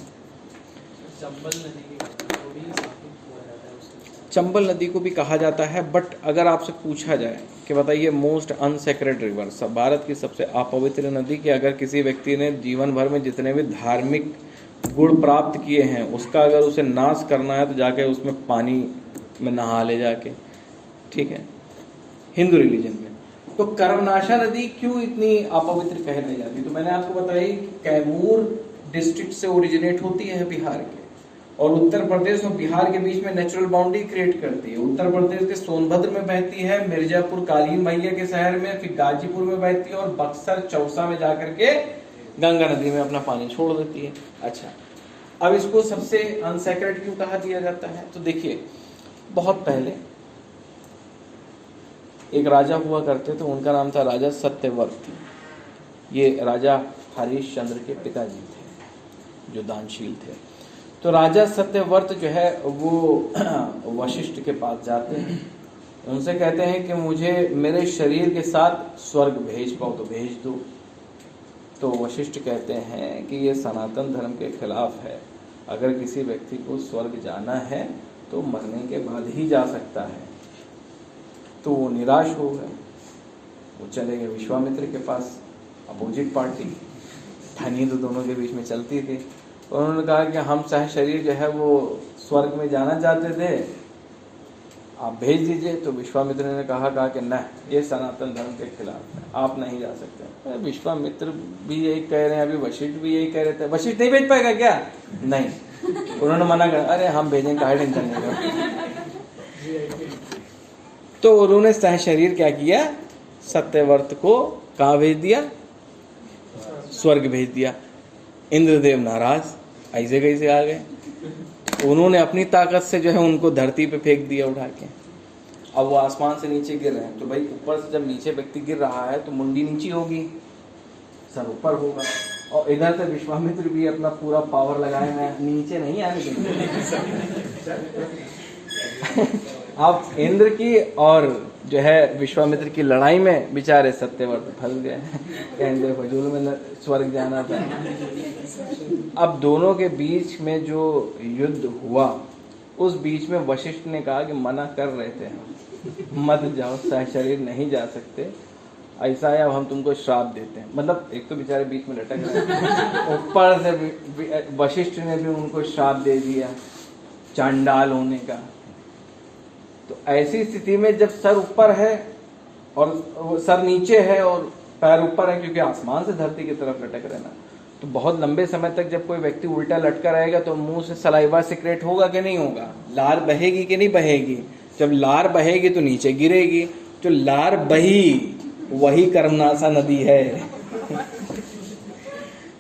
चंबल नदी को भी कहा जाता है, बट अगर आपसे पूछा जाए कि बताइए मोस्ट अनसेक्रेड रिवर, भारत की सबसे अपवित्र नदी, कि अगर किसी व्यक्ति ने जीवन भर में जितने भी धार्मिक गुण प्राप्त किए हैं उसका अगर उसे नाश करना है तो जाके उसमें पानी में नहा ले जाके, ठीक है, हिंदू रिलीजन में। तो कर्मनाशा नदी क्यों इतनी अपवित्र कहलाई जाती? तो मैंने आपको बताया कि कैमूर डिस्ट्रिक्ट से ओरिजिनेट होती है बिहार के, और उत्तर प्रदेश और बिहार के बीच में नेचुरल बाउंड्री क्रिएट करती है। उत्तर प्रदेश के सोनभद्र में बहती है, मिर्जापुर कालीन मैया के शहर में, फिर गाजीपुर में बहती है और बक्सर चौसा में जाकर के गंगा नदी में अपना पानी छोड़ देती है। अच्छा, अब इसको सबसे अनसेक्रेड क्यों कहा दिया जाता है? तो देखिए, बहुत पहले एक राजा हुआ करते थे, उनका नाम था राजा सत्यव्रत। ये राजा हरिश्चंद्र के पिताजी थे जो दानशील थे। तो राजा सत्यव्रत जो है वो वशिष्ठ के पास जाते हैं, उनसे कहते हैं कि मुझे मेरे शरीर के साथ स्वर्ग भेज पाओ तो भेज दो। तो वशिष्ठ कहते हैं कि ये सनातन धर्म के खिलाफ है, अगर किसी व्यक्ति को स्वर्ग जाना है तो मरने के बाद ही जा सकता है। तो वो निराश हो गए, वो चले गए विश्वामित्र के पास। अपोजिट पार्टी, ठनी तो दोनों के बीच में चलती थी। उन्होंने कहा कि हम सह शरीर जो है वो स्वर्ग में जाना चाहते थे, आप भेज दीजिए। तो विश्वामित्र ने कहा कि न, ये सनातन धर्म के खिलाफ है, आप नहीं जा सकते। विश्वामित्र भी यही कह रहे हैं, अभी वशिष्ठ भी यही कह रहे थे। वशिष्ठ नहीं भेज पाएगा क्या? नहीं, उन्होंने मना कर, अरे हम भेजेंगे, काहे टेंशन नहीं कर। तो उन्होंने सह शरीर क्या किया, सत्यव्रत को कहाँ भेज दिया? स्वर्ग भेज दिया। इंद्रदेव नाराज, ऐसे कैसे आ गए? उन्होंने अपनी ताकत से जो है उनको धरती पे फेंक दिया उठा के। अब वो आसमान से नीचे गिर रहे हैं, तो भाई ऊपर से जब नीचे व्यक्ति गिर रहा है तो मुंडी नीचे होगी, सर ऊपर होगा। और इधर से विश्वामित्र भी अपना पूरा पावर लगाए हैं, नीचे नहीं आने देंगे। अब इंद्र की और जो है विश्वामित्र की लड़ाई में बेचारे सत्यव्रत फंस गए। इंद्र फजूल में स्वर्ग जाना था। अब दोनों के बीच में जो युद्ध हुआ, उस बीच में वशिष्ठ ने कहा कि मना कर रहे थे, मत जाओ, सह शरीर नहीं जा सकते, ऐसा है अब हम तुमको श्राप देते हैं। मतलब एक तो बेचारे बीच में लटक रहे, ऊपर से वशिष्ठ ने भी उनको श्राप दे दिया चांडाल होने का। तो ऐसी स्थिति में जब सर ऊपर है और सर नीचे है और पैर ऊपर है, क्योंकि आसमान से धरती की तरफ लटक रहना, तो बहुत लंबे समय तक जब कोई व्यक्ति उल्टा लटका रहेगा तो मुंह से सलाइवा सिक्रेट होगा कि नहीं होगा? लार बहेगी कि नहीं बहेगी? जब लार बहेगी तो नीचे गिरेगी। जो लार बही वही कर्मनाशा नदी है।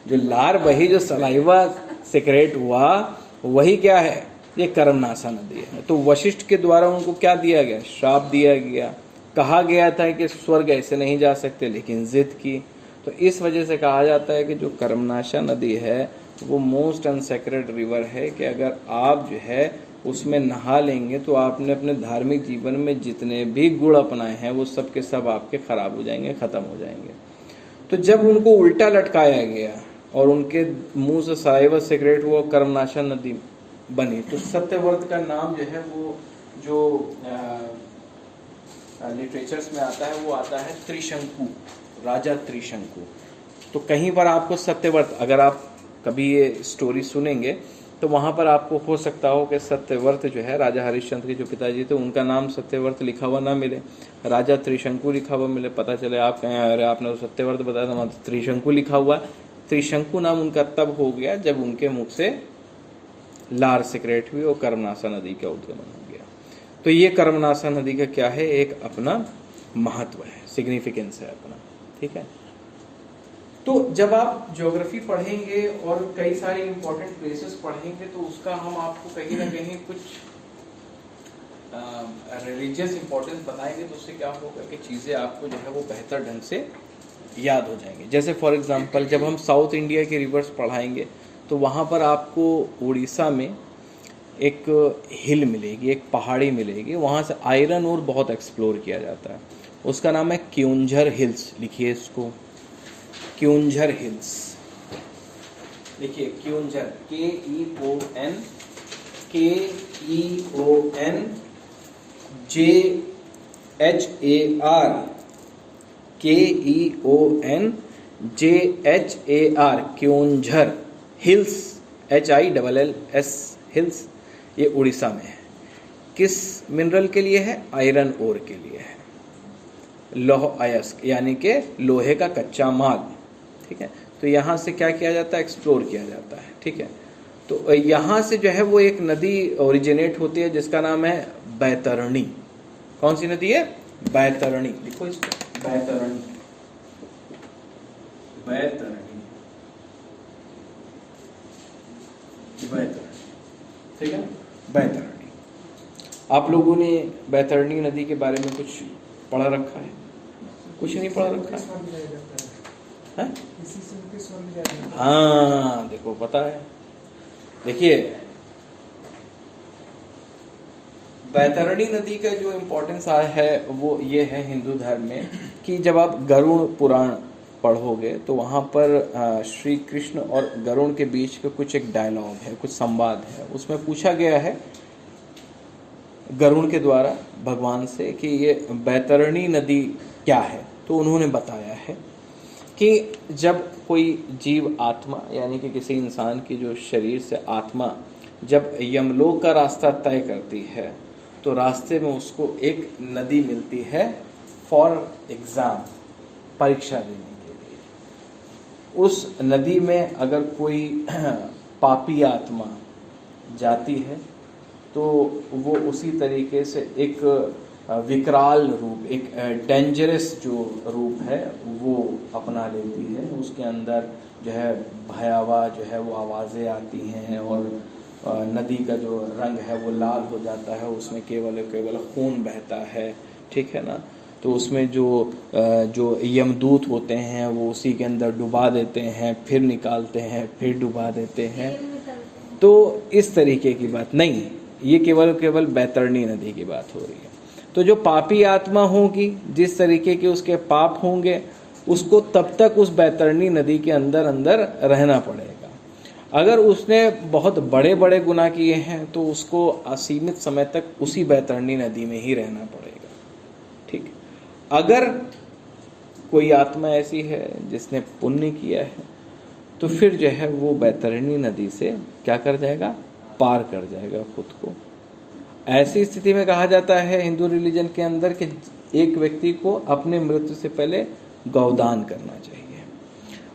जो लार बही, जो सलाइवा सिक्रेट हुआ, वही क्या है? ये कर्मनाशा नदी है। तो वशिष्ठ के द्वारा उनको क्या दिया गया? श्राप दिया गया। कहा गया था कि स्वर्ग ऐसे नहीं जा सकते, लेकिन जिद की। तो इस वजह से कहा जाता है कि जो कर्मनाशा नदी है वो मोस्ट अनसेक्रेड रिवर है, कि अगर आप जो है उसमें नहा लेंगे तो आपने अपने धार्मिक जीवन में जितने भी गुण अपनाए हैं वो सब के सब आपके खराब हो जाएंगे, खत्म हो जाएंगे। तो जब उनको उल्टा लटकाया गया और उनके मुंह से सलाइवा सिक्रेट हुआ, कर्मनाशा नदी बनी, तो सत्यव्रत का नाम जो है वो जो लिटरेचर्स में आता है वो आता है त्रिशंकु, राजा त्रिशंकु। तो कहीं पर आपको सत्यव्रत, अगर आप कभी ये स्टोरी सुनेंगे तो वहाँ पर आपको हो सकता हो कि सत्यव्रत जो है राजा हरिश्चंद्र के जो पिताजी थे उनका नाम सत्यव्रत लिखा हुआ ना मिले, राजा त्रिशंकु लिखा हुआ मिले। पता चले आप कहें अरे आपने तो सत्यव्रत बताया था, वहाँ तो त्रिशंकु लिखा हुआ। त्रिशंकु नाम उनका तब हो गया जब उनके मुख से लार सिक्रेट हुई और कर्मनाशा नदी का उद्गमन हो गया। तो ये कर्मनाशा नदी का क्या है? एक अपना महत्व है, सिग्निफिकेंस है अपना, ठीक है। तो जब आप ज्योग्राफी पढ़ेंगे और कई सारे इंपॉर्टेंट प्लेसेस पढ़ेंगे तो उसका हम आपको कहीं ना कहीं कुछ रिलीजियस इंपॉर्टेंस बताएंगे, तो उससे क्या होगा कि चीज़ें आपको जो है वो बेहतर ढंग से याद हो जाएंगे। जैसे फॉर एग्जांपल जब हम साउथ इंडिया के रिवर्स पढ़ाएंगे तो वहाँ पर आपको उड़ीसा में एक हिल मिलेगी, एक पहाड़ी मिलेगी, वहाँ से आयरन ओर बहुत एक्सप्लोर किया जाता है। उसका नाम है क्योंझर हिल्स। लिखिए इसको, क्योंझर हिल्स लिखिए, Keonjhar, KEONJHAR, Keonjhar hills, HILLS hills. ये उड़ीसा में है। किस मिनरल के लिए है? आयरन ओर के लिए है, लौह अयस्क यानी कि लोहे का कच्चा माल, ठीक है। तो यहाँ से क्या किया जाता है? एक्सप्लोर किया जाता है, ठीक है। तो यहाँ से जो है वो एक नदी ओरिजिनेट होती है जिसका नाम है बैतरणी। कौन सी नदी है? बैतरणी। लिखो इसको, बैतरणी, बैतरणी, बैतरणी, ठीक है, बैतरणी। आप लोगों ने बैतरणी नदी के बारे में कुछ पढ़ा रखा है? कुछ नहीं पढ़ा रखा है? हाँ देखो, पता है। देखिए, बैतरणी नदी का जो इम्पोर्टेंस है वो ये है हिंदू धर्म में कि जब आप गरुड़ पुराण पढ़ोगे तो वहाँ पर श्री कृष्ण और गरुड़ के बीच का कुछ एक डायलॉग है, कुछ संवाद है। उसमें पूछा गया है गरुड़ के द्वारा भगवान से कि ये बैतरणी नदी क्या है। तो उन्होंने बताया है कि जब कोई जीव आत्मा यानी कि किसी इंसान की जो शरीर से आत्मा जब यमलोक का रास्ता तय करती है तो रास्ते में उसको एक नदी मिलती है फॉर एग्जाम, परीक्षा देने के लिए। उस नदी में अगर कोई पापी आत्मा जाती है तो वो उसी तरीके से एक विकराल रूप, एक डेंजरस जो रूप है वो अपना लेती है। उसके अंदर जो है भयावह जो है वो आवाज़ें आती हैं और नदी का जो रंग है वो लाल हो जाता है, उसमें केवल खून बहता है, ठीक है ना। तो उसमें जो यमदूत होते हैं वो उसी के अंदर डुबा देते हैं, फिर निकालते हैं, फिर डुबा देते हैं। तो इस तरीके की बात नहीं, ये केवल बैतरणी नदी की बात हो रही है। तो जो पापी आत्मा होगी, जिस तरीके के उसके पाप होंगे, उसको तब तक उस बैतरणी नदी के अंदर रहना पड़ेगा। अगर उसने बहुत बड़े बड़े गुनाह किए हैं तो उसको असीमित समय तक उसी बैतरणी नदी में ही रहना पड़ेगा, ठीक। अगर कोई आत्मा ऐसी है जिसने पुण्य किया है तो फिर जो है वो बैतरणी नदी से क्या कर जाएगा? पार कर जाएगा खुद को। ऐसी स्थिति में कहा जाता है हिंदू रिलीजन के अंदर कि एक व्यक्ति को अपने मृत्यु से पहले गौदान करना चाहिए।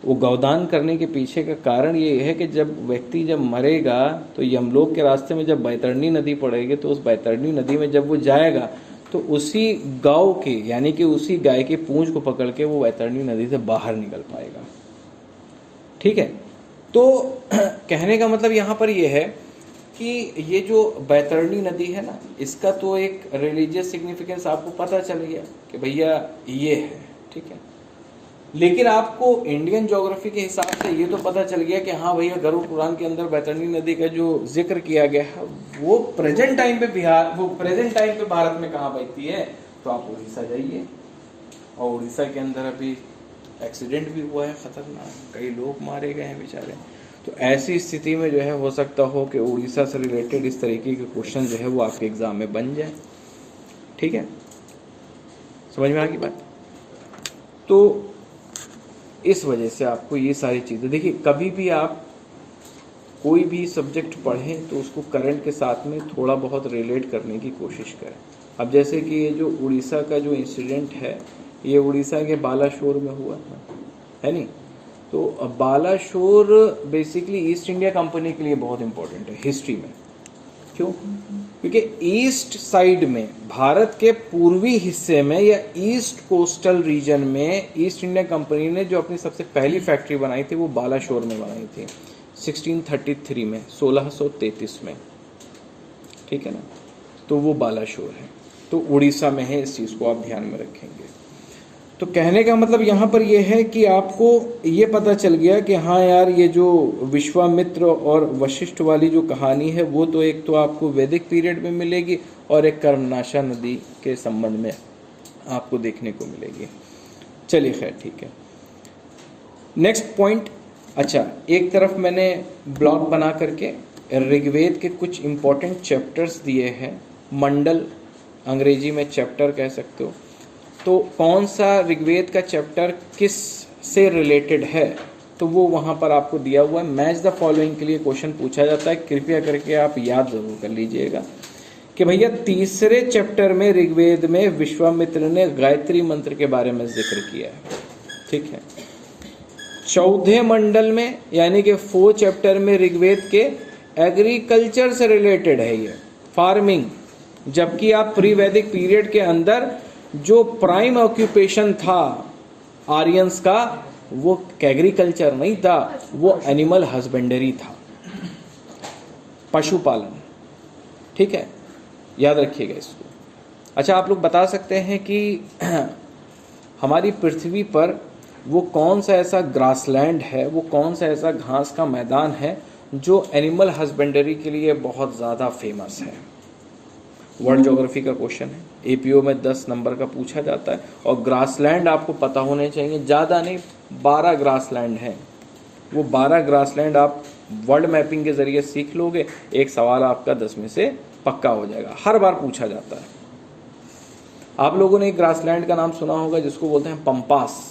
वो गौदान करने के पीछे का कारण ये है कि जब व्यक्ति जब मरेगा तो यमलोक के रास्ते में जब बैतरणी नदी पड़ेगी तो उस बैतरणी नदी में जब वो जाएगा तो उसी गौ के यानी कि उसी गाय की पूंछ को पकड़ के वो बैतरणी नदी से बाहर निकल पाएगा, ठीक है। तो कहने का मतलब यहाँ पर ये है कि ये जो बैतरणी नदी है ना, इसका तो एक रिलीजियस सिग्निफिकेंस आपको पता चल गया कि भैया ये है, ठीक है। लेकिन आपको इंडियन ज्योग्राफी के हिसाब से ये तो पता चल गया कि हाँ भैया गरुड़ पुराण के अंदर बैतरणी नदी का जो जिक्र किया गया है वो प्रेजेंट टाइम पे भारत में कहाँ बहती है। तो आप उड़ीसा जाइए, और उड़ीसा के अंदर अभी एक्सीडेंट भी हुआ है खतरनाक, कई लोग मारे गए हैं बेचारे। तो ऐसी स्थिति में जो है हो सकता हो कि उड़ीसा से रिलेटेड इस तरीके के क्वेश्चन जो है वो आपके एग्जाम में बन जाए, ठीक है। समझ में आ गई बात? तो इस वजह से आपको ये सारी चीज़ें, देखिए कभी भी आप कोई भी सब्जेक्ट पढ़ें तो उसको करंट के साथ में थोड़ा बहुत रिलेट करने की कोशिश करें। अब जैसे कि ये जो उड़ीसा का जो इंसिडेंट है ये उड़ीसा के बालाशोर में हुआ था, है नहीं। तो Balasore basically east India company के लिए बहुत इंपॉर्टेंट है हिस्ट्री में। क्यों? क्योंकि ईस्ट साइड में, भारत के पूर्वी हिस्से में या ईस्ट कोस्टल रीजन में ईस्ट इंडिया कंपनी ने जो अपनी सबसे पहली फैक्ट्री बनाई थी वो बालाशोर में बनाई थी 1633 में, 1633 में, ठीक है ना। तो वो बालाशोर है, तो उड़ीसा में है। इस चीज़ को आप ध्यान में रखेंगे। तो कहने का मतलब यहाँ पर यह है कि आपको ये पता चल गया कि हाँ यार, ये जो विश्वामित्र और वशिष्ठ वाली जो कहानी है वो तो एक तो आपको वैदिक पीरियड में मिलेगी और एक कर्मनाशा नदी के संबंध में आपको देखने को मिलेगी। चलिए खैर ठीक है। नेक्स्ट पॉइंट, अच्छा एक तरफ मैंने ब्लॉक बना करके ऋग्वेद के कुछ इम्पोर्टेंट चैप्टर्स दिए हैं, मंडल अंग्रेजी में चैप्टर कह सकते हो। तो कौन सा ऋग्वेद का चैप्टर किस से रिलेटेड है तो वो वहाँ पर आपको दिया हुआ है। मैच द फॉलोइंग के लिए क्वेश्चन पूछा जाता है, कृपया करके आप याद जरूर कर लीजिएगा कि भैया तीसरे चैप्टर में ऋग्वेद में विश्वामित्र ने गायत्री मंत्र के बारे में जिक्र किया है, ठीक है। चौथे मंडल में यानी कि 4 चैप्टर में ऋग्वेद के एग्रीकल्चर से रिलेटेड है ये, फार्मिंग। जबकि आप प्री वैदिक पीरियड के अंदर जो प्राइम ऑक्यूपेशन था आर्यंस का वो एग्रीकल्चर नहीं था, वो एनिमल हस्बेंडरी था, पशुपालन। ठीक है, याद रखिएगा इसको। अच्छा, आप लोग बता सकते हैं कि हमारी पृथ्वी पर वो कौन सा ऐसा ग्रासलैंड है, वो कौन सा ऐसा घास का मैदान है जो एनिमल हस्बेंडरी के लिए बहुत ज़्यादा फेमस है? वर्ल्ड ज्योग्राफी का क्वेश्चन है, एपीओ में 10 नंबर का पूछा जाता है। और ग्रासलैंड आपको पता होने चाहिए, ज़्यादा नहीं, 12 ग्रासलैंड हैं। वो 12 ग्रासलैंड आप वर्ल्ड मैपिंग के ज़रिए सीख लोगे, एक सवाल आपका 10 में से पक्का हो जाएगा, हर बार पूछा जाता है। आप लोगों ने एक ग्रासलैंड का नाम सुना होगा जिसको बोलते हैं पंपास,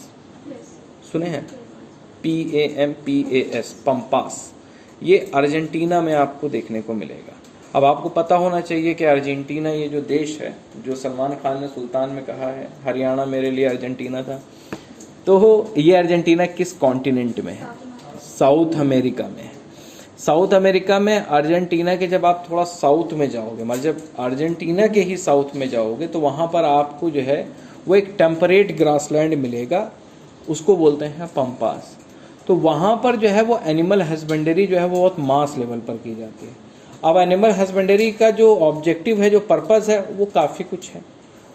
सुने हैं? PAMPAS, pampas. ये अर्जेंटीना में आपको देखने को मिलेगा। अब आपको पता होना चाहिए कि अर्जेंटीना ये जो देश है, जो सलमान खान ने सुल्तान में कहा है हरियाणा मेरे लिए अर्जेंटीना था, तो ये अर्जेंटीना किस कॉन्टिनेंट में है? साउथ अमेरिका में है। साउथ अमेरिका में अर्जेंटीना के जब आप थोड़ा साउथ में जाओगे, मतलब जब अर्जेंटीना के ही साउथ में जाओगे तो वहाँ पर आपको जो है वो एक टेम्परेट ग्रासलैंड मिलेगा, उसको बोलते हैं पंपास। तो वहाँ पर जो है वो एनिमल हस्बेंडरी जो है वो बहुत मास लेवल पर की जाती है। अब एनिमल हस्बेंडरी का जो ऑब्जेक्टिव है, जो पर्पस है, वो काफ़ी कुछ है।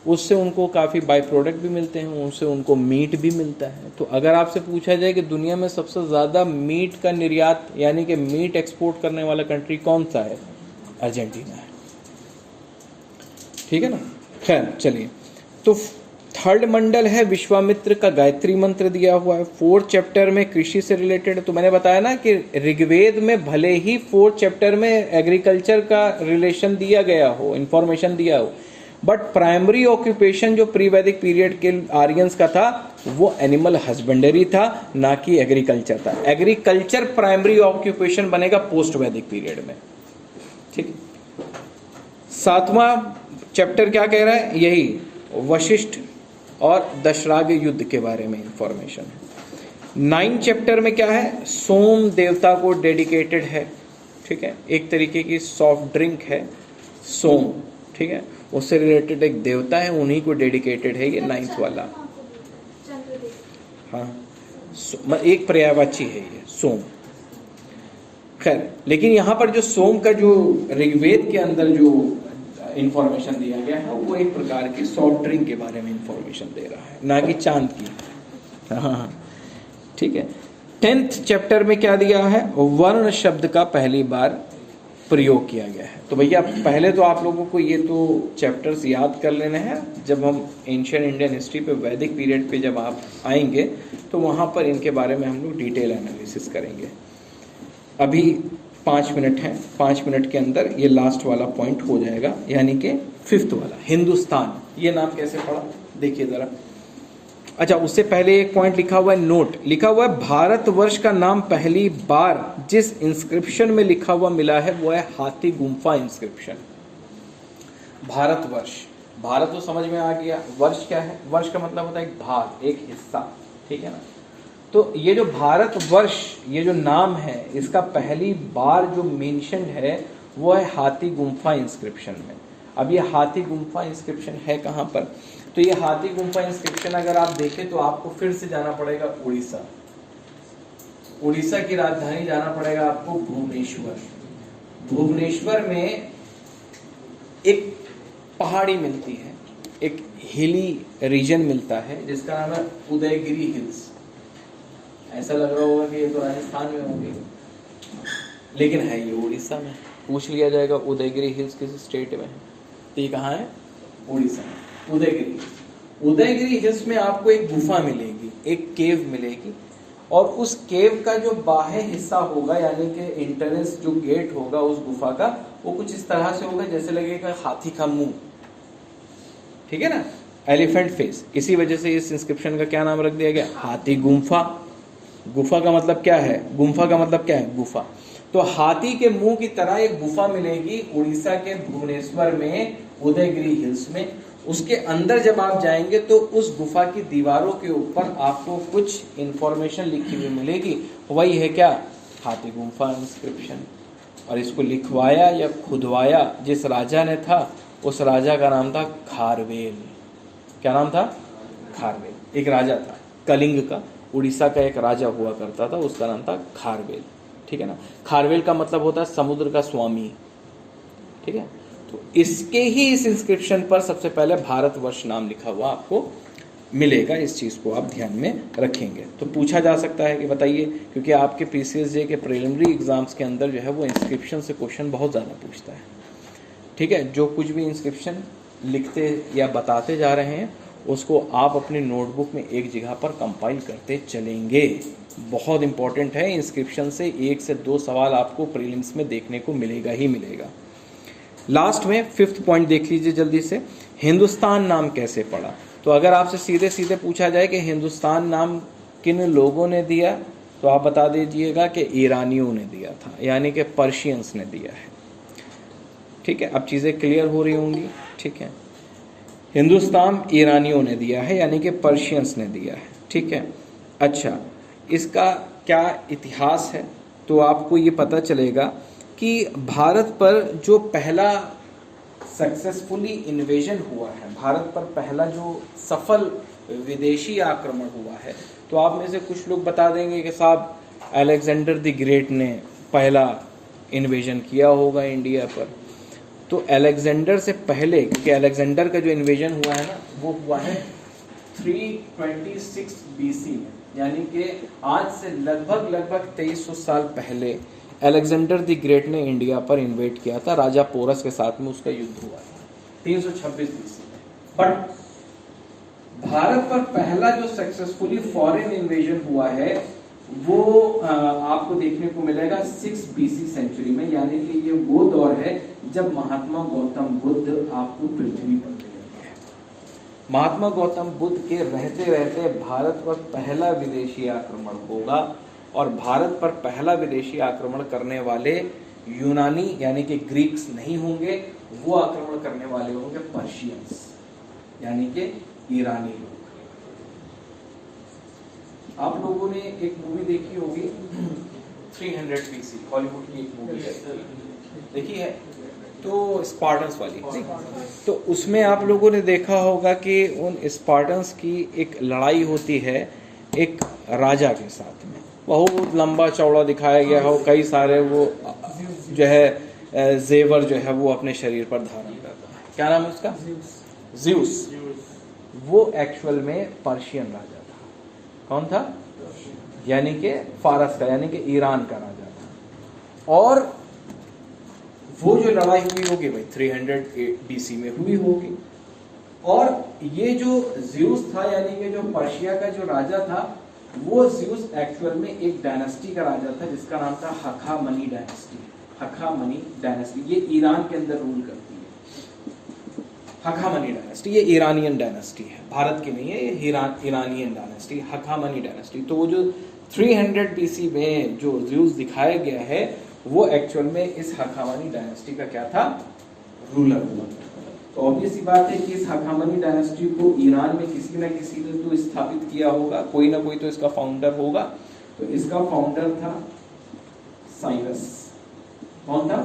उससे उनको काफ़ी बाई प्रोडक्ट भी मिलते हैं, उनसे उनको मीट भी मिलता है। तो अगर आपसे पूछा जाए कि दुनिया में सबसे ज़्यादा मीट का निर्यात यानी कि मीट एक्सपोर्ट करने वाला कंट्री कौन सा है? अर्जेंटीना है। ठीक है ना? खैर चलिए, तो थर्ड मंडल है विश्वामित्र का गायत्री मंत्र दिया हुआ है। 4th चैप्टर में कृषि से रिलेटेड, तो मैंने बताया ना कि ऋग्वेद में भले ही 4th चैप्टर में एग्रीकल्चर का रिलेशन दिया गया हो, इंफॉर्मेशन दिया हो, बट प्राइमरी ऑक्यूपेशन जो प्री वैदिक पीरियड के आर्यंस का था वो एनिमल हस्बेंडरी था, ना कि एग्रीकल्चर था। एग्रीकल्चर प्राइमरी ऑक्यूपेशन बनेगा पोस्ट वैदिक पीरियड में। ठीक। 7वां चैप्टर क्या कह रहा है? यही वशिष्ठ और दशराग युद्ध के बारे में इंफॉर्मेशन है। 9th चैप्टर में क्या है? सोम देवता को डेडिकेटेड है। ठीक है, एक तरीके की सॉफ्ट ड्रिंक है सोम। ठीक है, उससे रिलेटेड एक देवता है, उन्हीं को डेडिकेटेड है ये 9th वाला। हाँ, एक पर्यायवाची है ये सोम। खैर, लेकिन यहाँ पर जो सोम का जो ऋग्वेद के अंदर जो इंफॉर्मेशन दिया गया है वो एक प्रकार की सॉफ्ट ड्रिंक के बारे में इंफॉर्मेशन दे रहा है, ना कि चांद की। हाँ, ठीक है। 10th चैप्टर में क्या दिया है? वर्ण शब्द का पहली बार प्रयोग किया गया है। तो भैया पहले तो आप लोगों को ये तो चैप्टर्स याद कर लेने हैं, जब हम एंशिएंट इंडियन हिस्ट्री पे वैदिक पीरियड पे जब आप आएंगे तो वहाँ पर इनके बारे में हम लोग डिटेल एनालिसिस करेंगे। अभी 5 मिनट हैं, 5 मिनट के अंदर ये लास्ट वाला पॉइंट हो जाएगा, यानी कि 5th वाला हिंदुस्तान। ये नाम कैसे पढ़ा देखिए ज़रा। अच्छा, उससे पहले एक पॉइंट लिखा हुआ है, नोट लिखा हुआ है, भारतवर्ष का नाम पहली बार जिस इंस्क्रिप्शन में लिखा हुआ मिला है वो है हाथी गुम्फा इंस्क्रिप्शन। भारतवर्ष, भारत तो समझ में आ गया, वर्ष क्या है? वर्ष का मतलब होता है एक भाग, एक हिस्सा। ठीक है ना? तो ये जो भारतवर्ष ये जो नाम है इसका पहली बार जो मेंशन है वो है हाथी गुम्फा इंस्क्रिप्शन में। अब ये हाथी गुम्फा इंस्क्रिप्शन है कहाँ पर? तो ये हाथी गुम्फा इंस्क्रिप्शन अगर आप देखें तो आपको फिर से जाना पड़ेगा उड़ीसा। उड़ीसा की राजधानी जाना पड़ेगा आपको भुवनेश्वर। भुवनेश्वर में एक पहाड़ी मिलती है, एक हिली रीजन मिलता है जिसका नाम है उदयगिरी हिल्स। ऐसा लग रहा होगा कि ये तो राजस्थान में होंगे, लेकिन है ये उड़ीसा में। पूछ लिया जाएगा उदयगिरी हिल्स किस स्टेट में है, तो ये कहाँ है? उड़ीसा में उदयगिरी। उदयगिरी हिल्स में आपको एक गुफा मिलेगी, एक केव मिलेगी, और उस केव का जो बाह्य हिस्सा होगा यानी कि एंट्रेंस जो गेट होगा उस गुफा का, वो कुछ इस तरह से होगा जैसे लगेगा हाथी का मुंह। ठीक है ना? Elephant face. इसी वजह से इस इंस्क्रिप्शन का क्या नाम रख दिया गया? हाथी गुम्फा। गुफा का मतलब क्या है? गुम्फा का मतलब क्या है? गुफा। तो हाथी के मुंह की तरह एक गुफा मिलेगी उड़ीसा के भुवनेश्वर में उदयगिरी हिल्स में। उसके अंदर जब आप जाएंगे तो उस गुफा की दीवारों के ऊपर आपको कुछ इंफॉर्मेशन लिखी हुई मिलेगी, वही है क्या? हाथी गुम्फा इंस्क्रिप्शन। और इसको लिखवाया या खुदवाया जिस राजा ने था, उस राजा का नाम था खारवेल। क्या नाम था? खारवेल। एक राजा था कलिंग का, उड़ीसा का एक राजा हुआ करता था, उसका नाम था खारवेल। ठीक है ना। खारवेल का मतलब होता है समुद्र का स्वामी। ठीक है। तो इसके ही इस इंस्क्रिप्शन पर सबसे पहले भारतवर्ष नाम लिखा हुआ आपको मिलेगा। इस चीज़ को आप ध्यान में रखेंगे। तो पूछा जा सकता है कि बताइए, क्योंकि आपके PCSJ के प्रिलिमिनरी एग्जाम्स के अंदर जो है वो इंस्क्रिप्शन से क्वेश्चन बहुत ज़्यादा पूछता है। ठीक है। जो कुछ भी इंस्क्रिप्शन लिखते या बताते जा रहे हैं उसको आप अपनी नोटबुक में एक जगह पर कंपाइल करते चलेंगे। बहुत इंपॉर्टेंट है। इंस्क्रिप्शन से 1 से 2 सवाल आपको प्रीलिम्स में देखने को मिलेगा ही मिलेगा। लास्ट में 5th पॉइंट देख लीजिए जल्दी से। हिंदुस्तान नाम कैसे पड़ा? तो अगर आपसे सीधे सीधे पूछा जाए कि हिंदुस्तान नाम किन लोगों ने दिया, तो आप बता दीजिएगा कि ईरानियों ने दिया था, यानी कि पर्शियंस ने दिया है। ठीक है। अब चीज़ें क्लियर हो रही होंगी। ठीक है। हिंदुस्तान ईरानियों ने दिया है, यानी कि पर्शियंस ने दिया है। ठीक है। अच्छा, इसका क्या इतिहास है? तो आपको ये पता चलेगा कि भारत पर जो पहला सक्सेसफुली इन्वेजन हुआ है, भारत पर पहला जो सफल विदेशी आक्रमण हुआ है, तो आप में से कुछ लोग बता देंगे कि साहब अलेक्जेंडर द ग्रेट ने पहला इन्वेजन किया होगा इंडिया पर। तो अलेक्जेंडर से पहले, क्योंकि अलेक्जेंडर का जो इन्वेजन हुआ है ना, वो हुआ है 326 BC में, यानी कि आज से लगभग 2300 साल पहले अलेक्जेंडर द ग्रेट ने इंडिया पर इन्वेट किया था। राजा पोरस के साथ में उसका युद्ध हुआ था 326 BC में। बट भारत पर पहला जो सक्सेसफुली फॉरेन इन्वेजन हुआ है वो आपको देखने को मिलेगा 6 BC सेंचुरी में, यानी कि ये वो दौर है जब महात्मा गौतम बुद्ध आपको पृथ्वी पर मिलेंगे। महात्मा गौतम बुद्ध के रहते रहते भारत पर पहला विदेशी आक्रमण होगा, और भारत पर पहला विदेशी आक्रमण करने वाले यूनानी यानी कि ग्रीक्स नहीं होंगे, वो आक्रमण करने वाले होंगे पर्शियंस यानी कि ईरानी लोग। आप लोगों ने एक मूवी देखी होगी 300 BC, हॉलीवुड की एक मूवी है, देखी है? तो स्पार्टन्स वाली। तो उसमें आप लोगों ने देखा होगा कि उन स्पार्टन्स की एक लड़ाई होती है एक राजा के साथ में। बहुत लंबा चौड़ा दिखाया गया हो, कई सारे वो जो है जेवर जो है वो अपने शरीर पर धारण करता है। क्या नाम है उसका? ज़्यूस। वो एक्चुअल में पर्शियन राजा था। कौन था? यानी कि फारस का, यानी कि ईरान का राजा था। और वो जो लड़ाई हुई होगी भाई 300 BC में हुई होगी। और ये जो ज़्यूस था, यानी कि जो पर्शिया का जो राजा था, वो ज़्यूस एक्चुअल में एक डायनेस्टी का राजा था जिसका नाम था हखामनी डायनेस्टी। हखामनी डायनेस्टी ये ईरान के अंदर रूल करती है। हखामनी डायनेस्टी ये ईरानियन डायनेस्टी है, भारत की नहीं है, ये ईरानियन डायनेस्टी, हखामनी डायनेस्टी। तो वो जो 300 BC में जो ज़्यूस दिखाया गया है वो एक्चुअल में इस हखामनी डायनेस्टी का क्या था? रूलर हुआ। तो ऑब्वियस सी बात है कि इस हखामनी डायनेस्टी को ईरान में किसी न किसी ने तो स्थापित किया होगा, कोई ना कोई तो इसका फाउंडर होगा। तो इसका फाउंडर था साइरस। कौन था?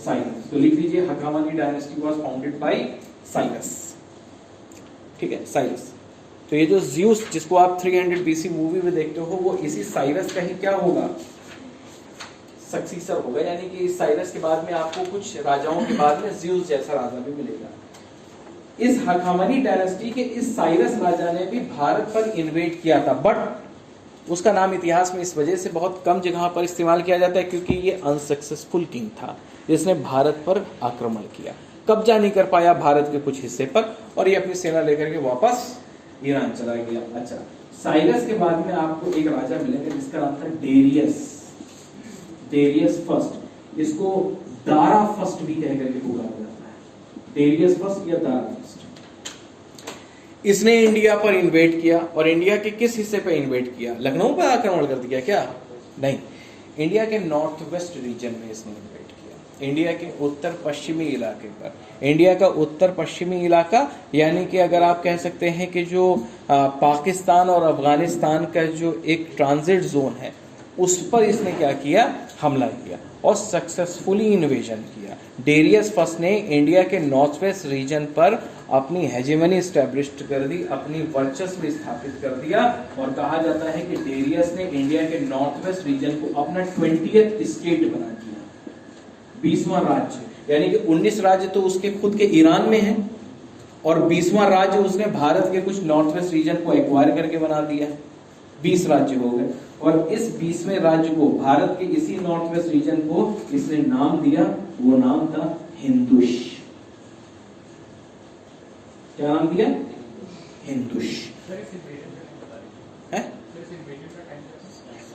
साइरस। तो लिख लीजिए हखामनी dynasty was founded by Cyrus. ठीक है, साइरस। तो ये जो ज़्यूस जिसको आप 300 BC मूवी में देखते हो वो इसी साइरस का ही क्या होगा? सक्सीसर होगा। यानी कि इस साइरस के बाद में आपको कुछ राजाओं के बाद में ज़्यूस जैसा राजा भी मिलेगा। इस हखामनी डायनेस्टी के इस साइरस राजा ने भी भारत पर इन्वेट किया था, बट उसका नाम इतिहास में इस वजह से बहुत कम जगह पर इस्तेमाल किया जाता है क्योंकि ये अनसक्सेसफुल किंग था जिसने भारत पर आक्रमण किया, कब्जा नहीं कर पाया भारत के कुछ हिस्से पर, और ये अपनी सेना लेकर के वापस ईरान चला गया। अच्छा, साइरस के बाद में आपको एक राजा मिलेगा जिसका नाम था डेरियस। डेरियस फर्स्ट, इसको दारा फर्स्ट भी कह करके पुकारा जाता है। डेरियस फर्स्ट या दारा फर्स्ट। इसने इंडिया पर इन्वेट किया, और इंडिया के किस हिस्से पर इन्वेट किया? लखनऊ पर आक्रमण कर दिया क्या? नहीं, इंडिया के नॉर्थ वेस्ट रीजन में इसने इन्वेट किया, इंडिया के उत्तर पश्चिमी इलाके पर। इंडिया का उत्तर पश्चिमी इलाका यानी कि अगर आप कह सकते हैं कि जो पाकिस्तान और अफगानिस्तान का जो एक ट्रांजिट जोन है उस पर इसने क्या किया, हमला किया और सक्सेसफुली इन्वेजन किया। डेरियस फर्स्ट ने इंडिया के नॉर्थ वेस्ट रीजन पर अपनी हेजेमनी स्टैब्लिश कर दी, अपनी वर्चस्व स्थापित कर दिया और कहा जाता है कि डेरियस ने इंडिया के नॉर्थ वेस्ट रीजन को अपना 20th स्टेट बना दिया, 20वां राज्य। यानी कि 19 राज्य तो उसके खुद के ईरान में है और 20वां राज्य उसने भारत के कुछ नॉर्थ वेस्ट रीजन को एक्वायर करके बना दिया, 20 राज्य हो गए। और इस 20वें राज्य को, भारत के इसी नॉर्थ वेस्ट रीजन को इसने नाम दिया, वो नाम था हिंदुश। क्या नाम दिया? हिंदुश। है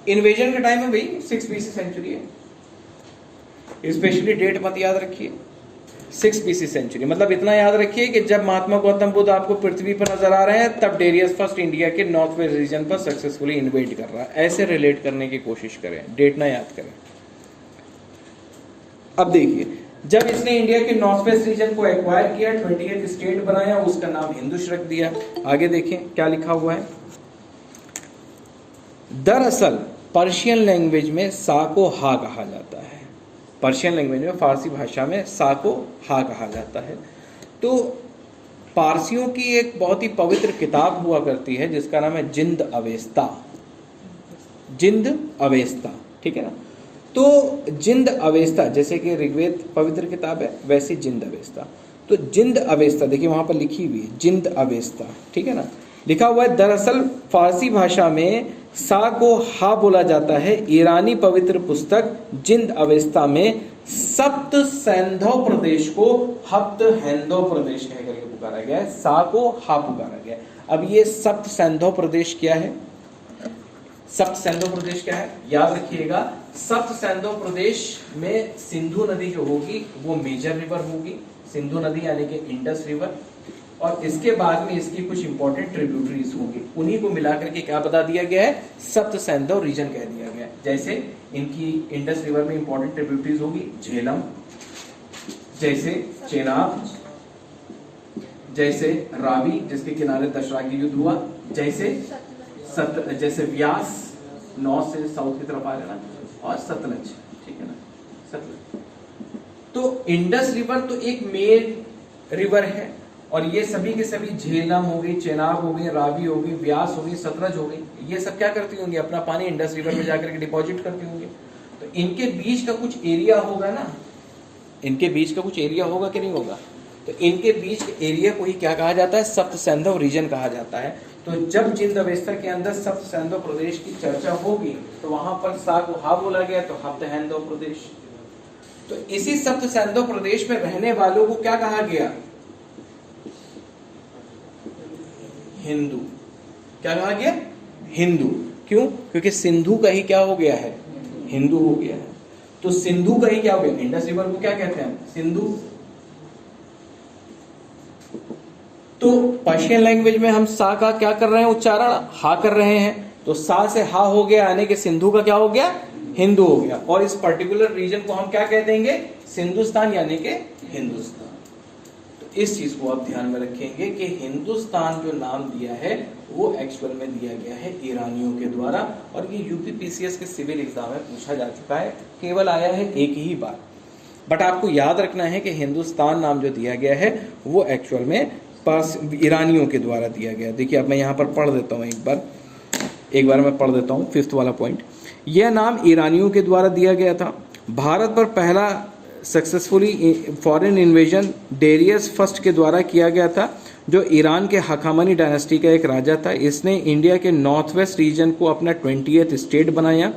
इन्वेजन का टाइम है भाई 6 BC सेंचुरी है। स्पेशली डेट मत याद रखिए, 6 BC सेंचुरी। मतलब इतना याद रखिए कि जब महात्मा गौतम बुद्ध आपको पृथ्वी पर नजर आ रहे हैं तब डेरियस फर्स्ट इंडिया के नॉर्थ वेस्ट रीजन पर सक्सेसफुली इन्वेड कर रहा है। ऐसे रिलेट करने की कोशिश करें, डेट ना याद करें। अब देखिए, जब इसने इंडिया के नॉर्थ वेस्ट रीजन को एक्वायर किया, 20th स्टेट बनाया, उसका नाम हिंदुश रख दिया। आगे देखें क्या लिखा हुआ है। दरअसल पर्शियन लैंग्वेज में सा को हा कहा जाता है। पर्शियन लैंग्वेज में, फारसी भाषा में सा को हा कहा जाता है। तो पारसियों की एक बहुत ही पवित्र किताब हुआ करती है जिसका नाम है जिंद अवेस्ता। जिंद अवेस्ता, ठीक है ना। तो जिंद अवेस्ता, जैसे कि ऋग्वेद पवित्र किताब है वैसी जिंद अवेस्ता। तो जिंद अवेस्ता देखिए वहां पर लिखी हुई है जिंद अवेस्ता, ठीक है ना, लिखा हुआ है। दरअसल फारसी भाषा में सा को हा बोला जाता है। ईरानी पवित्र पुस्तक जिंद अवेस्ता में सप्त सैंधव प्रदेश को हप्त हैंदव प्रदेश कह करके पुकारा गया है, सा को हा पुकारा गया है। अब ये सप्त सैंधव प्रदेश क्या है? सप्त सैंधव प्रदेश क्या है याद रखिएगा। सप्त सैंधव प्रदेश में सिंधु नदी जो होगी वो मेजर रिवर होगी, सिंधु नदी यानी कि इंडस रिवर, और इसके बाद में इसकी कुछ इंपॉर्टेंट ट्रिब्यूटरीज होंगी, उन्हीं को मिलाकर के क्या बता दिया गया है, सप्त सैंधव रीजन कह दिया गया है। जैसे इनकी इंडस रिवर में इंपॉर्टेंट ट्रिब्यूटरीज होगी झेलम, जैसे चेनाब, जैसे रावी जिसके किनारे दशरागी युद्ध हुआ, जैसे व्यास नॉर्थ से साउथ की तरफ आ रहा ना, और सतलज, ठीक है ना, सतलज। तो इंडस रिवर तो एक मेन रिवर है और ये सभी के सभी झेलम हो गई, चेनाब हो गई, रावी हो गई, व्यास हो गई, सतलज हो गई, ये सब क्या करती होंगी, अपना पानी इंडस रिवर में जाकर के डिपॉजिट करती होंगी। तो इनके बीच का कुछ एरिया होगा ना, इनके बीच का कुछ एरिया होगा कि नहीं होगा, तो इनके बीच के एरिया को ही क्या कहा जाता है, सप्त सैंधव रीजन कहा जाता है। तो जब जिंद अवेस्ता के अंदर सप्त सैंधव प्रदेश की चर्चा होगी तो वहां पर सा को हा बोला गया, तो हप्त हैंदव प्रदेश। तो इसी सप्त सैंधव प्रदेश में रहने वालों को क्या कहा गया, हिंदू। क्या कहा गया, हिंदू। क्यों? क्योंकि सिंधु का ही क्या हो गया है, हिंदू हो गया है। तो सिंधु का ही क्या हो गया, इंडस रिवर को क्या कहते हैं, सिंधु। तो पर्शियन लैंग्वेज में हम सा का क्या कर रहे हैं, उच्चारण हा कर रहे हैं, तो सा से हा हो गया यानी कि सिंधु का क्या हो गया, हिंदू हो गया। और इस पर्टिकुलर रीजन को हम क्या कह देंगे, सिंधुस्तान यानी कि हिंदुस्तान। तो इस चीज को आप ध्यान में रखेंगे कि हिंदुस्तान जो नाम दिया है वो एक्चुअल में दिया गया है ईरानियों के द्वारा, और ये यूपीपीसीएस के सिविल एग्जाम में पूछा जा चुका है, केवल आया है एक ही बार। बट आपको याद रखना है कि हिंदुस्तान नाम जो दिया गया है वो एक्चुअल में पास ईरानियों के द्वारा दिया गया। देखिए अब मैं यहाँ पर पढ़ देता हूँ, एक बार मैं पढ़ देता हूँ 5th वाला पॉइंट। यह नाम ईरानियों के द्वारा दिया गया था। भारत पर पहला successfully foreign invasion Darius first के द्वारा किया गया था, जो ईरान के हखामनी डायनेस्टी का एक राजा था। इसने इंडिया के नॉर्थ वेस्ट रीजन को अपना 20th स्टेट बनाया,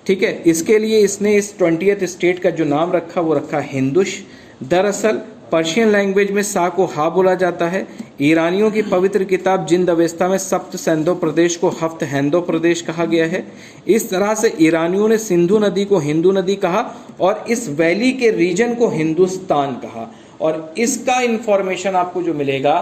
ठीक है। इसके लिए इसने इस 20th स्टेट का जो नाम रखा वो रखा हिंदुश। दरअसल पर्शियन लैंग्वेज में सा को हा बोला जाता है। ईरानियों की पवित्र किताब जिंद अवेस्ता में सप्त सैंधव प्रदेश को हफ्त हैंदव प्रदेश कहा गया है। इस तरह से ईरानियों ने सिंधु नदी को हिंदू नदी कहा और इस वैली के रीजन को हिंदुस्तान कहा। और इसका इंफॉर्मेशन आपको जो मिलेगा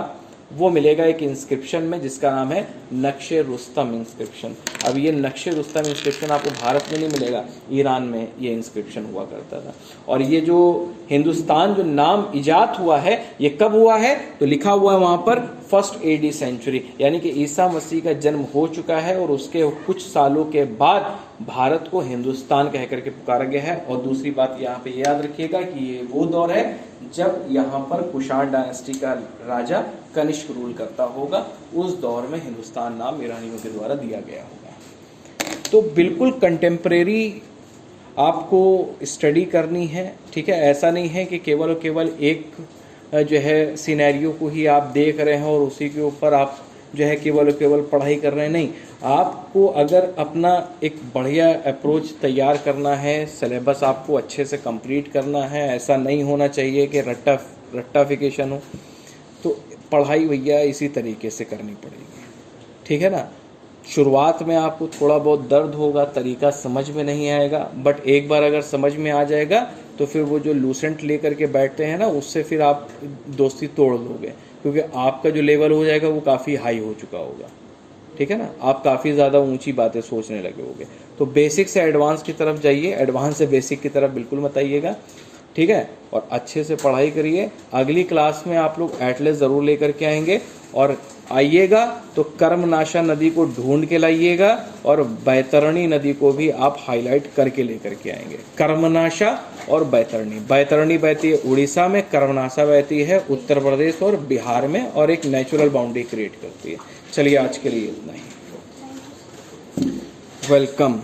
वो मिलेगा एक इंस्क्रिप्शन में जिसका नाम है नक्शे रुस्तम इंस्क्रिप्शन। अब ये नक्शे रुस्तम इंस्क्रिप्शन आपको भारत में नहीं मिलेगा, ईरान में ये इंस्क्रिप्शन हुआ करता था। और ये जो हिंदुस्तान जो नाम इजाद हुआ है ये कब हुआ है, तो लिखा हुआ है वहां पर 1st AD सेंचुरी, यानी कि ईसा मसीह का जन्म हो चुका है और उसके कुछ सालों के बाद भारत को हिंदुस्तान कह करके पुकारा गया है। और दूसरी बात यहाँ पे याद रखिएगा कि ये वो दौर है जब यहाँ पर कुषाण डायनेस्टी का राजा कनिष्क रूल करता होगा, उस दौर में हिंदुस्तान नाम ईरानियों के द्वारा दिया गया होगा। तो बिल्कुल कंटेम्प्रेरी आपको स्टडी करनी है, ठीक है। ऐसा नहीं है कि केवल और केवल एक जो है सिनेरियो को ही आप देख रहे हैं और उसी के ऊपर आप जो है केवल और केवल पढ़ाई कर रहे हैं। नहीं, आपको अगर अपना एक बढ़िया अप्रोच तैयार करना है, सिलेबस आपको अच्छे से कंप्लीट करना है, ऐसा नहीं होना चाहिए कि रट्टाफिकेशन हो, तो पढ़ाई भैया इसी तरीके से करनी पड़ेगी, ठीक है ना। शुरुआत में आपको थोड़ा बहुत दर्द होगा, तरीका समझ में नहीं आएगा, बट एक बार अगर समझ में आ जाएगा तो फिर वो जो लूसेंट लेकर के बैठते हैं ना, उससे फिर आप दोस्ती तोड़ लोगे, क्योंकि आपका जो लेवल हो जाएगा वो काफ़ी हाई हो चुका होगा, ठीक है ना। आप काफ़ी ज़्यादा ऊंची बातें सोचने लगे होगे। तो बेसिक से एडवांस की तरफ जाइए, एडवांस से बेसिक की तरफ बिल्कुल मत आइएगा, ठीक है। और अच्छे से पढ़ाई करिए। अगली क्लास में आप लोग एटलस ज़रूर लेकर के आएंगे, और आइएगा तो कर्मनाशा नदी को ढूंढ के लाइएगा और बैतरणी नदी को भी आप हाईलाइट करके लेकर के आएंगे। कर्मनाशा और बैतरणी, बैतरणी बहती है उड़ीसा में, कर्मनाशा बहती है उत्तर प्रदेश और बिहार में, और एक नेचुरल बाउंड्री क्रिएट करती है। चलिए आज के लिए इतना ही, वेलकम।